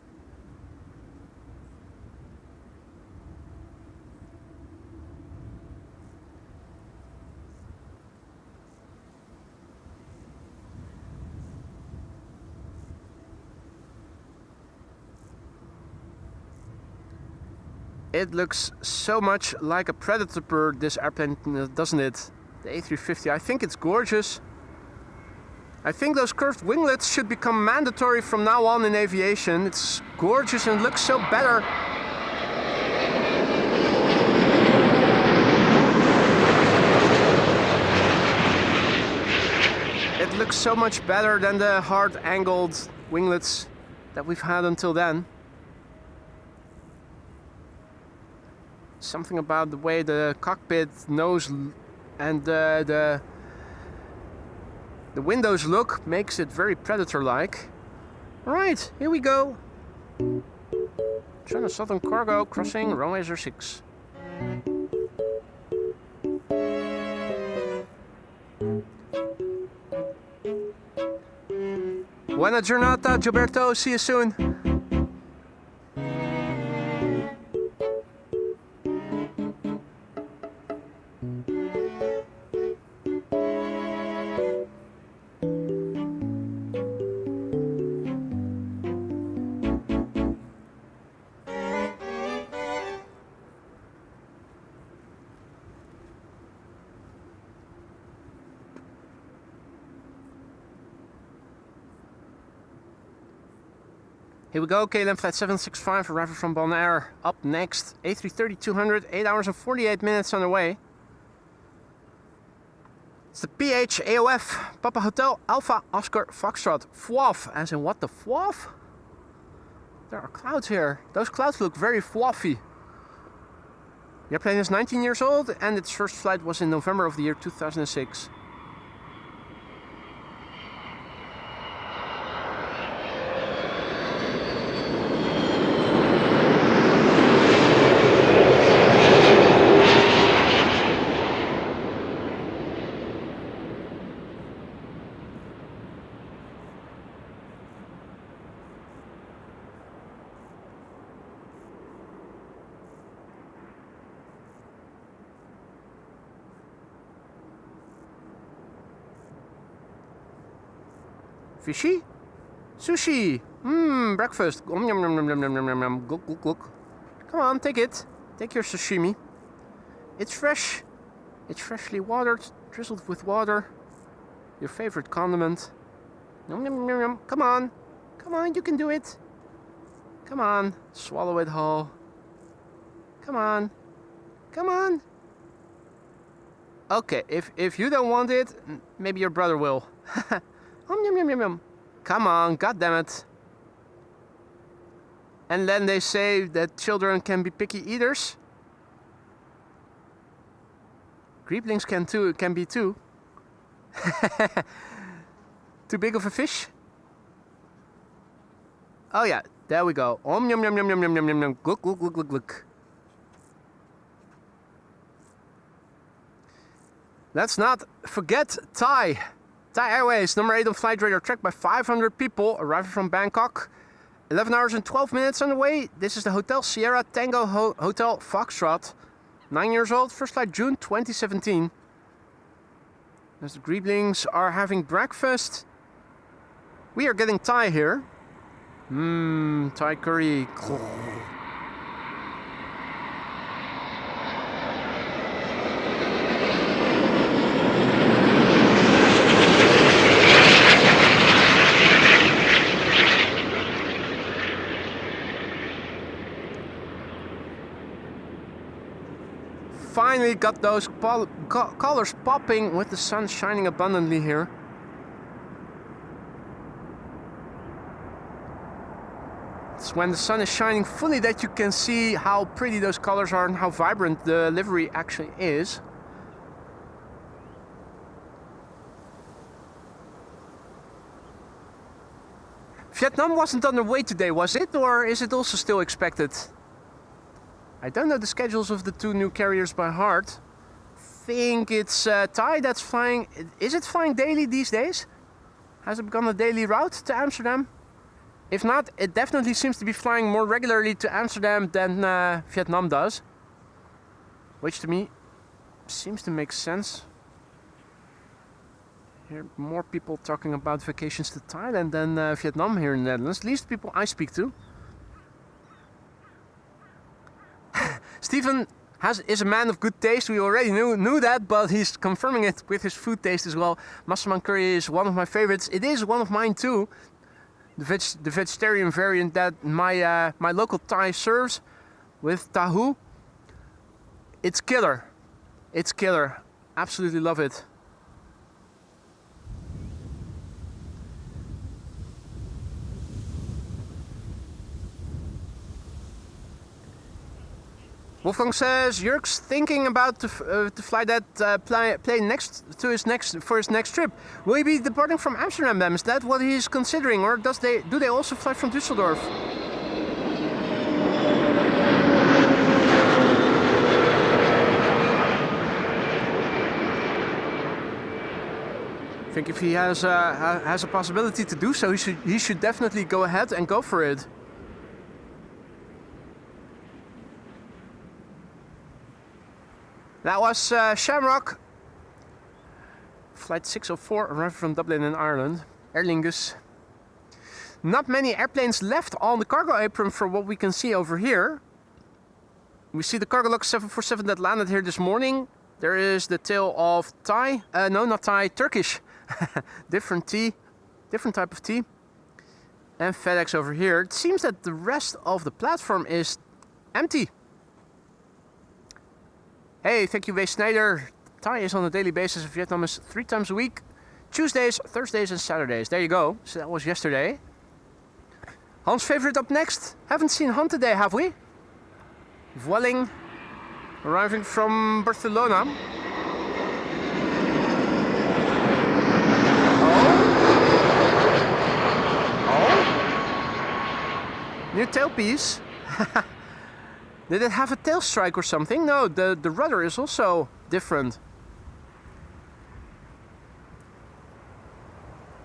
It looks so much like a Predator bird, this airplane, doesn't it? The A350. I think it's gorgeous. I think those curved winglets should become mandatory from now on in aviation. It's gorgeous and looks so better. It looks so much better than the hard angled winglets that we've had until then. Something about the way the cockpit nose and the windows look makes it very Predator-like. Alright, here we go. China Southern Cargo crossing runway 06. Buona giornata, Gilberto. See you soon. Here we go, KLM flight 765 arriving from Bonaire. Up next, A330-200, 8 hours and 48 minutes on the way. It's the PH AOF, Papa Hotel Alpha Oscar Foxtrot. FWAF, as in what the FWAF? There are clouds here. Those clouds look very fluffy. The airplane is 19 years old and its first flight was in November of the year 2006. Fishy? Sushi! Breakfast. Yum, yum, yum, yum, yum, yum, yum, yum. Gluk, gluk, gluk. Come on, take it. Take your sashimi. It's fresh. It's freshly watered, drizzled with water. Your favorite condiment. Yum, yum, yum, yum. Come on. Come on, you can do it. Come on. Swallow it whole. Come on. Come on. Okay, if you don't want it, maybe your brother will. Yum, yum, yum, yum. Come on, goddammit. And then they say that children can be picky eaters. Greeblings can be too. Too big of a fish? Oh yeah, there we go. Om yum yum yum yum yum yum yum yum. Look, look, look, look, look. Let's not forget Thai. Thai Airways, number 8 on flight radar, tracked by 500 people, arriving from Bangkok. 11 hours and 12 minutes on the way. This is the Hotel Sierra Tango Hotel Foxtrot. 9 years old, first flight June 2017. As the Greeblings are having breakfast. We are getting Thai here. Thai curry. Finally got those colors popping with the sun shining abundantly here. It's when the sun is shining fully that you can see how pretty those colors are and how vibrant the livery actually is. Vietnam wasn't on the way today, was it? Or is it also still expected? I don't know the schedules of the 2 new carriers by heart. Think it's Thai that's flying. Is it flying daily these days? Has it become a daily route to Amsterdam? If not, it definitely seems to be flying more regularly to Amsterdam than Vietnam does. Which to me seems to make sense. Hear more people talking about vacations to Thailand than Vietnam here in the Netherlands. At least people I speak to. Stephen is a man of good taste. We already knew that, but he's confirming it with his food taste as well. Massaman curry is one of my favorites. It is one of mine too. The vegetarian variant that my local Thai serves with tahu. It's killer. It's killer. Absolutely love it. Wolfgang says Jurk's thinking about to fly that plane for his next trip. Will he be departing from Amsterdam then? Is that what he's considering, or do they also fly from Düsseldorf? I think if he has a possibility to do so, he should definitely go ahead and go for it. That was Shamrock, flight 604, arriving from Dublin in Ireland, Aer Lingus. Not many airplanes left on the cargo apron from what we can see over here. We see the Cargolux 747 that landed here this morning. There is the tail of Thai, no not Thai, Turkish, different type of tea. And FedEx over here. It seems that the rest of the platform is empty. Hey, thank you, W. Snyder. Thai is on a daily basis. Vietnam is 3 times a week. Tuesdays, Thursdays and Saturdays. There you go. So that was yesterday. Hans' favorite up next. Haven't seen Han today, have we? Vueling, arriving from Barcelona. Oh. New tailpiece. Did it have a tail strike or something? No, the rudder is also different.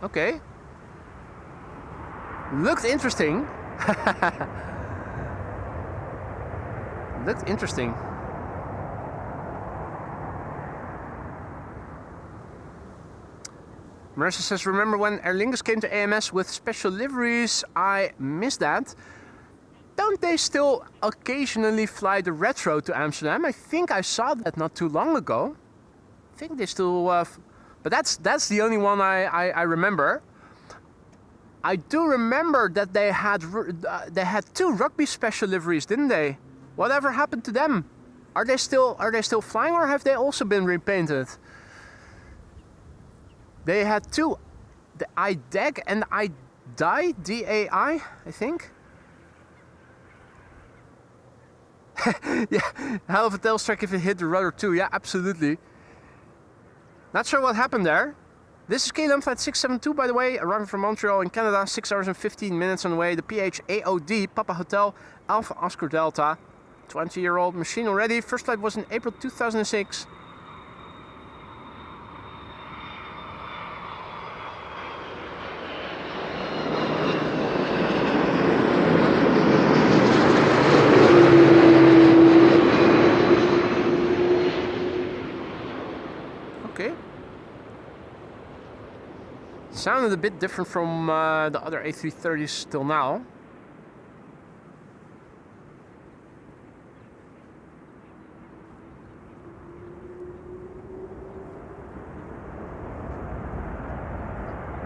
Okay. Looked interesting. Looked interesting. Marissa says, remember when Aer Lingus came to AMS with special liveries? I missed that. Don't they still occasionally fly the retro to Amsterdam? I think I saw that not too long ago. I think they still, but that's the only one I remember. I do remember that they had 2 rugby special liveries, didn't they? Whatever happened to them? Are they still flying, or have they also been repainted? They had 2, the IDEG and IDAI, D-A-I, I think. Yeah, hell of a tail strike if it hit the rudder too. Yeah, absolutely. Not sure what happened there. This is KLM flight 672, by the way, arriving from Montreal in Canada, 6 hours and 15 minutes on the way. The PHAOD, Papa Hotel, Alpha Oscar Delta. 20-year-old machine already. First flight was in April 2006. Okay. Sounded a bit different from the other A330s till now.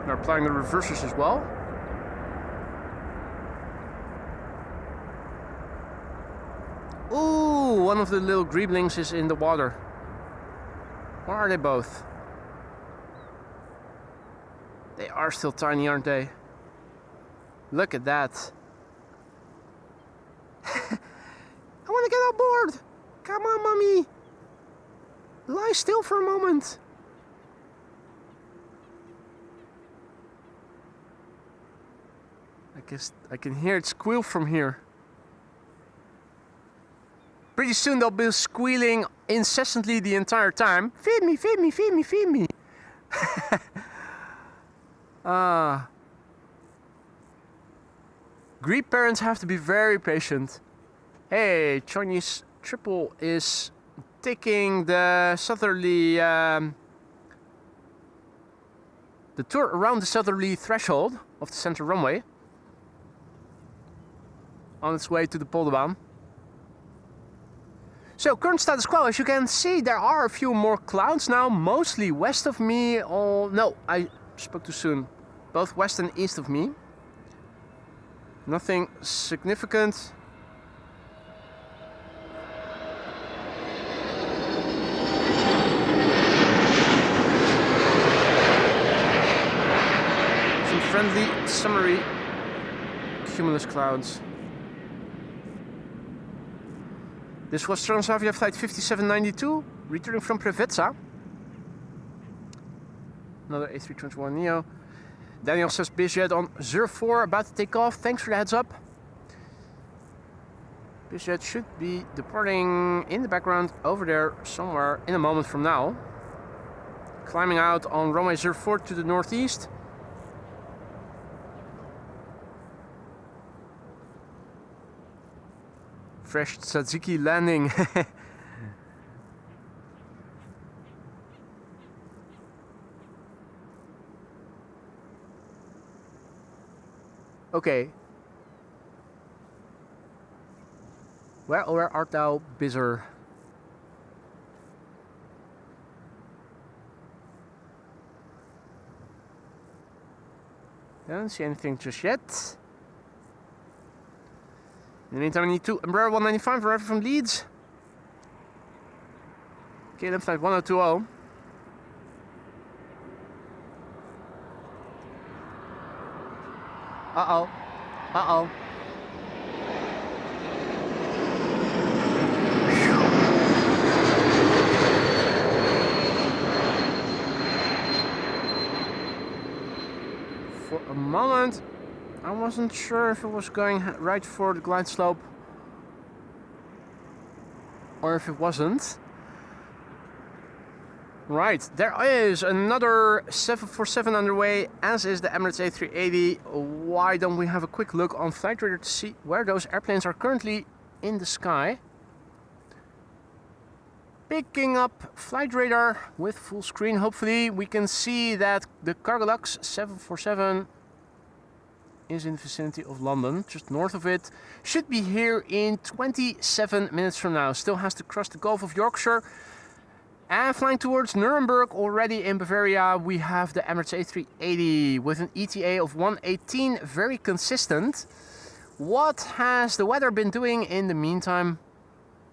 They're applying the reversers as well. Ooh, one of the little greeblings is in the water. Or are they both? They are still tiny, aren't they? Look at that. I want to get on board. Come on, mommy. Lie still for a moment. I guess I can hear it squeal from here. Pretty soon they'll be squealing incessantly the entire time. Feed me, feed me, feed me, feed me. Greek parents have to be very patient. Hey, Chinese Triple is taking the southerly, the tour around the southerly threshold of the center runway. On its way to the Kaagbaan. So current status quo, as you can see, there are a few more clouds now, mostly west of me. Oh no, I spoke too soon. Both west and east of me. Nothing significant. Some friendly, summery cumulus clouds. This was Transavia flight 5792, returning from Preveza. Another A321neo. Daniel says busiest on 04, about to take off. Thanks for the heads up. Busiest should be departing in the background over there somewhere in a moment from now. Climbing out on runway 04 to the northeast. Fresh tzatziki landing. Okay. Where art thou, Bizzer? I don't see anything just yet. In the meantime, I need two Embraer 195 arriving from Leeds. KLM flight 1020. Uh-oh. Uh-oh. For a moment, I wasn't sure if it was going right for the glide slope or if it wasn't. Right, there is another 747 underway, as is the Emirates A380. Why don't we have a quick look on Flight Radar to see where those airplanes are currently in the sky? Picking up Flight Radar with full screen, hopefully we can see that the Cargolux 747 is in the vicinity of London, just north of it. Should be here in 27 minutes from now. Still has to cross the Gulf of Yorkshire. And flying towards Nuremberg, already in Bavaria, we have the Emirates A380 with an ETA of 118, very consistent. What has the weather been doing in the meantime?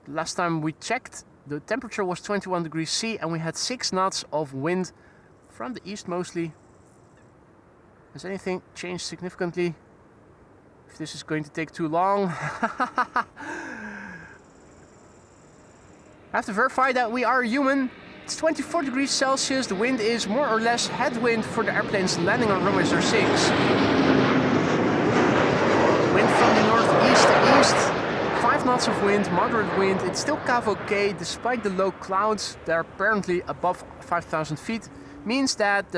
Last time we checked, the temperature was 21 degrees C and we had 6 knots of wind from the east mostly. Has anything changed significantly? If this is going to take too long. I have to verify that we are human. It's 24 degrees Celsius. The wind is more or less headwind for the airplanes landing on runway 06. Wind from the northeast to east. 5 knots of wind, moderate wind. It's still okay despite the low clouds. They're apparently above 5,000 feet. Means that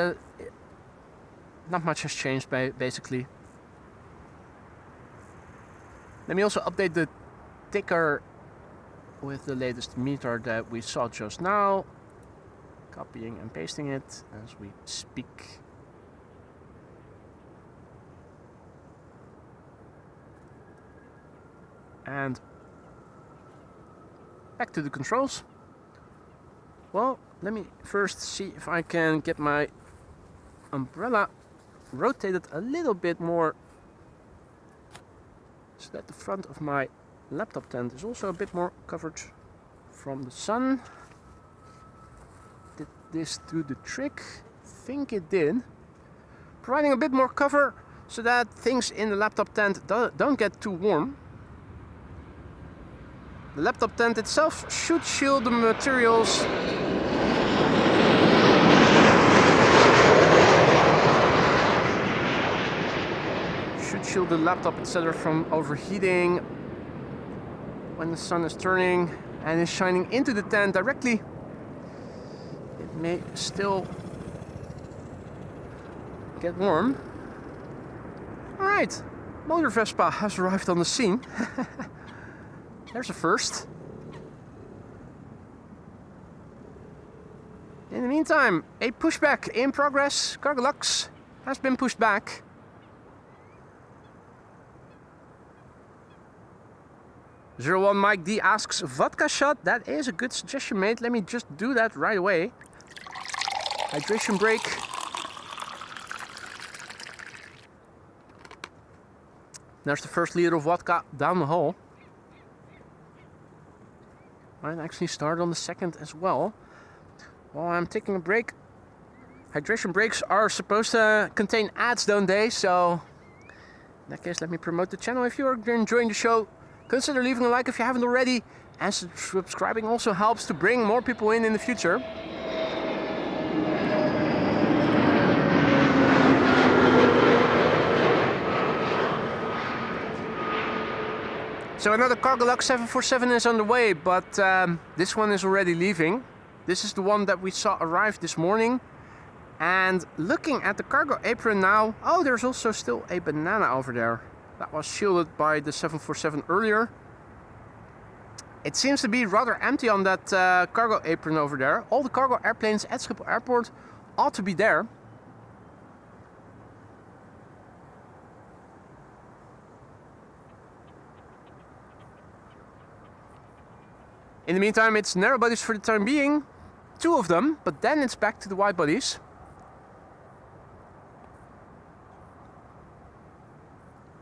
not much has changed basically. Let me also update the ticker with the latest meter that we saw just now. Copying and pasting it as we speak. And back to the controls. Well, let me first see if I can get my umbrella rotated a little bit more so that the front of my laptop tent is also a bit more covered from the sun. Did this do the trick? I think it did. Providing a bit more cover so that things in the laptop tent don't get too warm. The laptop tent itself should shield the materials. Should shield the laptop, etc., from overheating when the sun is turning and is shining into the tent directly. It may still get warm. Alright, Motor Vespa has arrived on the scene. There's a first. In the meantime, a pushback in progress. Cargo Lux has been pushed back. Zero 01 Mike D asks, vodka shot? That is a good suggestion, mate. Let me just do that right away. Hydration break. There's the first liter of vodka down the hole. Might actually start on the second as well. While I'm taking a break. Hydration breaks are supposed to contain ads, don't they? So in that case, let me promote the channel. If you're enjoying the show, consider leaving a like if you haven't already. And subscribing also helps to bring more people in the future. So another Cargo Lux 747 is on the way, but this one is already leaving. This is the one that we saw arrive this morning. And looking at the cargo apron now, oh, there's also still a banana over there. That was shielded by the 747 earlier. It seems to be rather empty on that cargo apron over there. All the cargo airplanes at Schiphol Airport ought to be there. In the meantime, it's narrow bodies for the time being. 2 of them, but then it's back to the wide bodies.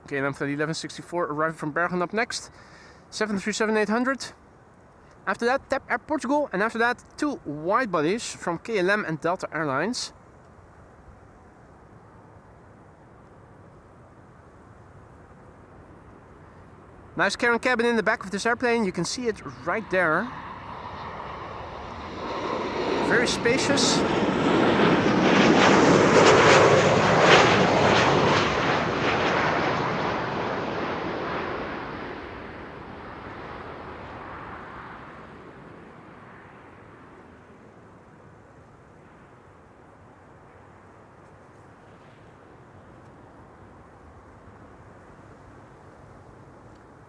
Okay, and after the 1164 arriving from Bergen up next. 737-800. After that, TAP Air Portugal. And after that, 2 wide bodies from KLM and Delta Airlines. Nice carrying cabin in the back of this airplane. You can see it right there. Very spacious.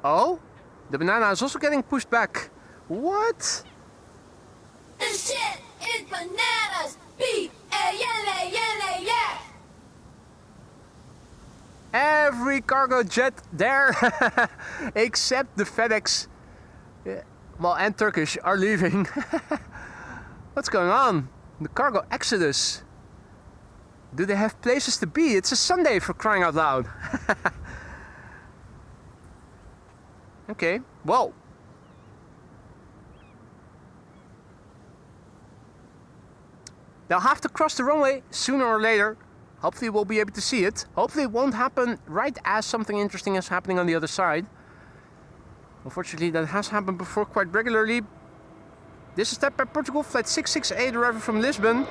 Oh, the banana is also getting pushed back. What? This shit is bananas. B-A-N-A-N-A-S. Every cargo jet there, except the FedEx, well, and Turkish are leaving. What's going on? The cargo exodus. Do they have places to be? It's a Sunday, for crying out loud. Okay, well. They'll have to cross the runway sooner or later. Hopefully we'll be able to see it. Hopefully it won't happen right as something interesting is happening on the other side. Unfortunately, that has happened before quite regularly. This is Tap by Portugal, flight 668 arriving from Lisbon.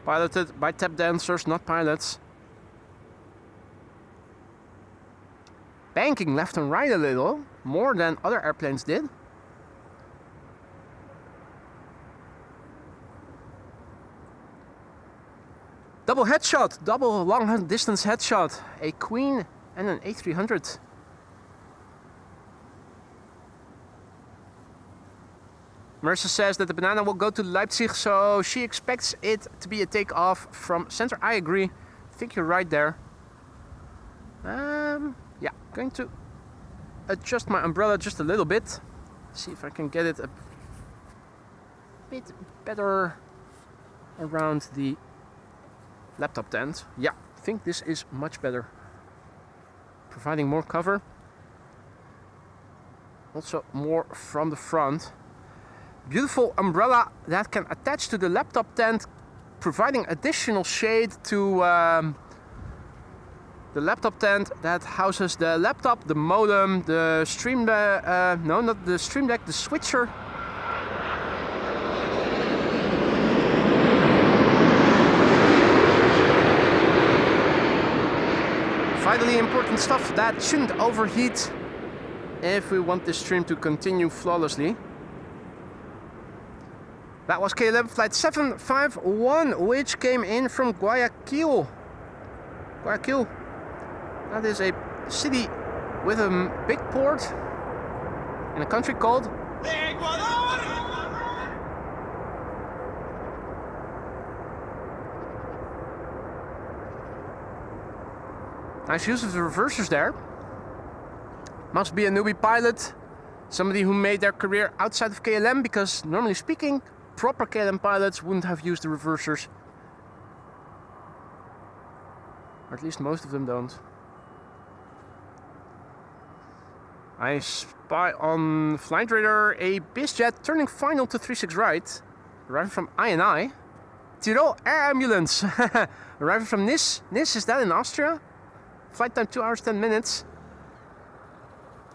Piloted by tap dancers, not pilots. Banking left and right a little, more than other airplanes did. Double headshot, double long distance headshot. A Queen and an A300. Marissa says that the banana will go to Leipzig, so she expects it to be a takeoff from center. I agree. I think you're right there. Yeah, going to adjust my umbrella just a little bit. See if I can get it a bit better around the laptop tent. Yeah, I think this is much better. Providing more cover. Also more from the front. Beautiful umbrella that can attach to the laptop tent, providing additional shade to the laptop tent that houses the laptop, the modem, the stream no, not the Stream Deck, the switcher. Vitally important stuff that shouldn't overheat if we want this stream to continue flawlessly. That was KLM flight 751, which came in from Guayaquil. Guayaquil. That is a city with a big port in a country called Ecuador. Nice use of the reversers there. Must be a newbie pilot. Somebody who made their career outside of KLM, because normally speaking, proper KLM pilots wouldn't have used the reversers. Or at least most of them don't. I spy on flight radar a bizjet turning final to 36 right, arriving from INI. Tirol Air Ambulance, arriving from Nis. Nis, is that in Austria? Flight time 2 hours 10 minutes.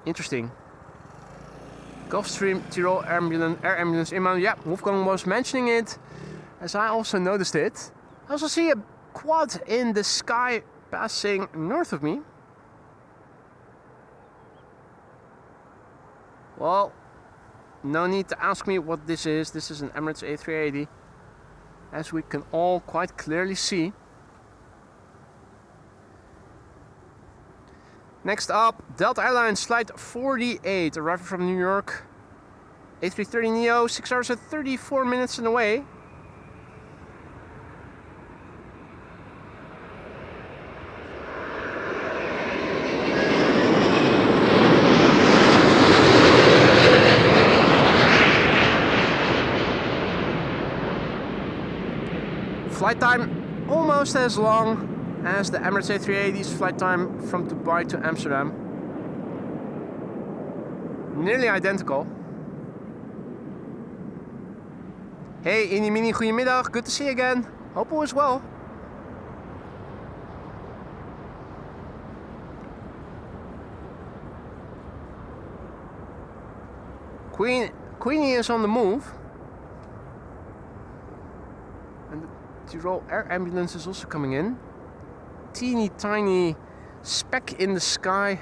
Interesting. Gulfstream Tirol Air Ambulance inbound. Yeah, Wolfgang was mentioning it, as I also noticed it. I also see a quad in the sky passing north of me. Well, no need to ask me what this is. This is an Emirates A380, as we can all quite clearly see. Next up, Delta Airlines flight 48, arriving from New York. A330neo, 6 hours and 34 minutes and away. Flight time almost as long as the Emirates A380's flight time from Dubai to Amsterdam. Nearly identical. Hey Inni Mini, goedemiddag. Good to see you again. Hope all is well. Queenie is on the move. And the Tirol Air Ambulance is also coming in. Teeny tiny speck in the sky.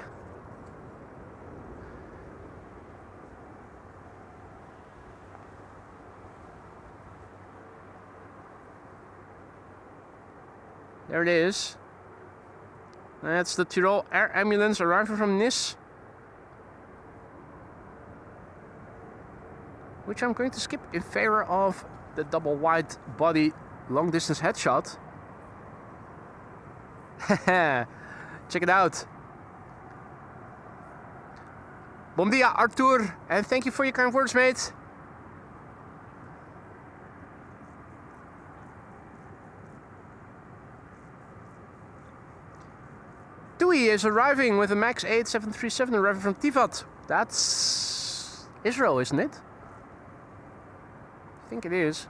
There it is. That's the Tirol Air Ambulance arriving from Nis, which I'm going to skip in favor of the double wide body long distance headshot. Check it out. Bom dia, Artur, and thank you for your kind words, mate. Tui is arriving with a MAX 8 737 arriving from Tivat. That's Israel, isn't it? I think it is.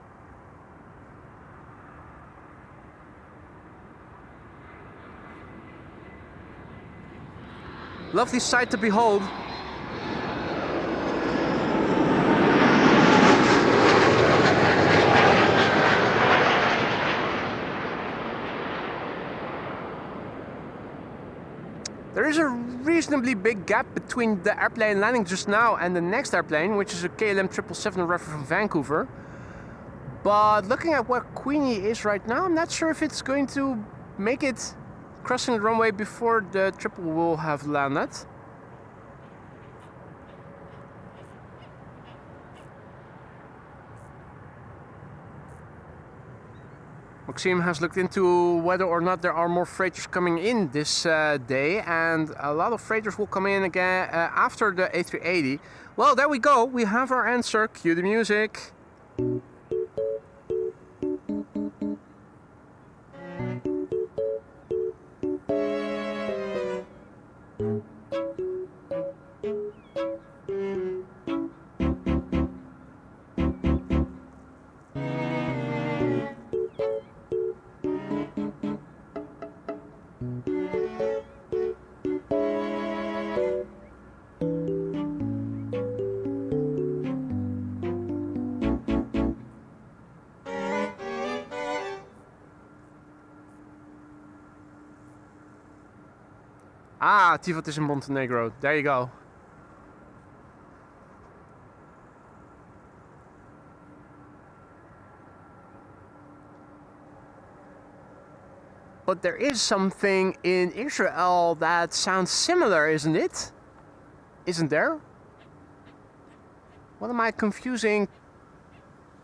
Lovely sight to behold. There is a reasonably big gap between the airplane landing just now and the next airplane, which is a KLM 777 arriving from Vancouver. But looking at where Queenie is right now, I'm not sure if it's going to make it crossing the runway before the triple will have landed. Maxime has looked into whether or not there are more freighters coming in this day, and a lot of freighters will come in again after the A380. Well, there we go. We have our answer. Cue the music. Ah, Tivat is in Montenegro. There you go. But there is something in Israel that sounds similar, isn't it? Isn't there? What am I confusing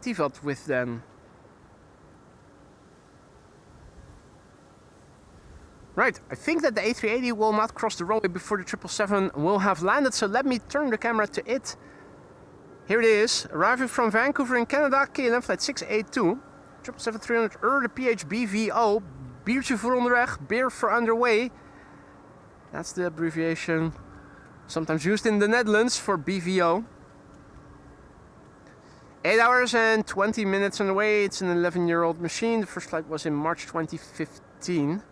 Tivat with then? Right, I think that the A380 will not cross the runway before the 777 will have landed, so let me turn the camera to it. Here it is, arriving from Vancouver in Canada, KLM flight 682, 777-300 the PHBVO, biertje voor onderweg, beer for underway. That's the abbreviation sometimes used in the Netherlands for BVO. 8 hours and 20 minutes on the way. It's an 11-year-old machine. The first flight was in March 2015.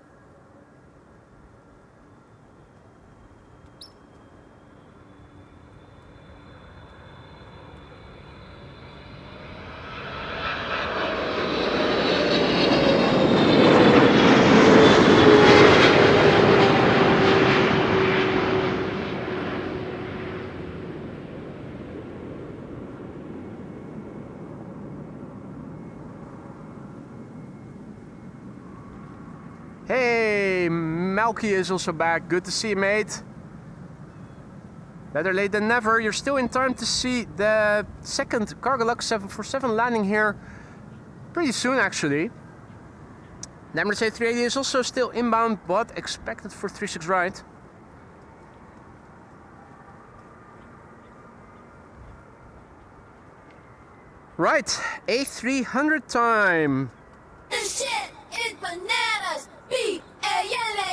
Hey, Malky is also back. Good to see you, mate. Better late than never. You're still in time to see the second Cargolux 747 landing here pretty soon, actually. The Emirates A380 is also still inbound, but expected for 36 right. Right, A300 time. This shit is bananas. B-A-N-A-N-A-S.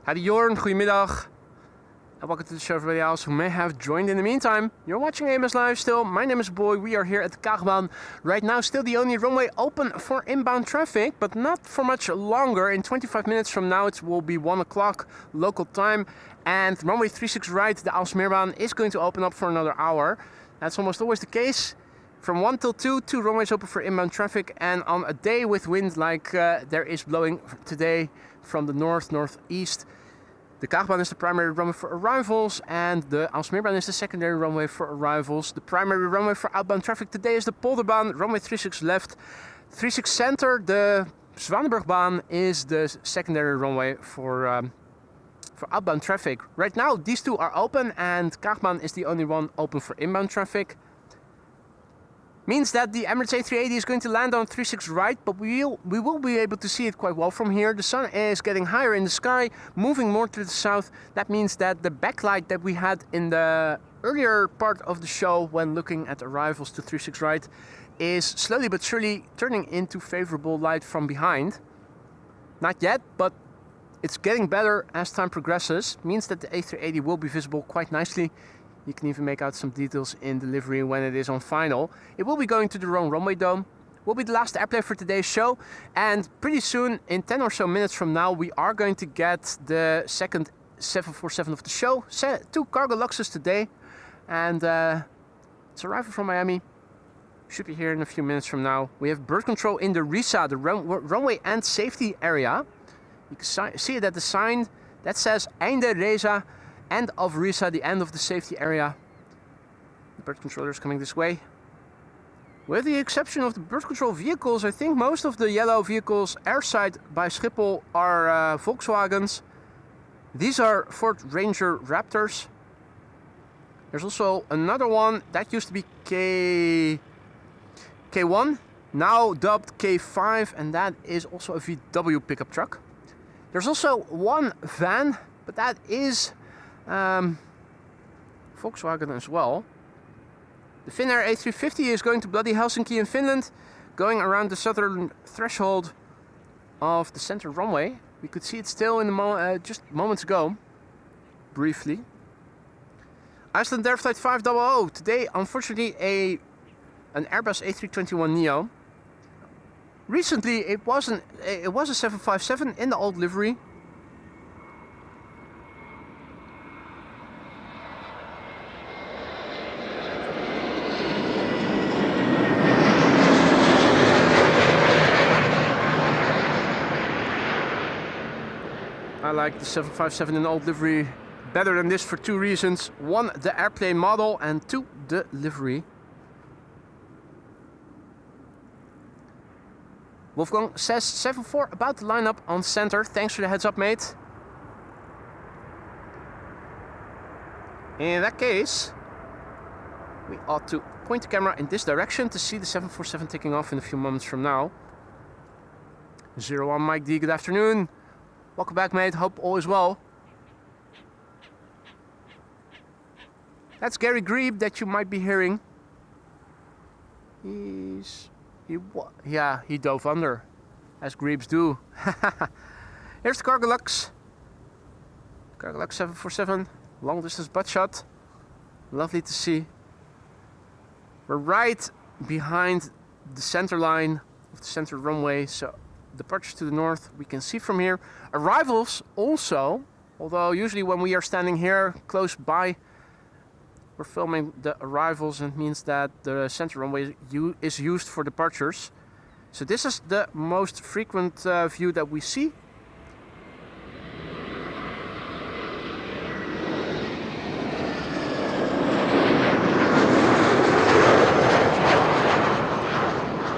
Howdy Jorn, goedemiddag. And welcome to the show everybody else who may have joined in the meantime. You're watching AMS Live still. My name is Boy. We are here at Kaagbaan. Right now still the only runway open for inbound traffic, but not for much longer. In 25 minutes from now it will be 1 o'clock local time. And runway 36 right, the Aalsmeerbaan, is going to open up for another hour. That's almost always the case. From 1 till 2, 2 runways open for inbound traffic. And on a day with wind like there is blowing today from the northeast, the Kaagbaan is the primary runway for arrivals and the Aalsmeerbaan is the secondary runway for arrivals. The primary runway for outbound traffic today is the Polderbaan, runway 36 left. 36 center, the Zwanenburgbaan is the secondary runway for for outbound traffic. Right now these two are open and Kaagbaan is the only one open for inbound traffic. Means that the Emirates A380 is going to land on 36 right, but we will be able to see it quite well from here. The sun is getting higher in the sky, moving more to the south. That means that the backlight that we had in the earlier part of the show when looking at arrivals to 36 right is slowly but surely turning into favorable light from behind. Not yet, but it's getting better as time progresses. Means that the A380 will be visible quite nicely. You can even make out some details in delivery when it is on final. It will be going to the wrong runway dome. Will be the last airplane for today's show. And pretty soon, in 10 or so minutes from now, we are going to get the second 747 of the show. 2 cargo Luxes today. And it's arriving from Miami. Should be here in a few minutes from now. We have bird control in the RISA, the runway and safety area. You can see it at the sign that says Einde Reza. End of RISA, the end of the safety area. The bird controller is coming this way. With the exception of the bird control vehicles, I think most of the yellow vehicles airside by Schiphol are Volkswagens. These are Ford Ranger Raptors. There's also another one that used to be K1, now dubbed K5, and that is also a VW pickup truck. There's also one van, but that is Volkswagen as well. The Finnair A350 is going to bloody Helsinki in Finland, going around the southern threshold of the center runway. We could see it still in the just moments ago, briefly. Iceland Air Flight 500 today, unfortunately, an Airbus A321neo. Recently, it was a 757 in the old livery. I like the 757 in old livery better than this for 2 reasons. 1, the airplane model, and 2, the livery. Wolfgang says 7-4 about to line up on center. Thanks for the heads up, mate. In that case, we ought to point the camera in this direction to see the 747 taking off in a few moments from now. 01 Mike D, good afternoon. Welcome back, mate. Hope all is well. That's Gary Grebe that you might be hearing. He dove under, as Grebes do. Here's the Cargo Lux. Cargo Lux 747, long distance butt shot. Lovely to see. We're right behind the center line of the center runway, so departures to the north we can see from here. Arrivals also, although usually when we are standing here close by, we're filming the arrivals, and it means that the center runway is used for departures. So this is the most frequent view that we see.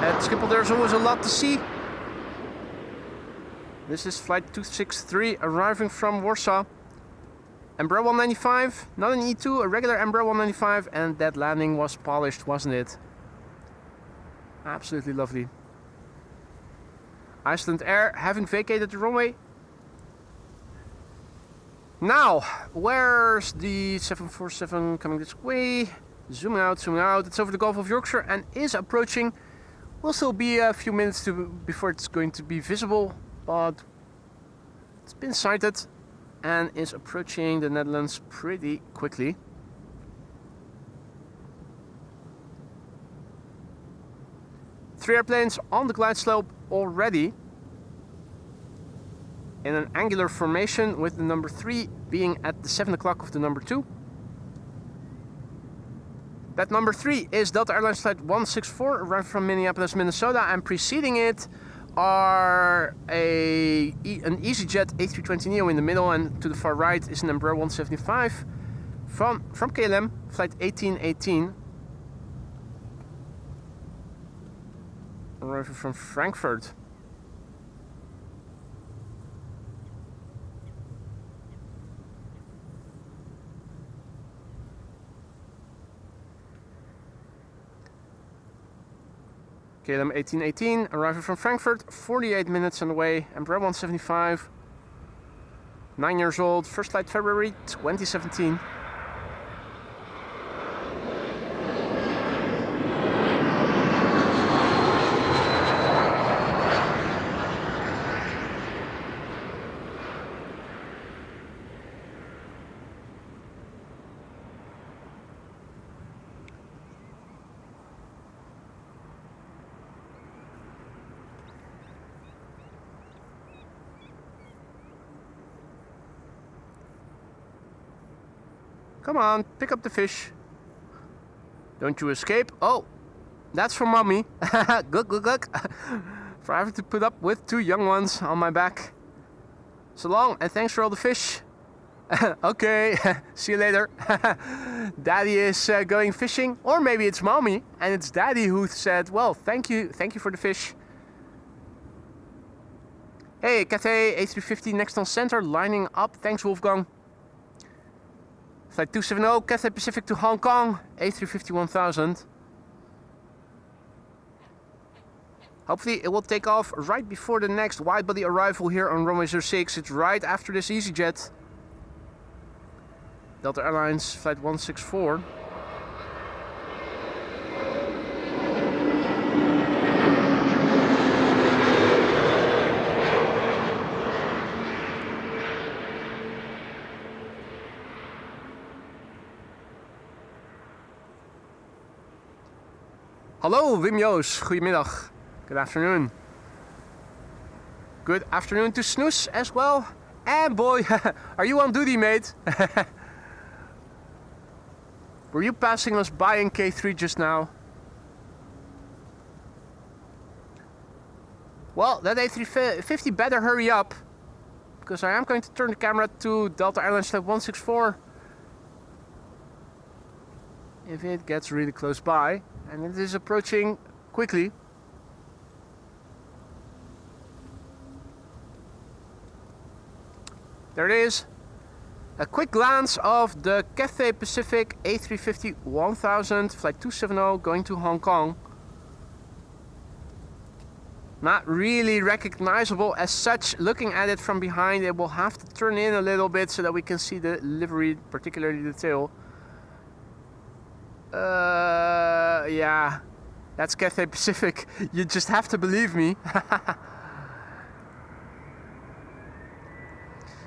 At Schiphol there's always a lot to see. This is flight 263 arriving from Warsaw. Embraer 195, not an E2, a regular Embraer 195, and that landing was polished, wasn't it? Absolutely lovely. Iceland Air having vacated the runway. Now, where's the 747 coming this way? Zooming out, zooming out. It's over the Gulf of Yorkshire and is approaching. Will still be a few minutes before it's going to be visible, but it's been sighted and is approaching the Netherlands pretty quickly. Three airplanes on the glide slope already in an angular formation, with the number 3 being at the 7 o'clock of the number 2. That number 3 is Delta Airlines Flight 164, arrived from Minneapolis, Minnesota, and preceding it are an EasyJet A320neo in the middle, and to the far right is an Embraer 175 from KLM, flight 1818, arriving from KLM 1818, arriving from Frankfurt, 48 minutes on the way, Embraer 175, 9 years old, first flight February 2017. Come on, pick up the fish. Don't you escape. Oh, that's for mommy. Look. For having to put up with 2 young ones on my back. So long, and thanks for all the fish. Okay, see you later. Daddy is going fishing, or maybe it's mommy, and it's daddy who said, well, thank you for the fish. Hey, Cathay A350 next on center, lining up. Thanks, Wolfgang. Flight 270, Cathay Pacific to Hong Kong, A350 1000. Hopefully it will take off right before the next wide-body arrival here on runway 06. It's right after this EasyJet. Delta Airlines, Flight 164. Hallo Wim Joos, goedemiddag. Good afternoon. Good afternoon to Snoes as well. And boy, are you on duty, mate? Were you passing us by in K3 just now? Well, that A350 better hurry up, because I am going to turn the camera to Delta Airlines Flight 164 if it gets really close by. And it is approaching quickly. There it is. A quick glance of the Cathay Pacific A350 1000 Flight 270 going to Hong Kong. Not really recognizable as such. Looking at it from behind, it will have to turn in a little bit so that we can see the livery, particularly the tail. Yeah, that's Cathay Pacific. You just have to believe me.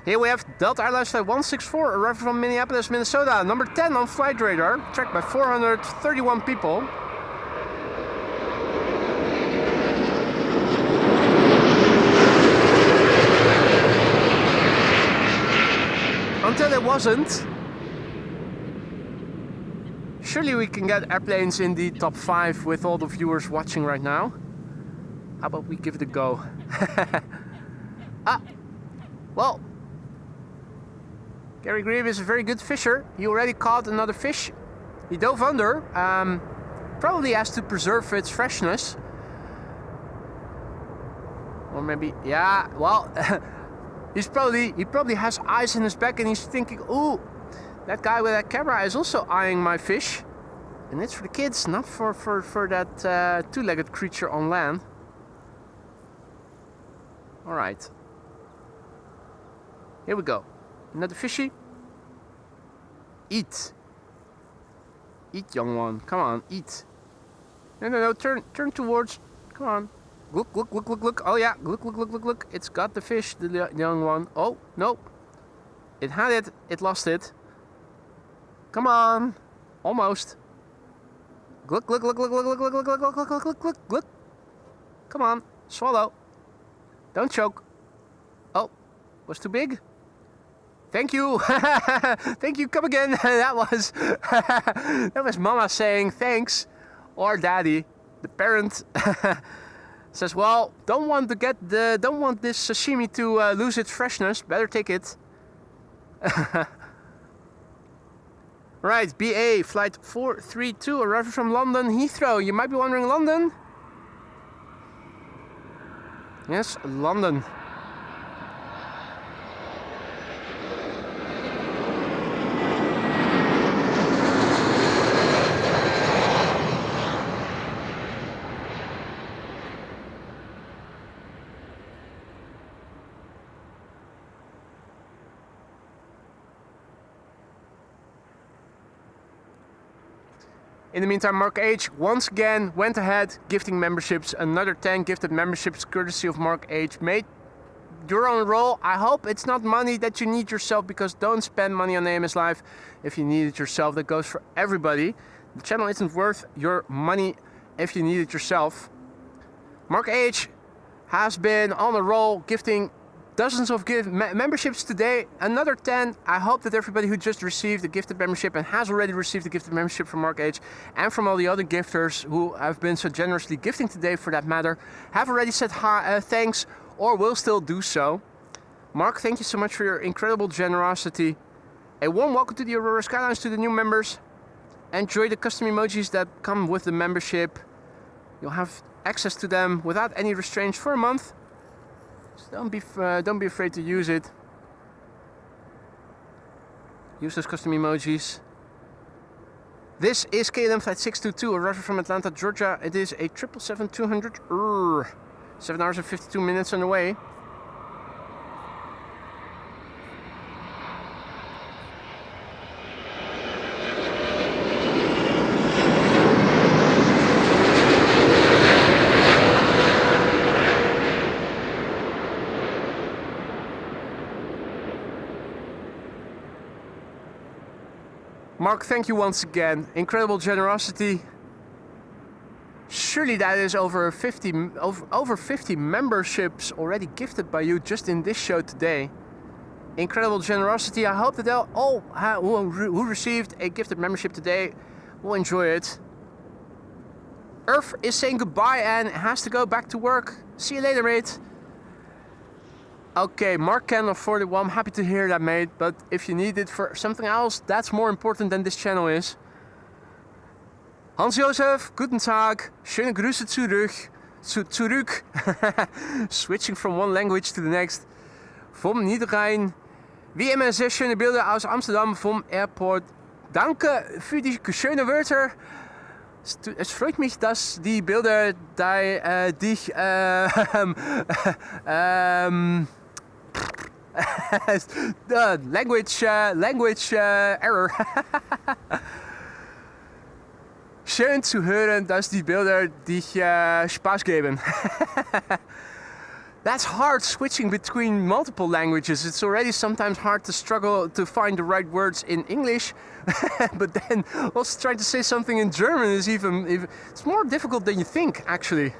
Here we have Delta Airlines Flight 164 arriving from Minneapolis, Minnesota, number 10 on flight radar, tracked by 431 people. Until it wasn't. Surely we can get airplanes in the top 5 with all the viewers watching right now. How about we give it a go? Well, Gary Grieve is a very good fisher. He already caught another fish. He dove under, probably has to preserve its freshness. Or maybe, yeah, well, he probably has eyes in his back and he's thinking, ooh, that guy with that camera is also eyeing my fish. And it's for the kids, not for that two-legged creature on land. Alright. Here we go. Another fishy. Eat. Eat, young one. Come on, eat. No, turn towards. Come on. Look. Oh yeah, look. It's got the fish, the young one. Oh, no. It had it. It lost it. Come on. Almost. Look. Come on. Swallow. Don't choke. Oh, was too big? Thank you. Thank you. Come again. That was Mama saying thanks, or Daddy, the parent, says, well, don't want this sashimi to lose its freshness. Better take it. Right, BA flight 432 arriving from London Heathrow. You might be wondering, London? Yes, London. In the meantime, Mark H once again went ahead, gifting memberships, another 10 gifted memberships courtesy of Mark H. Mate, you're on a roll. I hope it's not money that you need yourself, because don't spend money on AMS Live if you need it yourself. That goes for everybody. The channel isn't worth your money if you need it yourself. Mark H has been on a roll, gifting dozens of memberships today, another 10. I hope that everybody who just received a gifted membership and has already received a gifted membership from Mark H and from all the other gifters who have been so generously gifting today for that matter, have already said thanks or will still do so. Mark, thank you so much for your incredible generosity. A warm welcome to the Aurora Skylines to the new members. Enjoy the custom emojis that come with the membership. You'll have access to them without any restraints for a month. So don't be afraid to use it. Use those custom emojis. This is KLM Flight 622, arriving from Atlanta, Georgia. It is a 777-200. 7 hours and 52 minutes on the way. Mark, thank you once again. Incredible generosity. Surely that is over 50 memberships already gifted by you just in this show today. Incredible generosity. I hope that they'll all who received a gifted membership today will enjoy it. Earth is saying goodbye and has to go back to work. See you later, mate. Okay, Mark can afford it. Well, I'm happy to hear that, mate. But if you need it for something else, that's more important than this channel is. Hans-Josef, guten Tag. Schöne Grüße zurück. Switching from one language to the next. Vom Niederrhein. Wie immer sehr schöne Bilder aus Amsterdam vom Airport. Danke für die schönen Wörter. Es freut mich, dass die Bilder dich language error. Schön zu hören, dass die Bilder dich Spaß geben. That's hard, switching between multiple languages. It's already sometimes hard to struggle to find the right words in English, but then also trying to say something in German is even it's more difficult than you think, actually.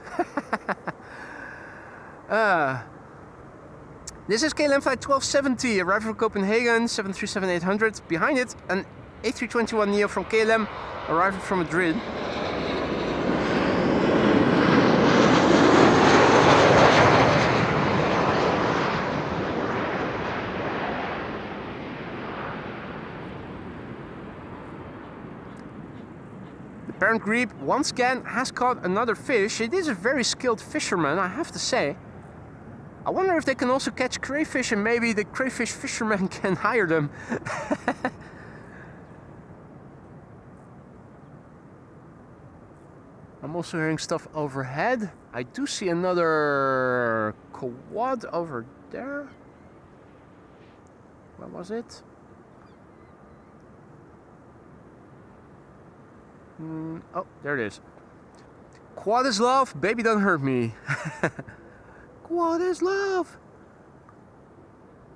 This is KLM Flight 1270, arriving from Copenhagen, 737-800. Behind it, an A321neo from KLM, arriving from Madrid. The parent grebe once again has caught another fish. It is a very skilled fisherman, I have to say. I wonder if they can also catch crayfish and maybe the crayfish fisherman can hire them. I'm also hearing stuff overhead. I do see another quad over there. Where was it? Oh, there it is. Quad is love, baby don't hurt me. Quad is love.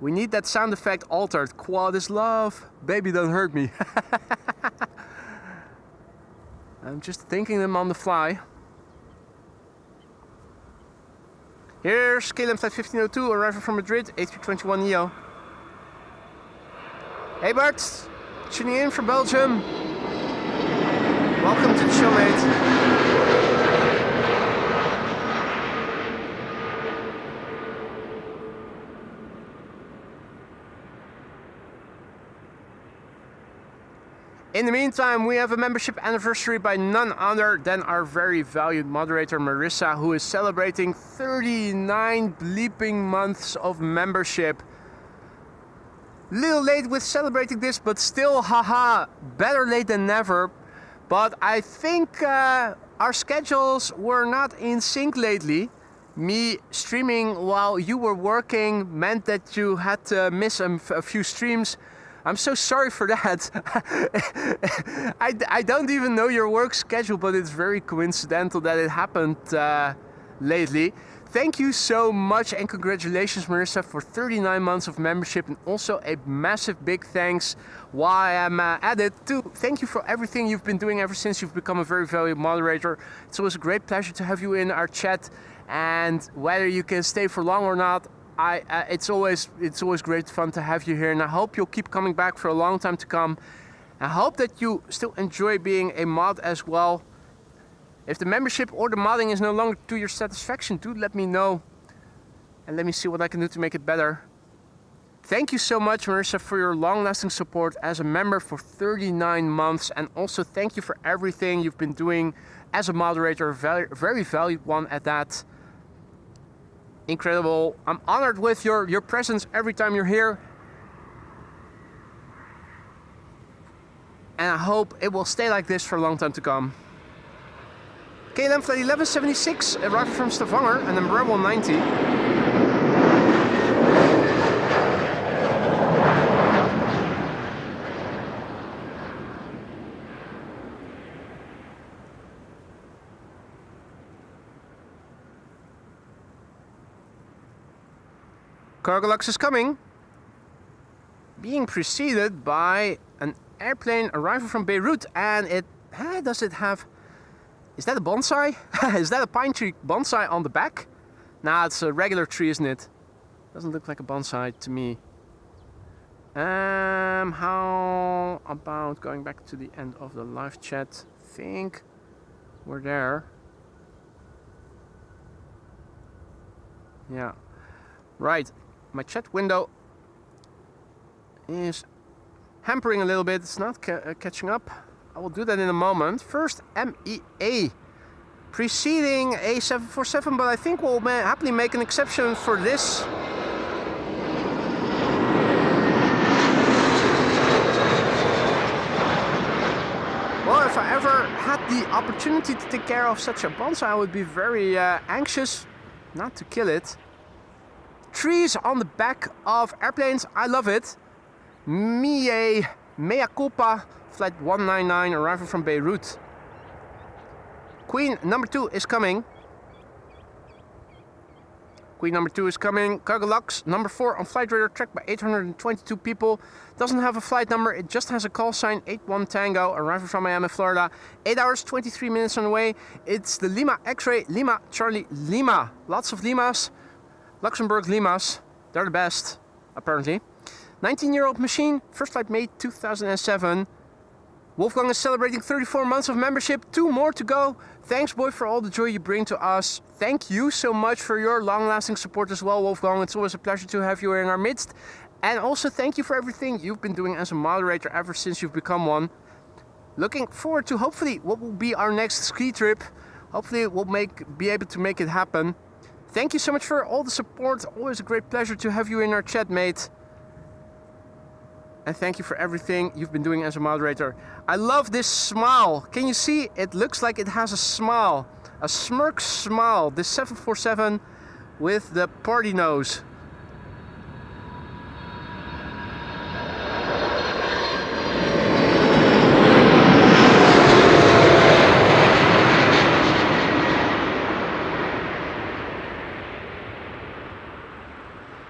We need that sound effect altered. Quad is love, baby don't hurt me. I'm just thinking them on the fly. Here's KLM Flight 1502, arriving from Madrid, A321neo. Hey Bart, tuning in from Belgium. Welcome to the show, mate. In the meantime, we have a membership anniversary by none other than our very valued moderator Marissa, who is celebrating 39 bleeping months of membership. Little late with celebrating this, but still, haha, better late than never. But I think our schedules were not in sync lately. Me streaming while you were working meant that you had to miss a few streams. I'm so sorry for that. I don't even know your work schedule, but it's very coincidental that it happened lately. Thank you so much and congratulations, Marissa, for 39 months of membership, and also a massive big thanks while I'm at it too. Thank you for everything you've been doing ever since you've become a very valuable moderator. It's always a great pleasure to have you in our chat, and whether you can stay for long or not, it's always great fun to have you here, and I hope you'll keep coming back for a long time to come. I hope that you still enjoy being a mod as well. If the membership or the modding is no longer to your satisfaction, do let me know and let me see what I can do to make it better. Thank you so much, Marissa, for your long-lasting support as a member for 39 months, and also thank you for everything you've been doing as a moderator, very valued one at that. Incredible. I'm honored with your presence every time you're here. And I hope it will stay like this for a long time to come. KLM flight 1176 arriving from Stavanger and then Rebel 90. Kaagbaan is coming, being preceded by an airplane arriving from Beirut, and does it have... Is that a bonsai? Is that a pine tree bonsai on the back? Nah, it's a regular tree, isn't it? Doesn't look like a bonsai to me. How about going back to the end of the live chat? Think we're there. Yeah. Right. My chat window is hampering a little bit. It's not catching up. I will do that in a moment. First, MEA, preceding A747, but I think we'll happily make an exception for this. Well, if I ever had the opportunity to take care of such a bonsai, I would be very anxious not to kill it. Trees on the back of airplanes, I love it. Mea culpa. Flight 199 arriving from Beirut. Queen number 2 is coming. Queen number 2 is coming. Kaagbaan number 4 on flight radar, tracked by 822 people. Doesn't have a flight number, it just has a call sign 81 Tango, arriving from Miami, Florida. 8 hours, 23 minutes on the way. It's the Lima X-ray, Lima, Charlie, Lima. Lots of Limas. Luxembourg Limas. They're the best, apparently. 19-year-old machine, first flight May 2007. Wolfgang is celebrating 34 months of membership, 2 more to go. Thanks, boy, for all the joy you bring to us. Thank you so much for your long-lasting support as well, Wolfgang. It's always a pleasure to have you in our midst. And also thank you for everything you've been doing as a moderator ever since you've become one. Looking forward to hopefully what will be our next ski trip. Hopefully we'll be able to make it happen. Thank you so much for all the support. Always a great pleasure to have you in our chat, mate. And thank you for everything you've been doing as a moderator. I love this smile. Can you see? It looks like it has a smile. A smirk smile. This 747 with the party nose.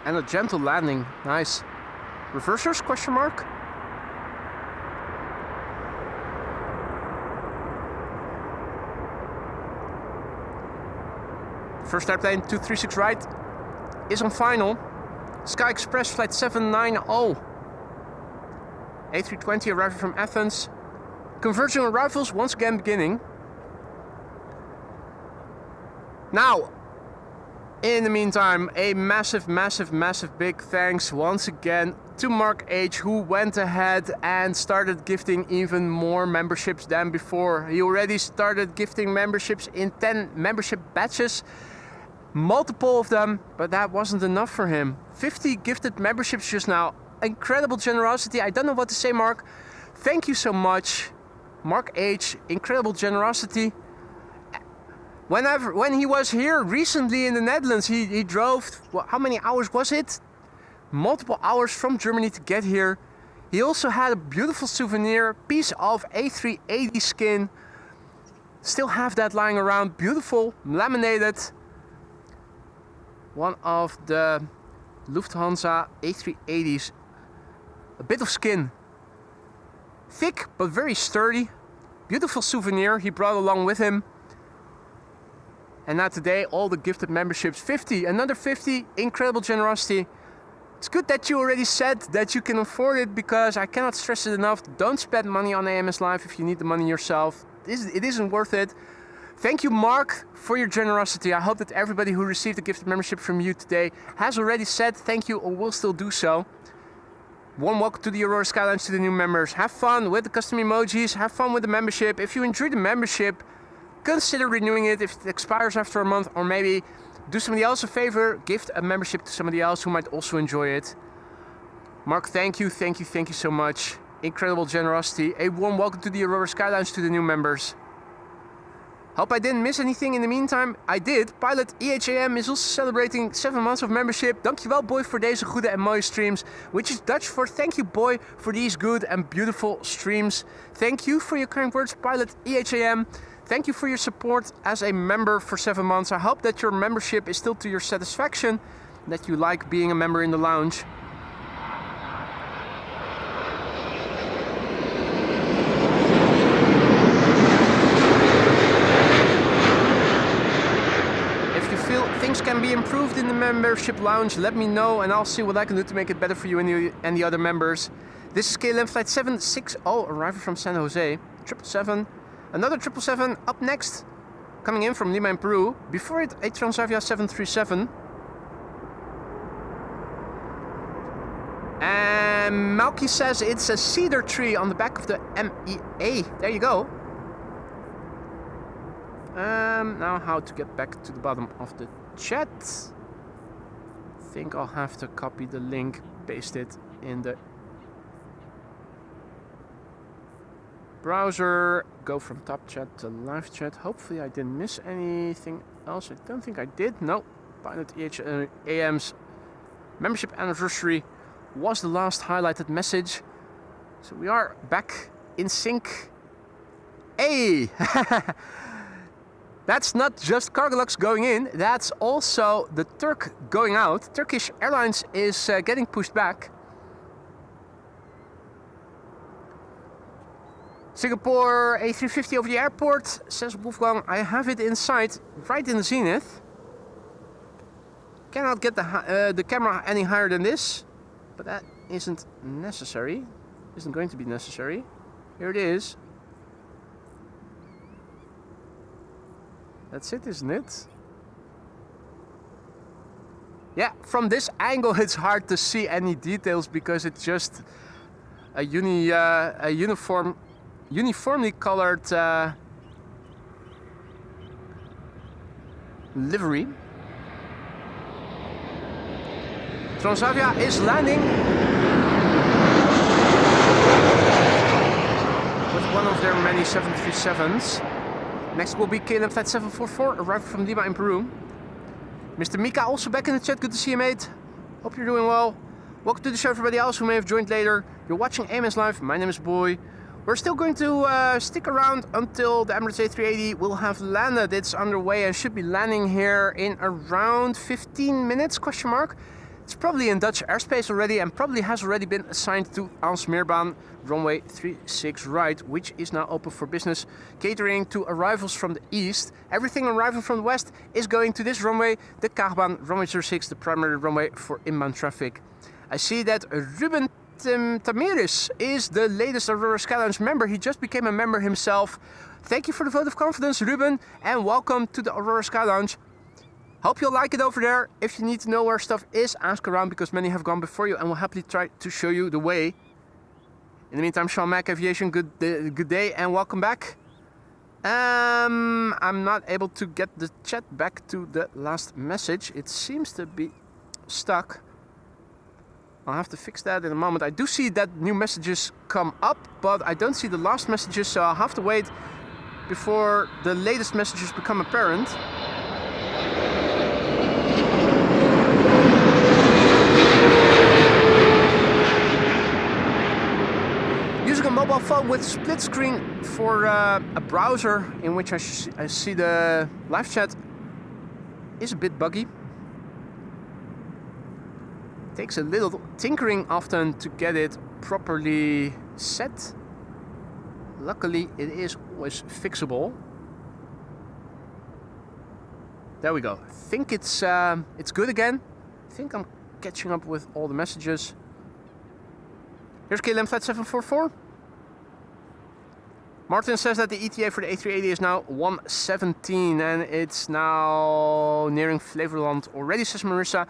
And a gentle landing. Nice. Reversers, question mark? First airplane 236 right is on final. Sky Express flight 790. A320 arriving from Athens. Converging arrivals once again beginning. Now, in the meantime, a massive big thanks once again to Mark H, who went ahead and started gifting even more memberships than before. He already started gifting memberships in 10 membership batches, multiple of them, but that wasn't enough for him. 50 gifted memberships just now. Incredible generosity. I don't know what to say, Mark. Thank you so much, Mark H. Incredible generosity. When he was here recently in the Netherlands, he drove, how many hours was it? Multiple hours from Germany to get here. He also had a beautiful souvenir, piece of A380 skin. Still have that lying around, beautiful, laminated. One of the Lufthansa A380s. A bit of skin. Thick, but very sturdy. Beautiful souvenir he brought along with him. And now today, all the gifted memberships, 50, another 50, incredible generosity. It's good that you already said that you can afford it, because I cannot stress it enough. Don't spend money on AMS Live if you need the money yourself. It isn't worth it. Thank you, Mark, for your generosity. I hope that everybody who received a gifted membership from you today has already said thank you or will still do so. Warm welcome to the Aurora Skylines to the new members. Have fun with the custom emojis. Have fun with the membership. If you enjoy the membership, consider renewing it if it expires after a month, or maybe do somebody else a favor, gift a membership to somebody else who might also enjoy it. Mark, thank you so much. Incredible generosity. A warm welcome to the Aurora Skylines to the new members. Hope I didn't miss anything in the meantime. I did. Pilot EHAM is also celebrating 7 months of membership. Dankjewel boy voor deze goede en mooie streams. Which is Dutch for thank you boy for these good and beautiful streams. Thank you for your kind words, Pilot EHAM. Thank you for your support as a member for 7 months. I hope that your membership is still to your satisfaction, that you like being a member in the lounge. If you feel things can be improved in the membership lounge, let me know and I'll see what I can do to make it better for you and the other members. This is KLM Flight 760, arriving from San Jose, 777. Another 777 up next, coming in from Lima in Peru. Before it, a Transavia 737. And Malky says it's a cedar tree on the back of the MEA. There you go. Now how to get back to the bottom of the chat. I think I'll have to copy the link, paste it in the browser, go from top chat to live chat. Hopefully I didn't miss anything else. I don't think I did. No. Pilot EHAM's membership anniversary was the last highlighted message. So we are back in sync. Hey! That's not just Cargolux going in, that's also the Turk going out. Turkish Airlines is getting pushed back. Singapore A350 over the airport, says Wolfgang. I have it in sight, right in the zenith. Cannot get the camera any higher than this, but that isn't necessary. Isn't going to be necessary. Here it is. That's it, isn't it? Yeah, from this angle it's hard to see any details because it's just a uniformly colored livery. Transavia is landing with one of their many 737s. Next will be KLM Flight 744, arriving from Lima in Peru. Mr. Mika also back in the chat, good to see you, mate. Hope you're doing well. Welcome to the show, everybody else who may have joined later. You're watching AMS Live, my name is Boy. We're still going to stick around until the Emirates A380 will have landed. It's underway and should be landing here in around 15 minutes, question mark. It's probably in Dutch airspace already and probably has already been assigned to Aalsmeerbaan, runway 36 right, which is now open for business, catering to arrivals from the east. Everything arriving from the west is going to this runway, the Kaagbaan, runway 06, the primary runway for inbound traffic. I see that Ruben Tamiris is the latest Aurora Skylines member. He just became a member himself. Thank you for the vote of confidence, Ruben, and welcome to the Aurora Skylines. Hope you'll like it over there. If you need to know where stuff is, ask around because many have gone before you and will happily try to show you the way. In the meantime, Sean Mack, Aviation, good day and welcome back. I'm not able to get the chat back to the last message. It seems to be stuck. I'll have to fix that in a moment. I do see that new messages come up, but I don't see the last messages, so I'll have to wait before the latest messages become apparent. Well, with split screen for a browser in which I see the live chat is a bit buggy. Takes a little tinkering often to get it properly set. Luckily, it is always fixable. There we go. I think it's good again. I think I'm catching up with all the messages. Here's KLM Flight 744. Martin says that the ETA for the A380 is now 1:17 and it's now nearing Flevoland already, says Marissa.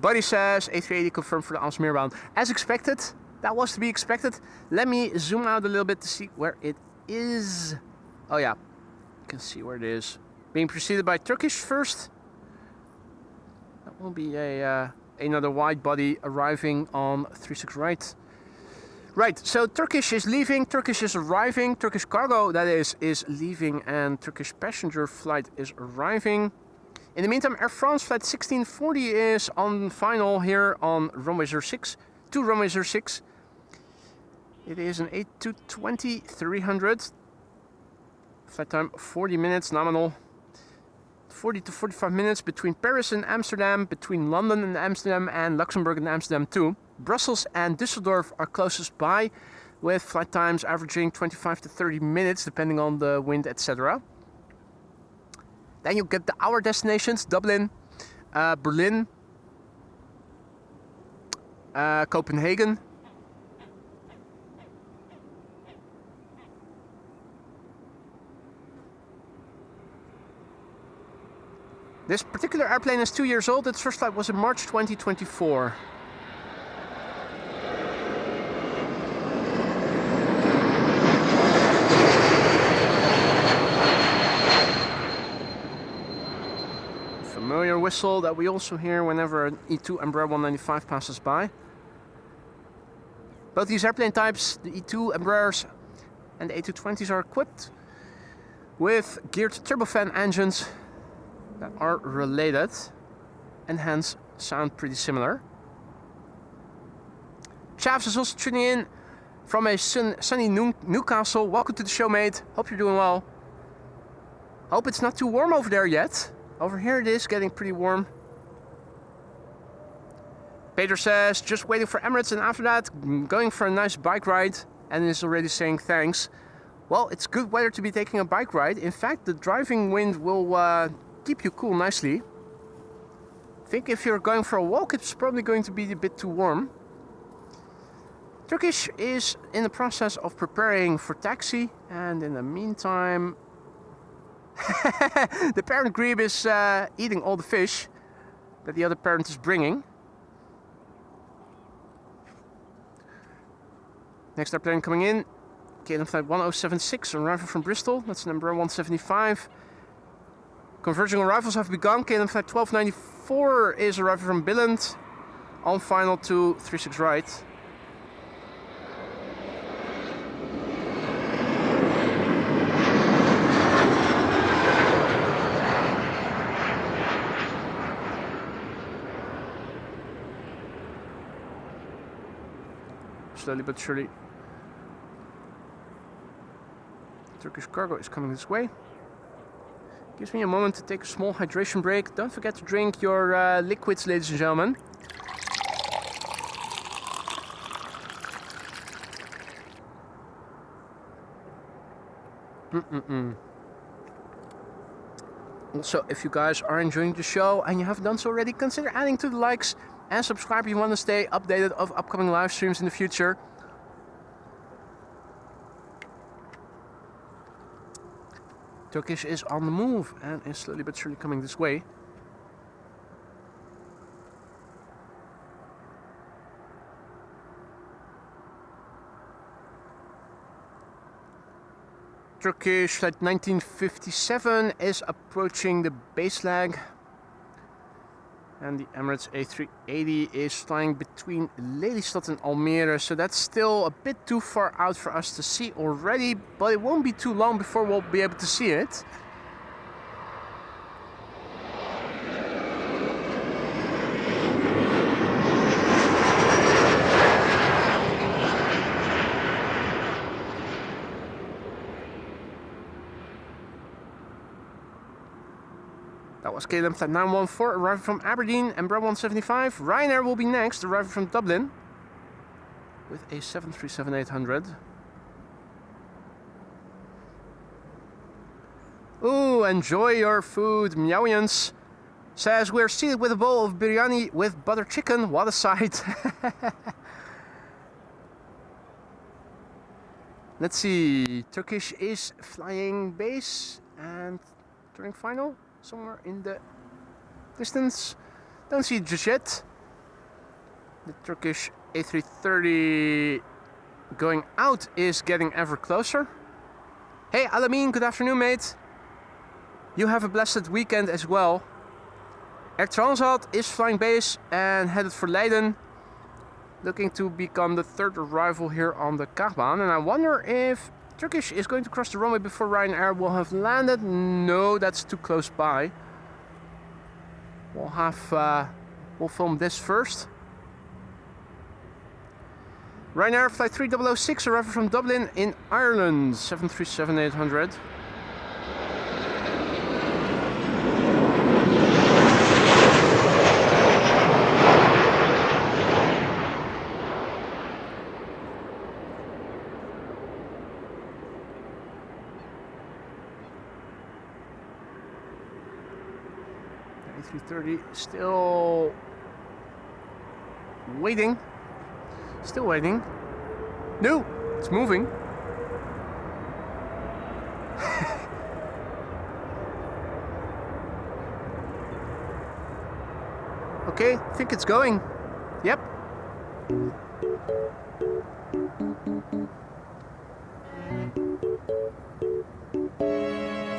Buddy says A380 confirmed for the Amsterdam bound. As expected, that was to be expected. Let me zoom out a little bit to see where it is. Oh yeah, you can see where it is. Being preceded by Turkish first. That will be another wide body arriving on 36 right. Right, so Turkish is leaving, Turkish is arriving, Turkish cargo, that is leaving, and Turkish passenger flight is arriving. In the meantime, Air France flight 1640 is on final here on runway 06, to runway 06. It is an 8220-300. Flight time 40 minutes nominal. 40 to 45 minutes between Paris and Amsterdam, between London and Amsterdam, and Luxembourg and Amsterdam too. Brussels and Düsseldorf are closest by, with flight times averaging 25 to 30 minutes depending on the wind, etc. Then you get our destinations: Dublin, Berlin, Copenhagen, this particular airplane is 2 years old. Its first flight was in March 2024. Familiar whistle that we also hear whenever an E2 Embraer 195 passes by. Both these airplane types, the E2 Embraers and the A220s, are equipped with geared turbofan engines that are related and hence sound pretty similar. Chavs is also tuning in from a sunny Newcastle. Welcome to the show, mate. Hope you're doing well. Hope it's not too warm over there yet. Over here it is getting pretty warm. Peter says, just waiting for Emirates, and after that going for a nice bike ride, and is already saying thanks. Well, it's good weather to be taking a bike ride. In fact, the driving wind will keep you cool nicely. I think if you're going for a walk, it's probably going to be a bit too warm. Turkish is in the process of preparing for taxi, and in the meantime the parent grebe is eating all the fish that the other parent is bringing. Next airplane coming in, KLM flight 1076, arrival from Bristol. That's number 175. Converging arrivals have begun. KLM flight 1294 is arriving from Billund on final to 36 right. Slowly but surely, Turkish cargo is coming this way. Gives me a moment to take a small hydration break. Don't forget to drink your liquids, ladies and gentlemen. Also, if you guys are enjoying the show and you haven't done so already, consider adding to the likes and subscribe if you want to stay updated of upcoming live streams in the future. Turkish is on the move and is slowly but surely coming this way. Turkish flight 1957 is approaching the base lag. And the Emirates A380 is flying between Lelystad and Almere, so that's still a bit too far out for us to see already, but it won't be too long before we'll be able to see it. That was KLM Flight 914 arriving from Aberdeen, Embraer 175. Ryanair will be next, arriving from Dublin with a 737-800. Ooh, enjoy your food. Meowians says we're seated with a bowl of biryani with butter chicken. What a sight. Let's see. Turkish is flying base and turning final somewhere in the distance. Don't see it just yet. The Turkish A330 going out is getting ever closer. Hey Alamin, good afternoon mate. You have a blessed weekend as well. Air Transat is flying base and headed for Leiden. Looking to become the third arrival here on the Kaagbaan. And I wonder if Turkish is going to cross the runway before Ryanair will have landed. No, that's too close by. We'll film this first. Ryanair flight 3006 arriving from Dublin in Ireland. 737-800. A330 still waiting. Still waiting. No, it's moving. Okay, I think it's going. Yep.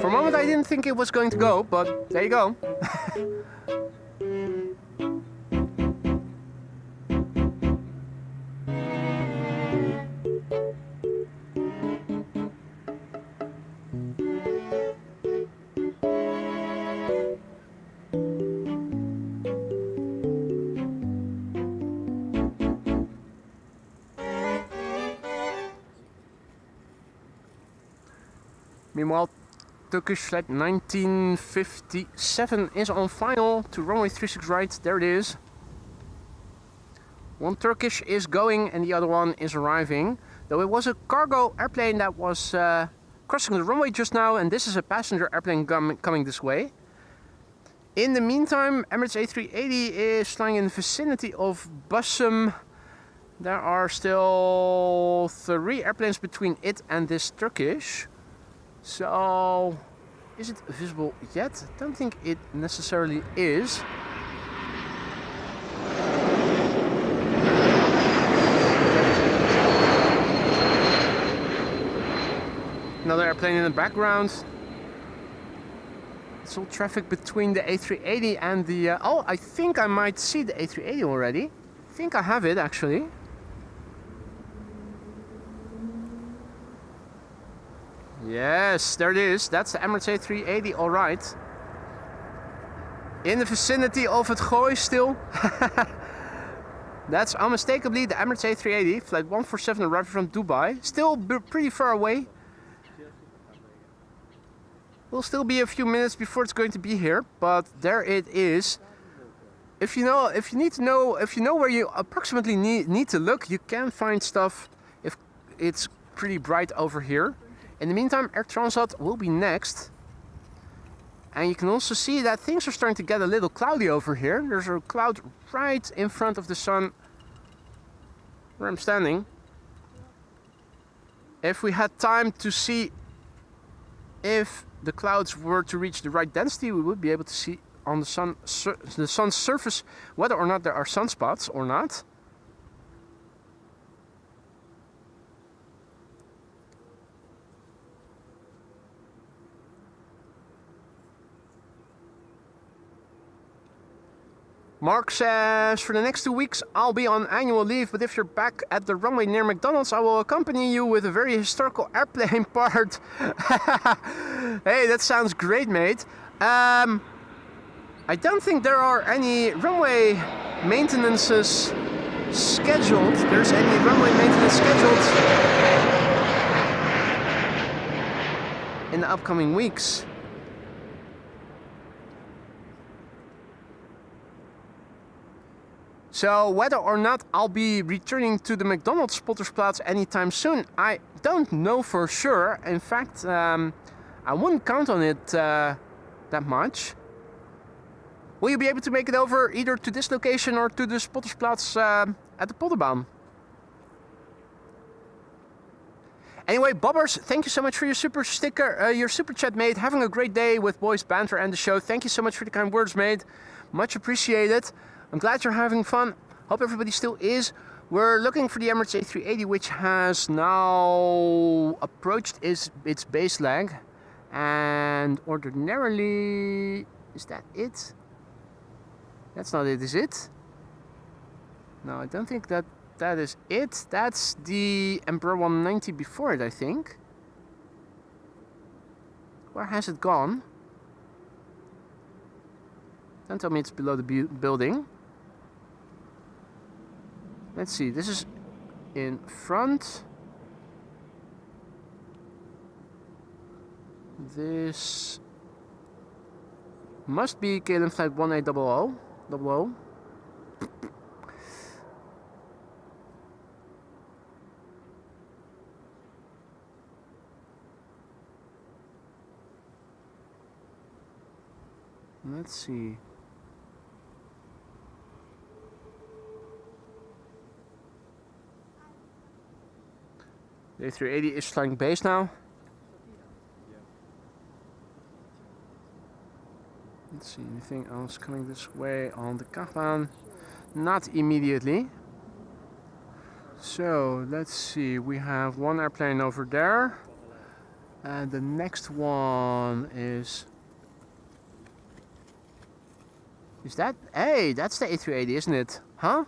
For a moment I didn't think it was going to go, but there you go. Meanwhile, Turkish flight 1957 is on final to runway 36 right. There it is. One Turkish is going and the other one is arriving. Though it was a cargo airplane that was crossing the runway just now, and this is a passenger airplane coming this way. In the meantime, Emirates A380 is flying in the vicinity of Bussum. There are still 3 airplanes between it and this Turkish. So, is it visible yet? I don't think it necessarily is. Another airplane in the background. It's all traffic between the A380 and the... oh, I think I might see the A380 already. I think I have it actually. Yes, there it is. That's the Emirates A380, alright. In the vicinity of het Gooi still. That's unmistakably the Emirates A380, flight 147 arriving from Dubai. Still pretty far away. Will still be a few minutes before it's going to be here, but there it is. If you know where you approximately need to look, you can find stuff if it's pretty bright over here. In the meantime, Air Transat will be next. And you can also see that things are starting to get a little cloudy over here. There's a cloud right in front of the sun where I'm standing. If we had time to see if the clouds were to reach the right density, we would be able to see on the sun's surface whether or not there are sunspots or not. Mark says, for the next 2 weeks I'll be on annual leave, but if you're back at the runway near McDonald's, I will accompany you with a very historical airplane part. Hey, that sounds great, mate. I don't think there are any runway maintenances scheduled. There's any runway maintenance scheduled in the upcoming weeks. So whether or not I'll be returning to the McDonald's Spottersplatz anytime soon, I don't know for sure. In fact, I wouldn't count on it that much. Will you be able to make it over either to this location or to the Spottersplatz at the Polderbaan? Anyway, Bobbers, thank you so much for your super sticker, your super chat, mate. Having a great day with boys banter and the show. Thank you so much for the kind words, mate. Much appreciated. I'm glad you're having fun. Hope everybody still is. We're looking for the Emirates A380, which has now approached its base leg. And ordinarily, is that it? That's not it, is it? No, I don't think that is it. That's the Embraer 190 before it, I think. Where has it gone? Don't tell me it's below the building. Let's see, this is in front. This must be KLM flight 1800. Let's see. The A380 is flying base now. Let's see, anything else coming this way on the Kaagbaan? Not immediately. So, let's see, we have one airplane over there. And the next one is that? Hey, that's the A380, isn't it? Huh?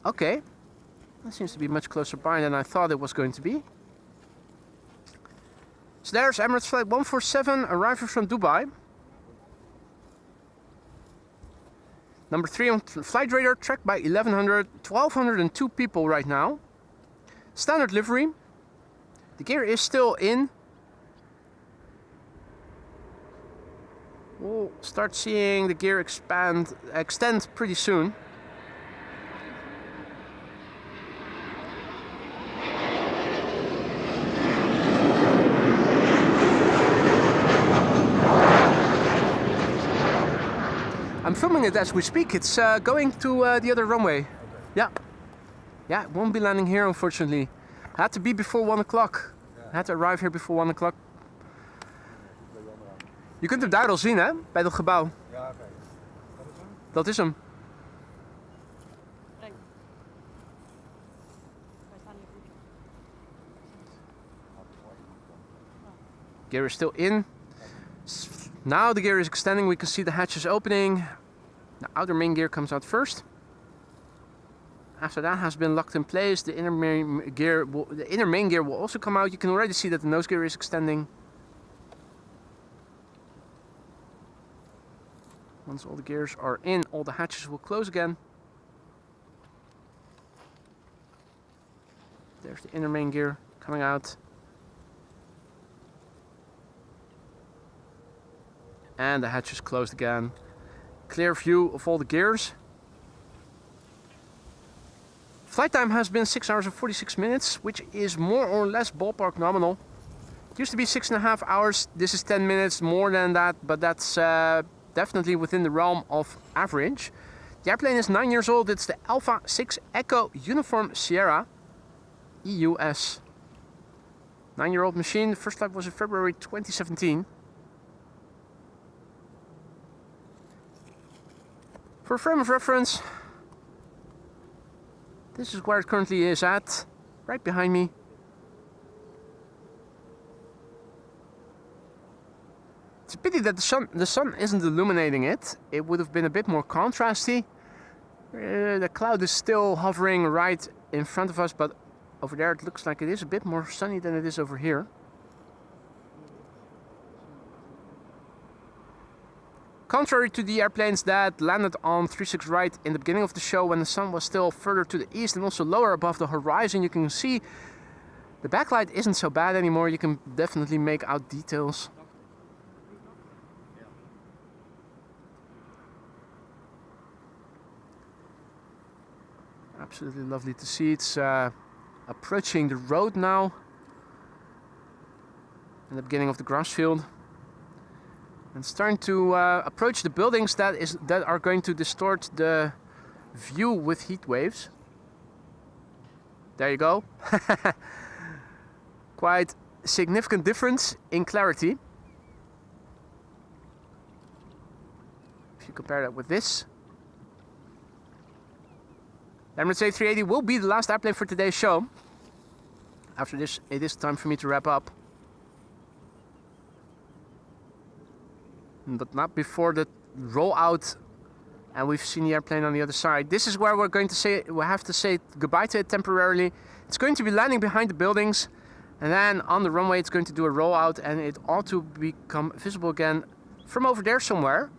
Okay. That seems to be much closer by than I thought it was going to be. So there's Emirates flight 147 arriving from Dubai. Number 3 on flight radar, tracked by 1202 people right now. Standard livery. The gear is still in. We'll start seeing the gear extend pretty soon. I'm filming it as we speak. It's going to the other runway. Yeah. Yeah, it won't be landing here, unfortunately. Had to be before 1 o'clock. Had to arrive here before 1 o'clock. Je kunt hem daar al zien, hè? Bij dat gebouw. Ja, oké. Dat is hem. Breng. Wij staan hier goed. Gear is still in. Now the gear is extending. We can see the hatches opening. The outer main gear comes out first. After that has been locked in place, the inner main gear will also come out. You can already see that the nose gear is extending. Once all the gears are in, all the hatches will close again. There's the inner main gear coming out. And the hatches closed again. Clear view of all the gears. Flight time has been 6 hours and 46 minutes, which is more or less ballpark nominal. It used to be 6.5 hours. This is 10 minutes more than that, but that's definitely within the realm of average. The airplane is 9 years old. It's the Alpha 6 Echo Uniform Sierra EUS. 9-year-old machine. The first flight was in February 2017. For a frame of reference, this is where it currently is at, right behind me. It's a pity that the sun isn't illuminating it. It would have been a bit more contrasty. The cloud is still hovering right in front of us, but over there it looks like it is a bit more sunny than it is over here. Contrary to the airplanes that landed on 36 right in the beginning of the show, when the sun was still further to the east and also lower above the horizon, you can see the backlight isn't so bad anymore. You can definitely make out details. Absolutely lovely to see. It's approaching the road now. In the beginning of the grass field. And starting to approach the buildings that are going to distort the view with heat waves. There you go. Quite significant difference in clarity. If you compare that with this. The Emirates A380 will be the last airplane for today's show. After this, it is time for me to wrap up. But not before the rollout, and we've seen the airplane on the other side. This is where we have to say goodbye to it temporarily. It's going to be landing behind the buildings, and then on the runway it's going to do a rollout, and it ought to become visible again from over there somewhere.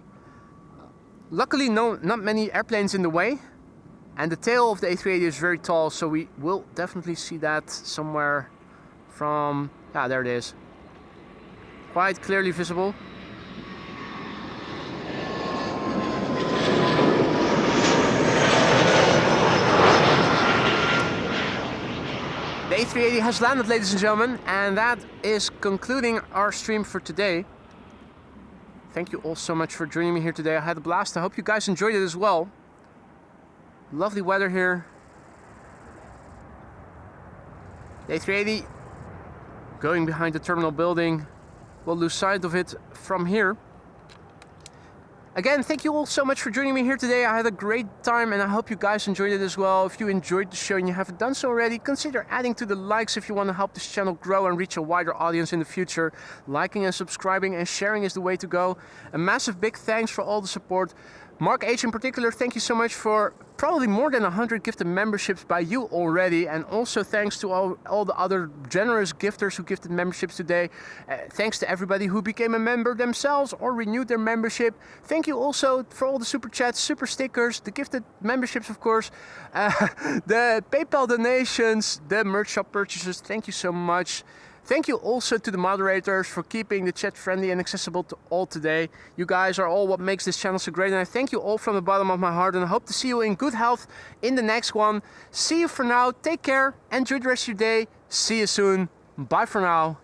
Luckily, not many airplanes in the way, and the tail of the A380 is very tall, so we will definitely see that somewhere from, yeah, there it is. Quite clearly visible. The A380 has landed, ladies and gentlemen, and that is concluding our stream for today. Thank you all so much for joining me here today. I had a blast. I hope you guys enjoyed it as well. Lovely weather here. The A380 going behind the terminal building. We'll lose sight of it from here. Again, thank you all so much for joining me here today. I had a great time and I hope you guys enjoyed it as well. If you enjoyed the show and you haven't done so already, consider adding to the likes if you want to help this channel grow and reach a wider audience in the future. Liking and subscribing and sharing is the way to go. A massive big thanks for all the support. Mark H in particular, thank you so much for probably more than 100 gifted memberships by you already, and also thanks to all the other generous gifters who gifted memberships today. Thanks to everybody who became a member themselves or renewed their membership. Thank you also for all the super chats, super stickers, the gifted memberships of course, the PayPal donations, the merch shop purchases. Thank you so much. Thank you also to the moderators for keeping the chat friendly and accessible to all today. You guys are all what makes this channel so great, and I thank you all from the bottom of my heart, and I hope to see you in good health in the next one. See you for now. Take care. Enjoy the rest of your day. See you soon. Bye for now.